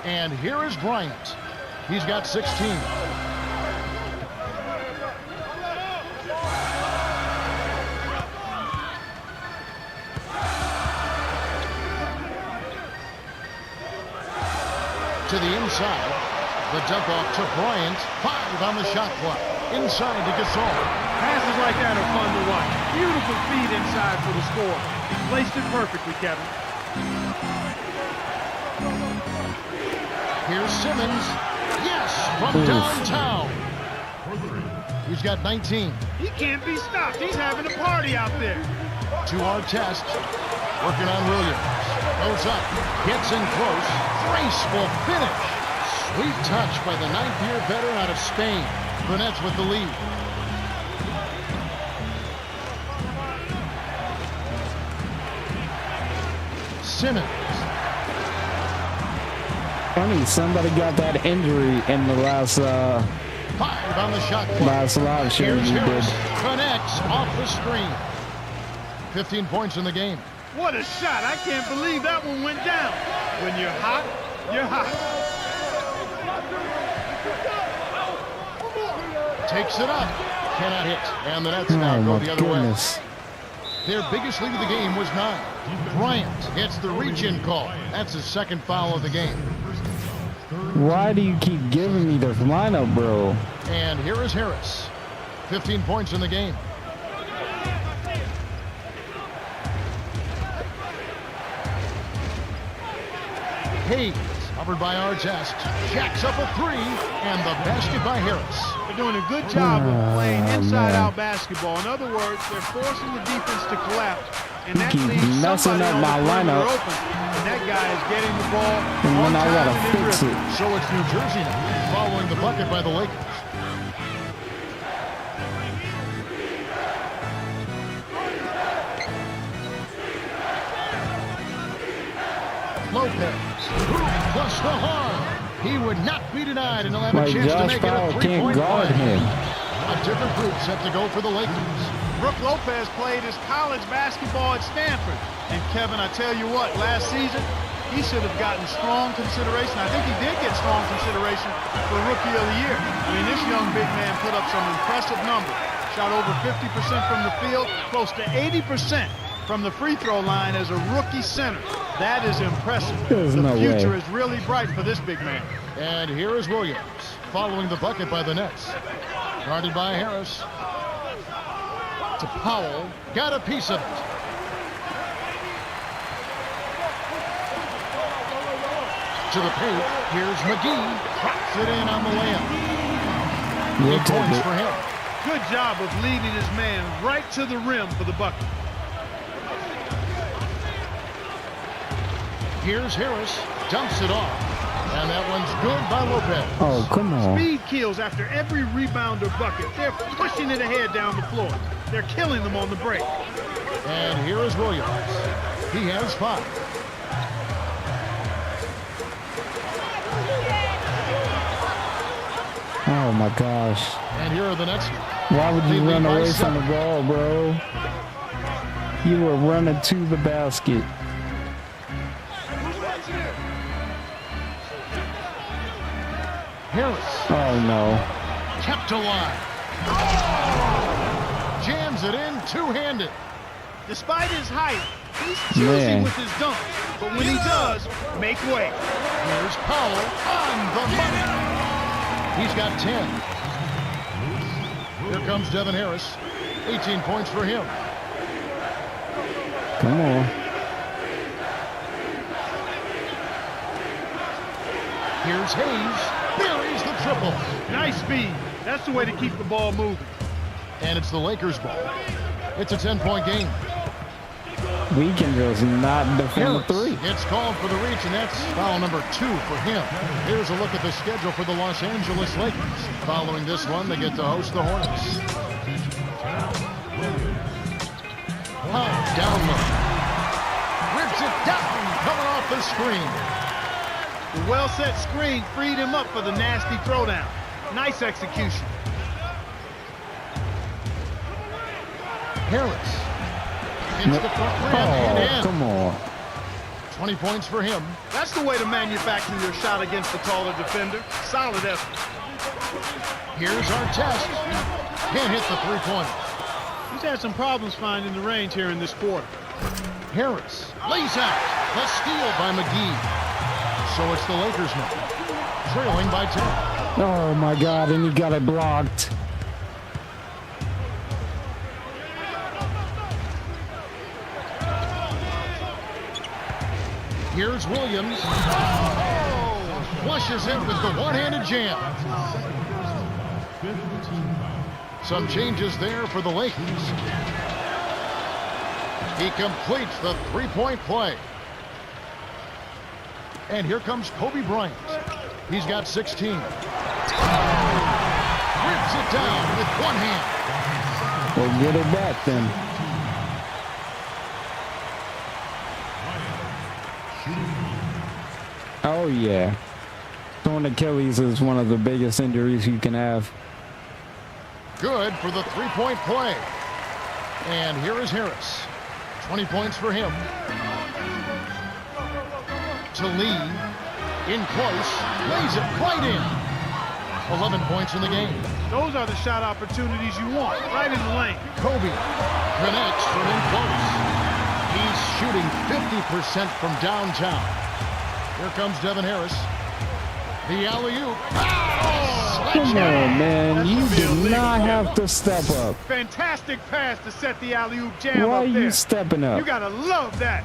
And here is Bryant. He's got 16. To the inside. The dump off to Bryant. 5 on the shot clock. Inside to Gasol. Passes like that are fun to watch. Beautiful feed inside for the score. He placed it perfectly, Kevin. Here's Simmons. Yes, from downtown. He's got 19. He can't be stopped. He's having a party out there. To our test. Working on Williams. Goes up. Gets in close. Graceful finish. Sweet touch by the 9th-year veteran out of Spain. The Nets with the lead. Simmons. Funny, somebody got that injury in the last 5 on the shot clock. last live show Here's you did. Harris. Connects off the screen. 15 points in the game. What a shot. I can't believe that one went down. When you're hot, you're hot. Takes it up. Cannot hit. And the Nets now go the other way. Their biggest lead of the game was 9. Bryant gets the reach-in call. That's his second foul of the game. Why do you keep giving me this lineup, bro? And here is Harris. 15 points in the game. Hayes, covered by Artest, jacks up a 3, and the basket by Harris. They're doing a good job of playing inside-out basketball. In other words, they're forcing the defense to collapse, and that keep leaves messing somebody up on my the perimeter lineup. open, and that guy is getting the ball And on then I time gotta and in fix rhythm. it. So it's New Jersey now, following the bucket by the Lakers. Lopez, plus the harm. He would not be denied, and he'll have a Like chance to Josh make it a Powell can't three-point guard play. him. A different group set to go for the Lakers. Brook Lopez played his college basketball at Stanford. And Kevin, I tell you what, last season, he should have gotten strong consideration. I think he did get strong consideration for Rookie of the Year. I mean, this young big man put up some impressive numbers. Shot over 50% from the field, close to 80% from the free throw line as a rookie center. That is impressive. There's The no future way. is really bright for this big man. And here is Williams, following the bucket by the Nets. Guarded by Harris. To Powell. Got a piece of it. To the paint. Here's McGee. Drops it in on the layup. We'll 8 take points it. for him. Good job of leading his man right to the rim for the bucket. Here's Harris. Dumps it off. And that one's good by Lopez. Oh, come on. Speed kills after every rebound or bucket. They're pushing it ahead down the floor. They're killing them on the break. And here is Williams. He has 5. Oh, my gosh. And here are the Nets. Why would They you lead run by away 7. from the ball, bro? You were running to the basket. Harris. Oh, no. Kept alive. Jams it in two-handed. Despite his height, he's choosy Man. with his dunk. But when he does, make way. Here's Powell on the money. He's got 10. Here comes Devin Harris. 18 points for him. Come on. Here's Hayes. Buries the triple. Nice speed. That's the way to keep the ball moving. And it's the Lakers' ball. It's a 10-point game. We can just not defend the Harris 3. gets called for the reach, and that's foul number 2 for him. Here's a look at the schedule for the Los Angeles Lakers. Following this one, they get to host the Hornets. Down low. Rips it down, coming off the screen. The well-set screen freed him up for the nasty throwdown. Nice execution. Harris hits the front rim and Oh, in. come on. 20 points for him. That's the way to manufacture your shot against the taller defender. Solid effort. Here's our test. Can't hit the three-pointer. He's had some problems finding the range here in this quarter. Harris lays out. The steal by McGee. So it's the Lakers now, trailing by 10. Oh my God, and he got it blocked. Here's Williams. Oh, flushes it with the one-handed jam. Some changes there for the Lakers. He completes the three-point play. And here comes Kobe Bryant. He's got 16. Rips it down with one hand. Well, get it back then. Oh, yeah. Torn Achilles is one of the biggest injuries you can have. Good for the three-point play. And here is Harris. 20 points for him. To Lee. In close. Lays it right in. 11 points in the game. Those are the shot opportunities you want, right in the lane. Kobe connects from in close. He's shooting 50% from downtown. Here comes Devin Harris. The alley-oop. Oh, Come on, man. That's You gonna be did illegal. not have to step up. Fantastic pass to set the alley-oop jam Why are up there. you stepping You up? gotta love that.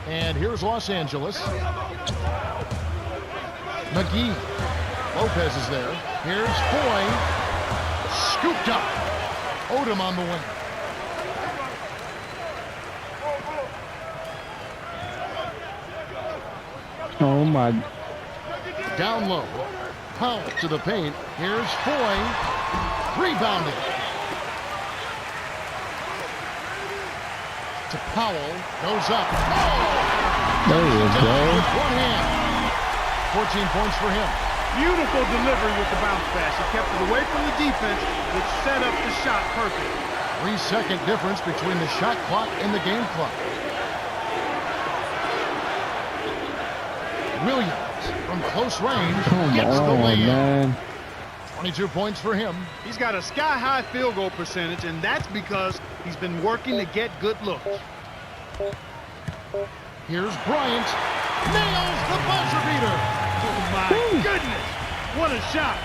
And here's Los Angeles. McGee. Lopez is there. Here's Foy. Scooped up. Odom on the wing. Oh, my. Down low. Powell to the paint. Here's Foy. Rebounded. To Powell. Goes up. Oh! There you Down go. with one hand. 14 points for him. Beautiful delivery with the bounce pass. He kept it away from the defense, which set up the shot perfect. 3-second difference between the shot clock and the game clock. Williams from close range Come gets the on, lay-in. man. 22 points for him. He's got a sky-high field goal percentage, and that's because he's been working to get good looks. Here's Bryant. Nails the buzzer beater. Oh, my goodness. What a shot.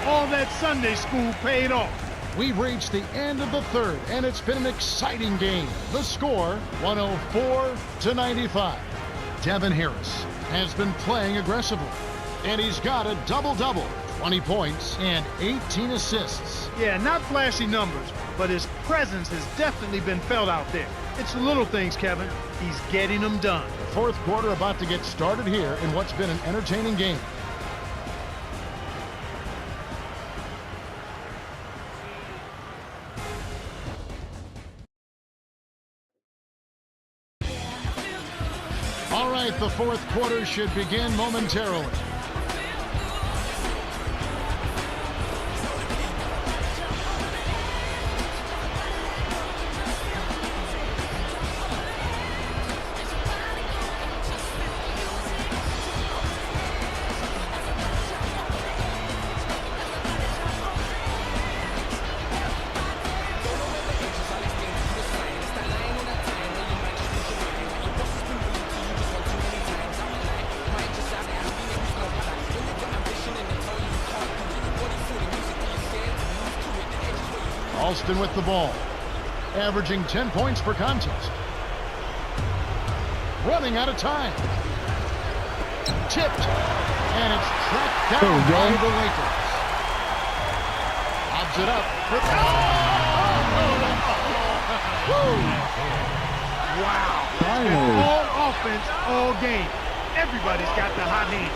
All that Sunday school paid off. We've reached the end of the third, and it's been an exciting game. The score, 104-95. Devin Harris has been playing aggressively, and he's got a double-double, 20 points and 18 assists. Yeah, not flashy numbers, but his presence has definitely been felt out there. It's the little things, Kevin. He's getting them done. The fourth quarter about to get started here in what's been an entertaining game. All right, the fourth quarter should begin momentarily. Alston with the ball, averaging 10 points per contest. Running out of time. Tipped, and it's tracked down by the Lakers. Lobs it up. Wow. Finally. All offense, all game. Everybody's got the hot hand.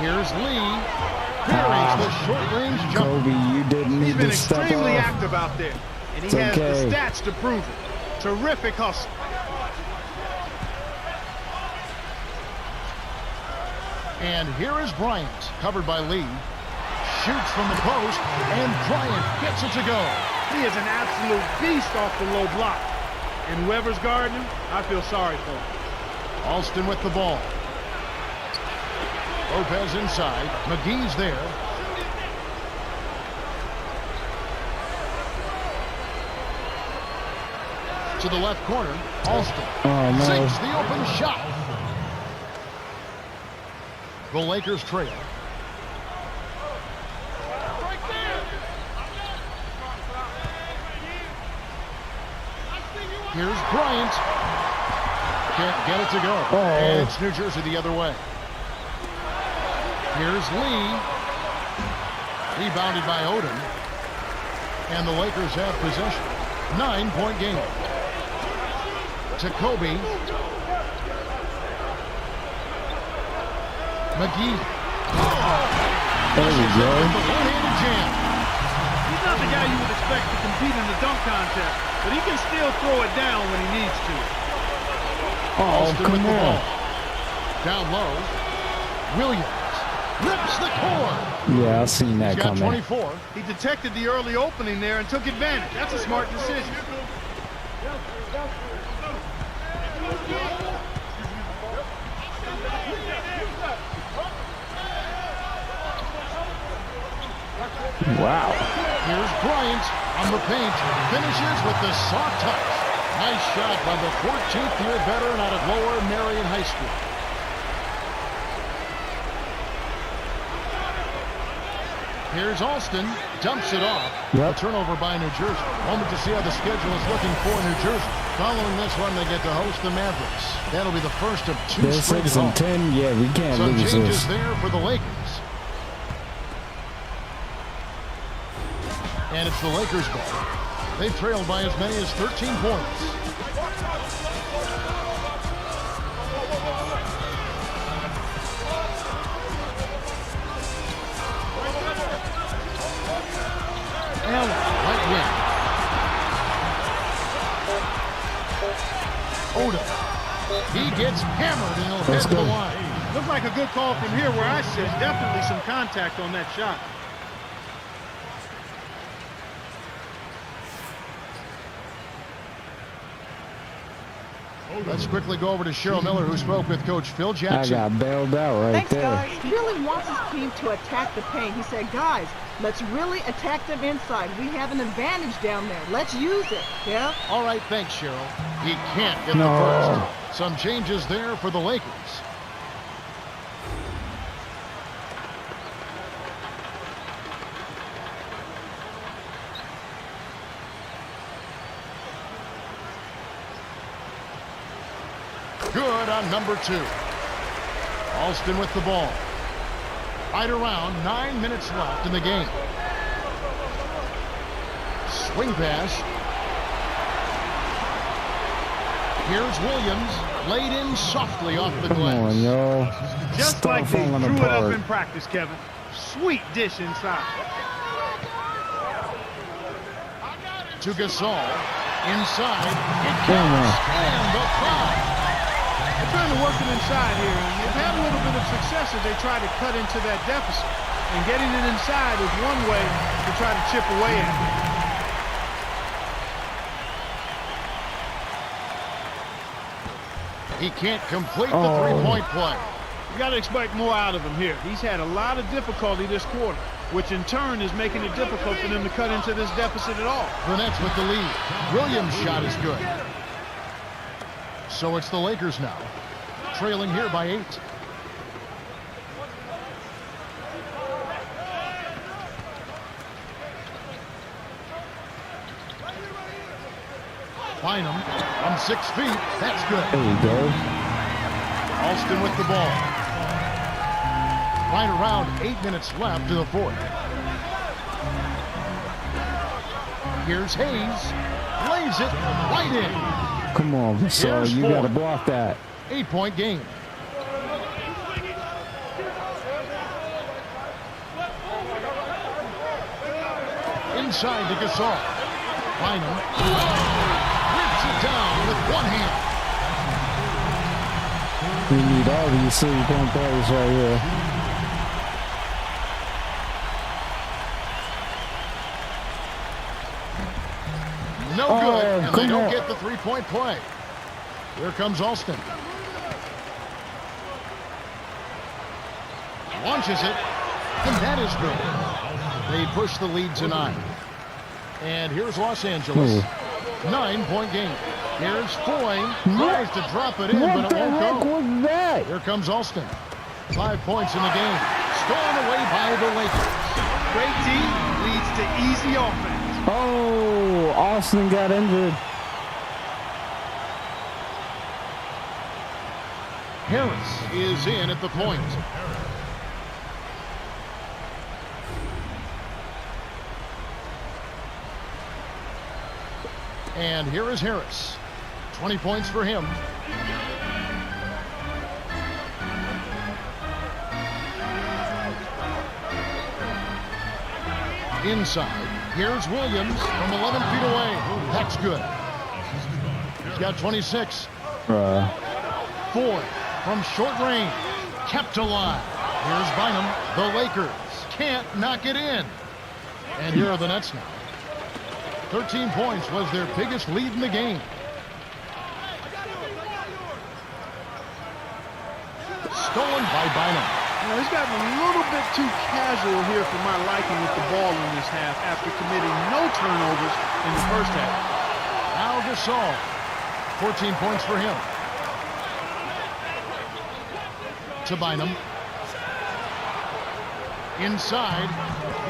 Here's Lee. Buries the short-range jumper. Kobe, you didn't He's need been to step extremely up. active out there, and he It's has okay. the stats to prove it. Terrific hustle. And here is Bryant, covered by Lee. Shoots from the post, and Bryant gets it to go. He is an absolute beast off the low block. And whoever's guarding him, I feel sorry for him. Alston with the ball. Lopez inside. McGee's there. To to the left corner. Alston no. sinks the open shot. The Lakers trail. Here's Bryant. Can't get it to go. And it's New Jersey the other way. Here's Lee. Rebounded by Odom. And the Lakers have possession. 9-point game. To Kobe. McGee. There we go. One-handed jam. He's not the guy you would expect to compete in the dunk contest, but he can still throw it down when he needs to. Alston with the ball. Down low. Williams rips the core. Yeah, I seen that He's got coming. 24. He detected the early opening there and took advantage. That's a smart decision. Wow. Here's Bryant on the paint. Finishes with the soft touch. Nice shot by the 14th year veteran out of Lower Marion High School. Here's Alston. Dumps it off. A turnover by New Jersey. Moment to see how the schedule is looking for New Jersey. Following this one, they get to host the Mavericks. That'll be the first of two They're straight 6 and 10. Yeah, we can't Some lose changes this. there for the Lakers. And it's the Lakers' ball. They've trailed by as many as 13 points. Allen, right wing. Odom. He gets hammered and he'll hit the line. Looks like a good call from here where I sit. Definitely some contact on that shot. Let's quickly go over to Cheryl Miller, who spoke with Coach Phil I Jackson. got bailed out right Thanks, there. guys. He really wants his team to attack the paint. He said, guys, let's really attack them inside. We have an advantage down there. Let's use it. Yeah? All right, thanks, Cheryl. He can't get the first. Some changes there for the Lakers. Good on number 2. Alston with the ball. Right around 9 minutes left in the game. Swing pass. Here's Williams. Laid in softly off the glass. Come on, yo. Just Stop like they falling drew it up apart. in practice, Kevin. Sweet dish inside. To Gasol. Inside. It Come on. counts. And the foul. They're trying to work it inside here, and they've had a little bit of success as they try to cut into that deficit. And getting it inside is one way to try to chip away at it. He can't complete the three-point play. You got to expect more out of him here. He's had a lot of difficulty this quarter, which in turn is making it difficult for them to cut into this deficit at all. The Nets with the lead. Williams' shot is good. So it's the Lakers now, trailing here by 8. Bynum from 6 feet. That's good. There we go. Alston with the ball. Right around 8 minutes left to the 4th. Here's Hayes. Lays it right in. Come on, Vassell. Here's You 4. got to block that. 8-point game. Inside to Gasol. Bynum rips it down with one hand. We need all these 3-point players right here. No good, and they come don't on. get the 3-point play. Here comes Alston. Launches it, and that is good. They push the lead to 9. And here's Los Angeles. 9-point game. Here's Foy. Tries to drop it in, but it won't go. What was that? Here comes Alston. 5 points in the game. Stolen away by the Lakers. Great D leads to easy offense. Oh, Austin got injured. Harris is in at the point. And here is Harris. 20 points for him. Inside. Here's Williams from 11 feet away. That's good. He's got 26. Ford from short range. Kept alive. Here's Bynum. The Lakers can't knock it in. And here are the Nets now. 13 points was their biggest lead in the game. Stolen by Bynum. You know, he's gotten a little bit too casual here for my liking with the ball in this half after committing no turnovers in the first half. Al Gasol. 14 points for him. To Bynum. Inside.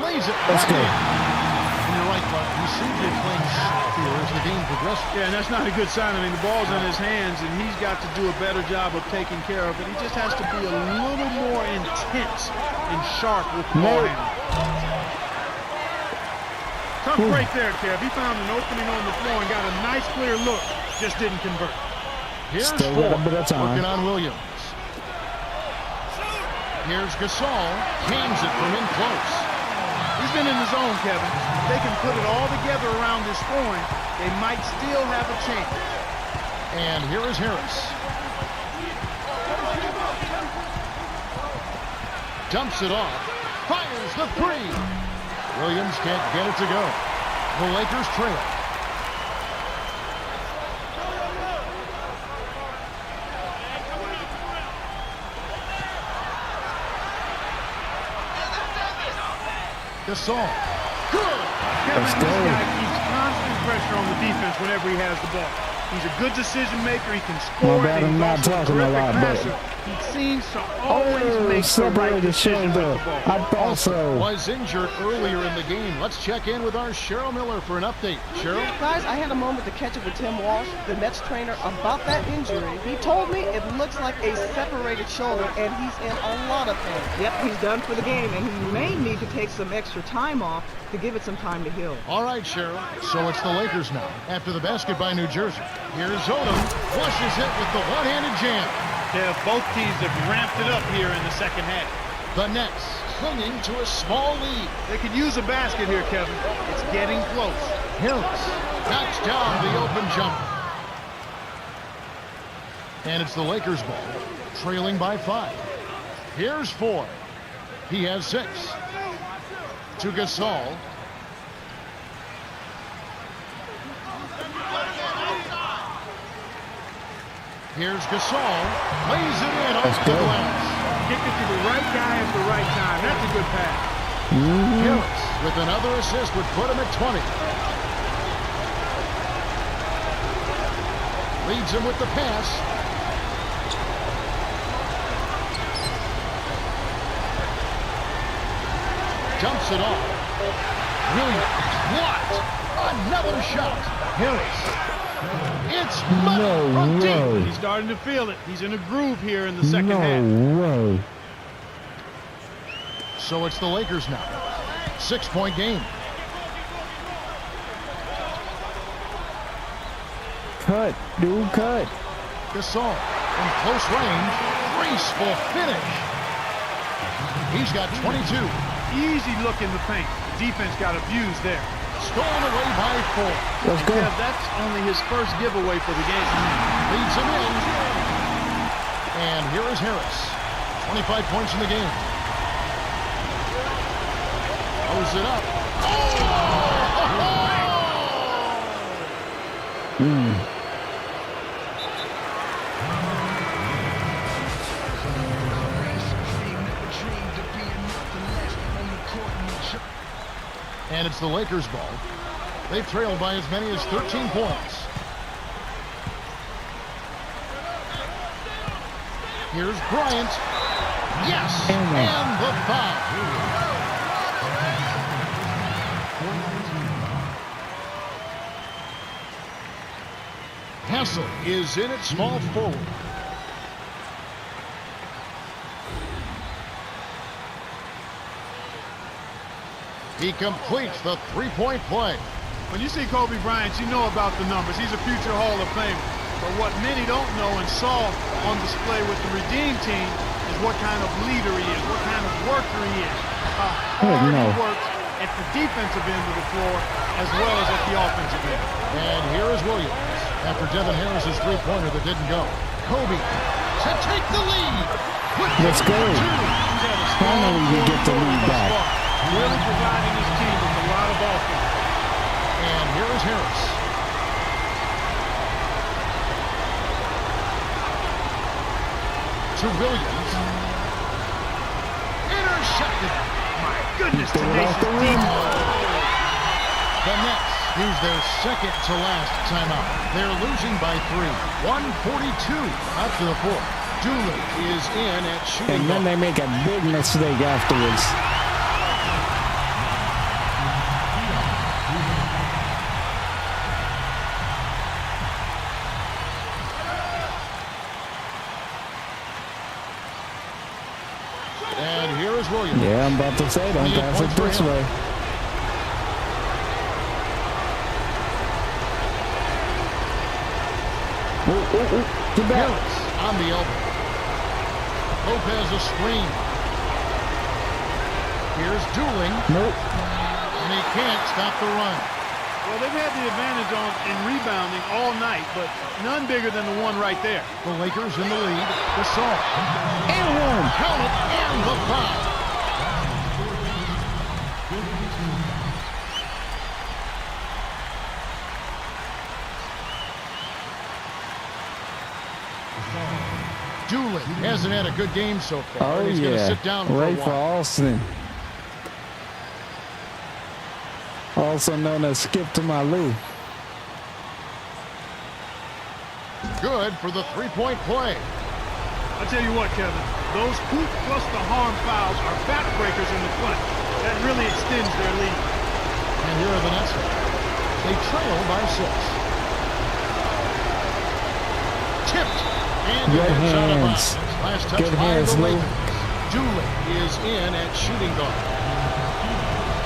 Lays it. Let's go. And you're right, Clark. You seem to be playing soft here as the game progresses. Yeah, and that's not a good sign. I mean, the ball's in his hands, and he's got to do a better job of taking care of it. He just has to be a little more intense and sharp with the ball handle. Tough break there, Kev. He found an opening on the floor and got a nice, clear look. Just didn't convert. Here's Still got a bit of time. working on Williams. Here's Gasol. Cams it from in close. He's been in the zone, Kevin. If they can put it all together around his scoring, they might still have a chance. And here is Harris. Dumps it off. Fires the three. Williams can't get it to go. The Lakers trail. Gasol. Good. Kevin, this guy keeps constant pressure on the defense whenever he has the ball. He's a good decision maker. He can score. My bad, and he's I'm not also talking a lot, passer. but- He seems to always make the right separated decision with shoulder. the ball. I thought so. Was injured earlier in the game. Let's check in with our Cheryl Miller for an update. Cheryl? Guys, I had a moment to catch up with Tim Walsh, the Nets trainer, about that injury. He told me it looks like a separated shoulder, and he's in a lot of pain. Yep, he's done for the game, and he may need to take some extra time off to give it some time to heal. All right, Cheryl. So it's the Lakers now. After the basket by New Jersey. Here's Odom. Flushes it with the one-handed jam. Yeah, both teams have ramped it up here in the second half. The Nets clinging to a small lead. They could use a basket here, Kevin. It's getting close. Harris knocks down the open jumper. And it's the Lakers ball, trailing by 5. Here's Ford. He has 6. To Gasol. Here's Gasol. Lays it in off the glass. Kick it to the right guy at the right time. That's a good pass. Harris with another assist would put him at 20. Leads him with the pass. Jumps it off. Williams. What? Another shot. Harris. It's money from deep. He's starting to feel it. He's in a groove here in the second half. No way. So it's the Lakers now. 6-point game. Cut, dude, cut. Gasol from close range. Graceful finish. He's got 22. Easy look in the paint. Defense got abused there. Stolen away by 4. Let's go. Yeah, that's only his first giveaway for the game. Leads him in. And here is Harris. 25 points in the game. Throws it up. And it's the Lakers ball. They've trailed by as many as 13 points. Here's Bryant. Yes, and the foul. Hassel is in at small forward. He completes the three-point play. When you see Kobe Bryant, you know about the numbers. He's a future Hall of Famer. But what many don't know and saw on display with the Redeem team is what kind of leader he is, what kind of worker he is, how hard he works at the defensive end of the floor as well as at the offensive end. And here is Williams after Devin Harris's three-pointer that didn't go. Kobe to take the lead. Let's go. Finally we get the lead back. Really providing his team with a lot of offense. And here is Harris. To Williams. Intercepted. My goodness, Threw it off tenacious the rim. The Nets use their second to last timeout. They're losing by 3. 142 after the fourth. Dooley is in at shooting. And then they make a big mistake afterwards. And here is Williams. Yeah, I'm about to say, don't pass it this way. Get back. Harris on the elbow. Lopez a screen. Here's Dooling. Nope. And he can't stop the run. Well, they've had the advantage in rebounding all night, but none bigger than the one right there. The Lakers in the lead. Gasol. And one. Count it, and the foul. Dooley hasn't had a good game so far. Oh, He's going to sit down for a right for while. Austin. Also known as Skip to my Lou. Good for the three-point play. I'll tell you what, Kevin, those hoop plus the harm fouls are backbreakers in the clutch. That really extends their lead. And here are the Nets. They trail by 6. Tipped. And Good it's out of hands. bounds. Last touch Good by hands, the Lou. Lakers. Dooley is in at shooting guard.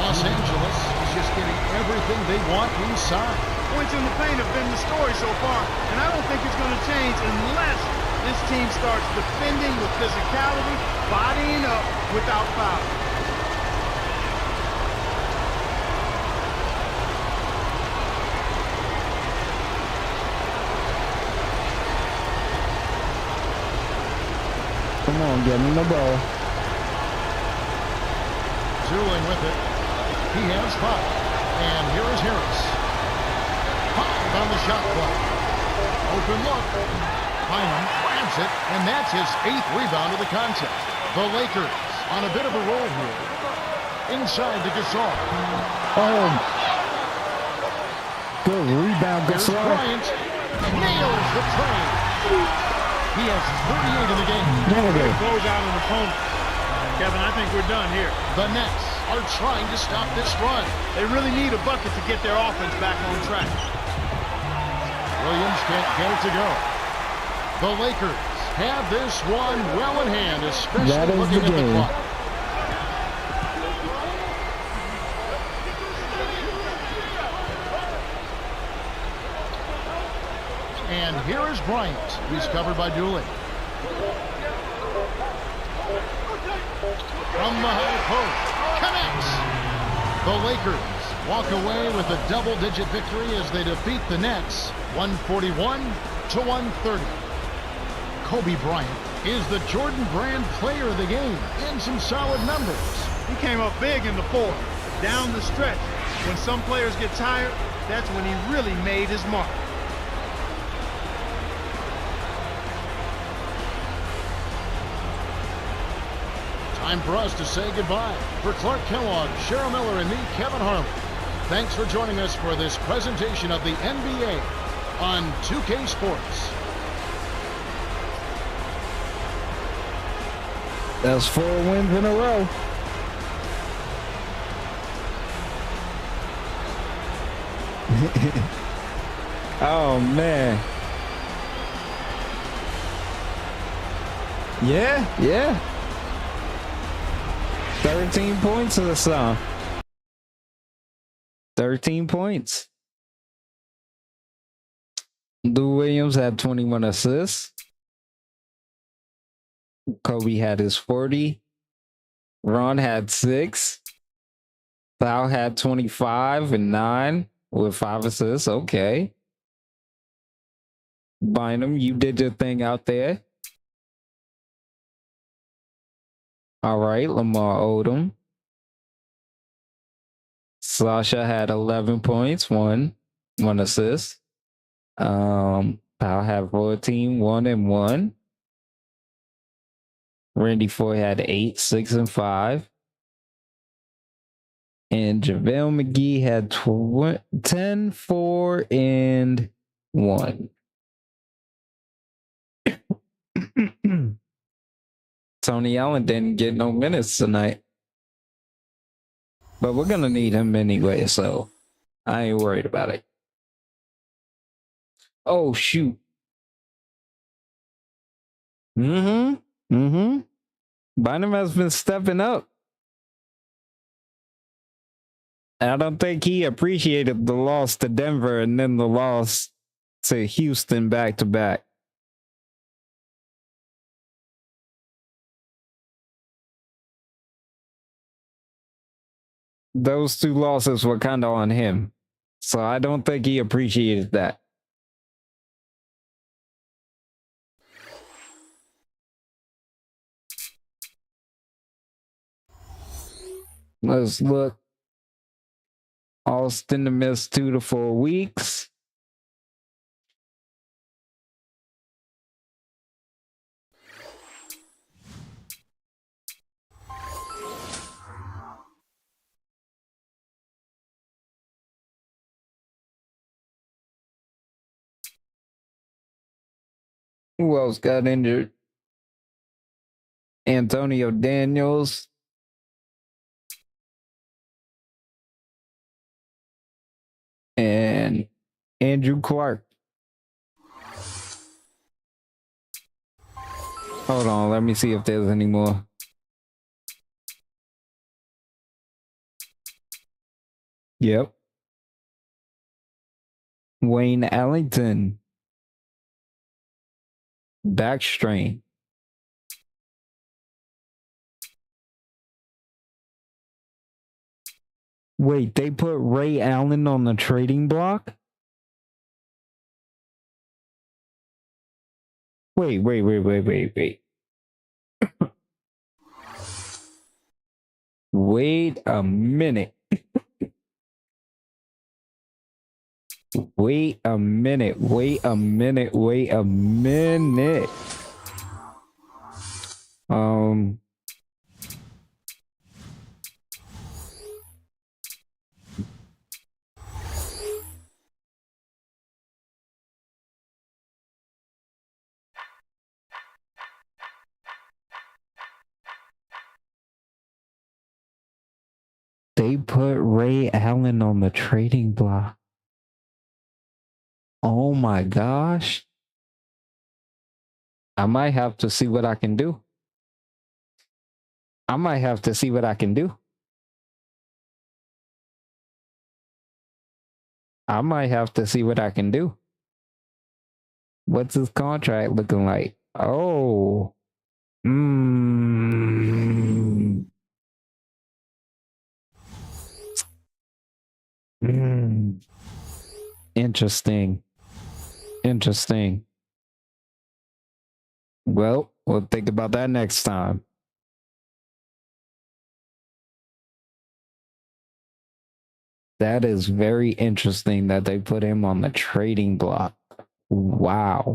Los Angeles is just getting everything they want inside. Points in the paint have been the story so far, and I don't think it's going to change unless this team starts defending with physicality, bodying up without foul. Come on, get him the ball. Dooling with it. He has 5. And here is Harris. 5 on the shot clock. Open look. Bynum grabs it, and that's his 8th rebound of the contest. The Lakers on a bit of a roll here. Inside to Gasol. Oh. Good rebound, Here's Gasol. Bryant. Nails the trade. He has 38 in the game. There. Close out an opponent. Kevin, I think we're done here. The Nets are trying to stop this run. They really need a bucket to get their offense back on track. Williams can't get it to go. The Lakers have this one well in hand, especially That is looking the at the game. clock. And here is Bryant. He's covered by Dooley. From the high post. Connects. The Lakers walk away with a double-digit victory as they defeat the Nets 141 to 130. Kobe Bryant is the Jordan Brand player of the game in some solid numbers. He came up big in the fourth, down the stretch. When some players get tired, that's when he really made his mark. Time for us to say goodbye. For Clark Kellogg, Cheryl Miller, and me, Kevin Harlan. Thanks for joining us for this presentation of the NBA on 2K Sports. That's 4 wins in a row. Oh, man. Yeah. 13 points or so. 13 points. Lou Williams had 21 assists. Kobe had his 40. Ron had 6. Thou had 25 and 9 with 5 assists. Okay. Bynum, you did your thing out there. All right, Lamar Odom. Sasha had 11 points, one assist. Powell had 14, 1 and 1. Randy Foy had 8, 6 and 5. And JaVale McGee had 10, 4 and 1. Tony Allen didn't get no minutes tonight. But we're going to need him anyway, so I ain't worried about it. Oh, shoot. Bynum has been stepping up. I don't think he appreciated the loss to Denver and then the loss to Houston back to back. Those 2 losses were kind of on him. So I don't think he appreciated that. Let's look. Austin to miss 2 to 4 weeks. Who else got injured? Antonio Daniels. And Andrew Clark. Hold on, let me see if there's any more. Yep. Wayne Ellington. Back strain. Wait, they put Ray Allen on the trading block? Wait. Wait a minute. Wait a minute. They put Ray Allen on the trading block. Oh my gosh. I might have to see what I can do. What's his contract looking like? Oh. Interesting. Well, we'll think about that next time. That is very interesting that they put him on the trading block. Wow.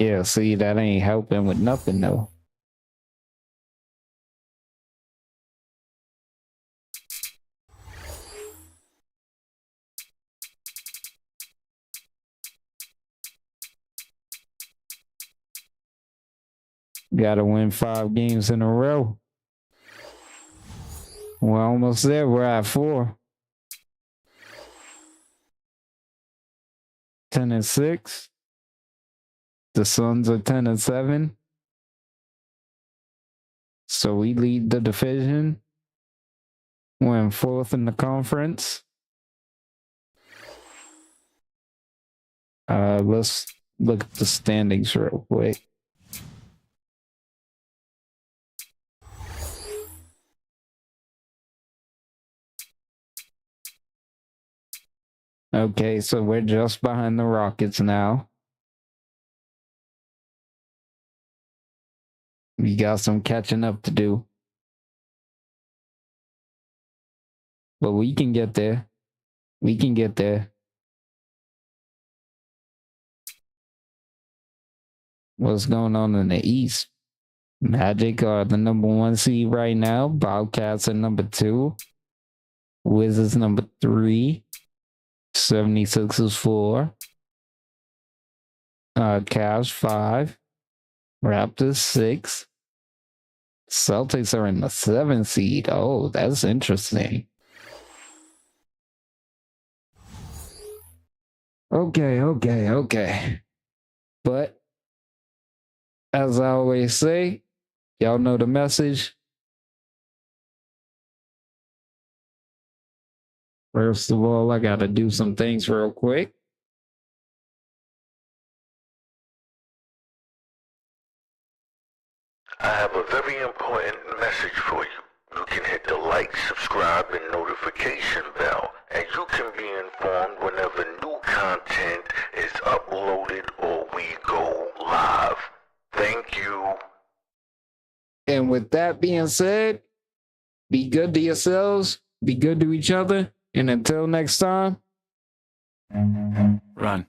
Yeah, see, that ain't helping with nothing, though. Gotta win 5 games in a row. We're almost there. We're at 4. 10-6. The Suns are 10-7. So we lead the division. We're in 4th in the conference. Let's look at the standings real quick. Okay, so we're just behind the Rockets now. We got some catching up to do. But we can get there. We can get there. What's going on in the East? Magic are the number 1 seed right now. Bobcats are number 2. Wizards number 3. 76ers 4. Cavs 5. Raptors 6. Celtics are in the 7th seed. Oh, that's interesting. Okay. But as I always say, y'all know the message. First of all, I gotta do some things real quick. I have a very important message for you. You can hit the like, subscribe, and notification bell, and you can be informed whenever new content is uploaded or we go live. Thank you. And with that being said, be good to yourselves, be good to each other, and until next time, Run.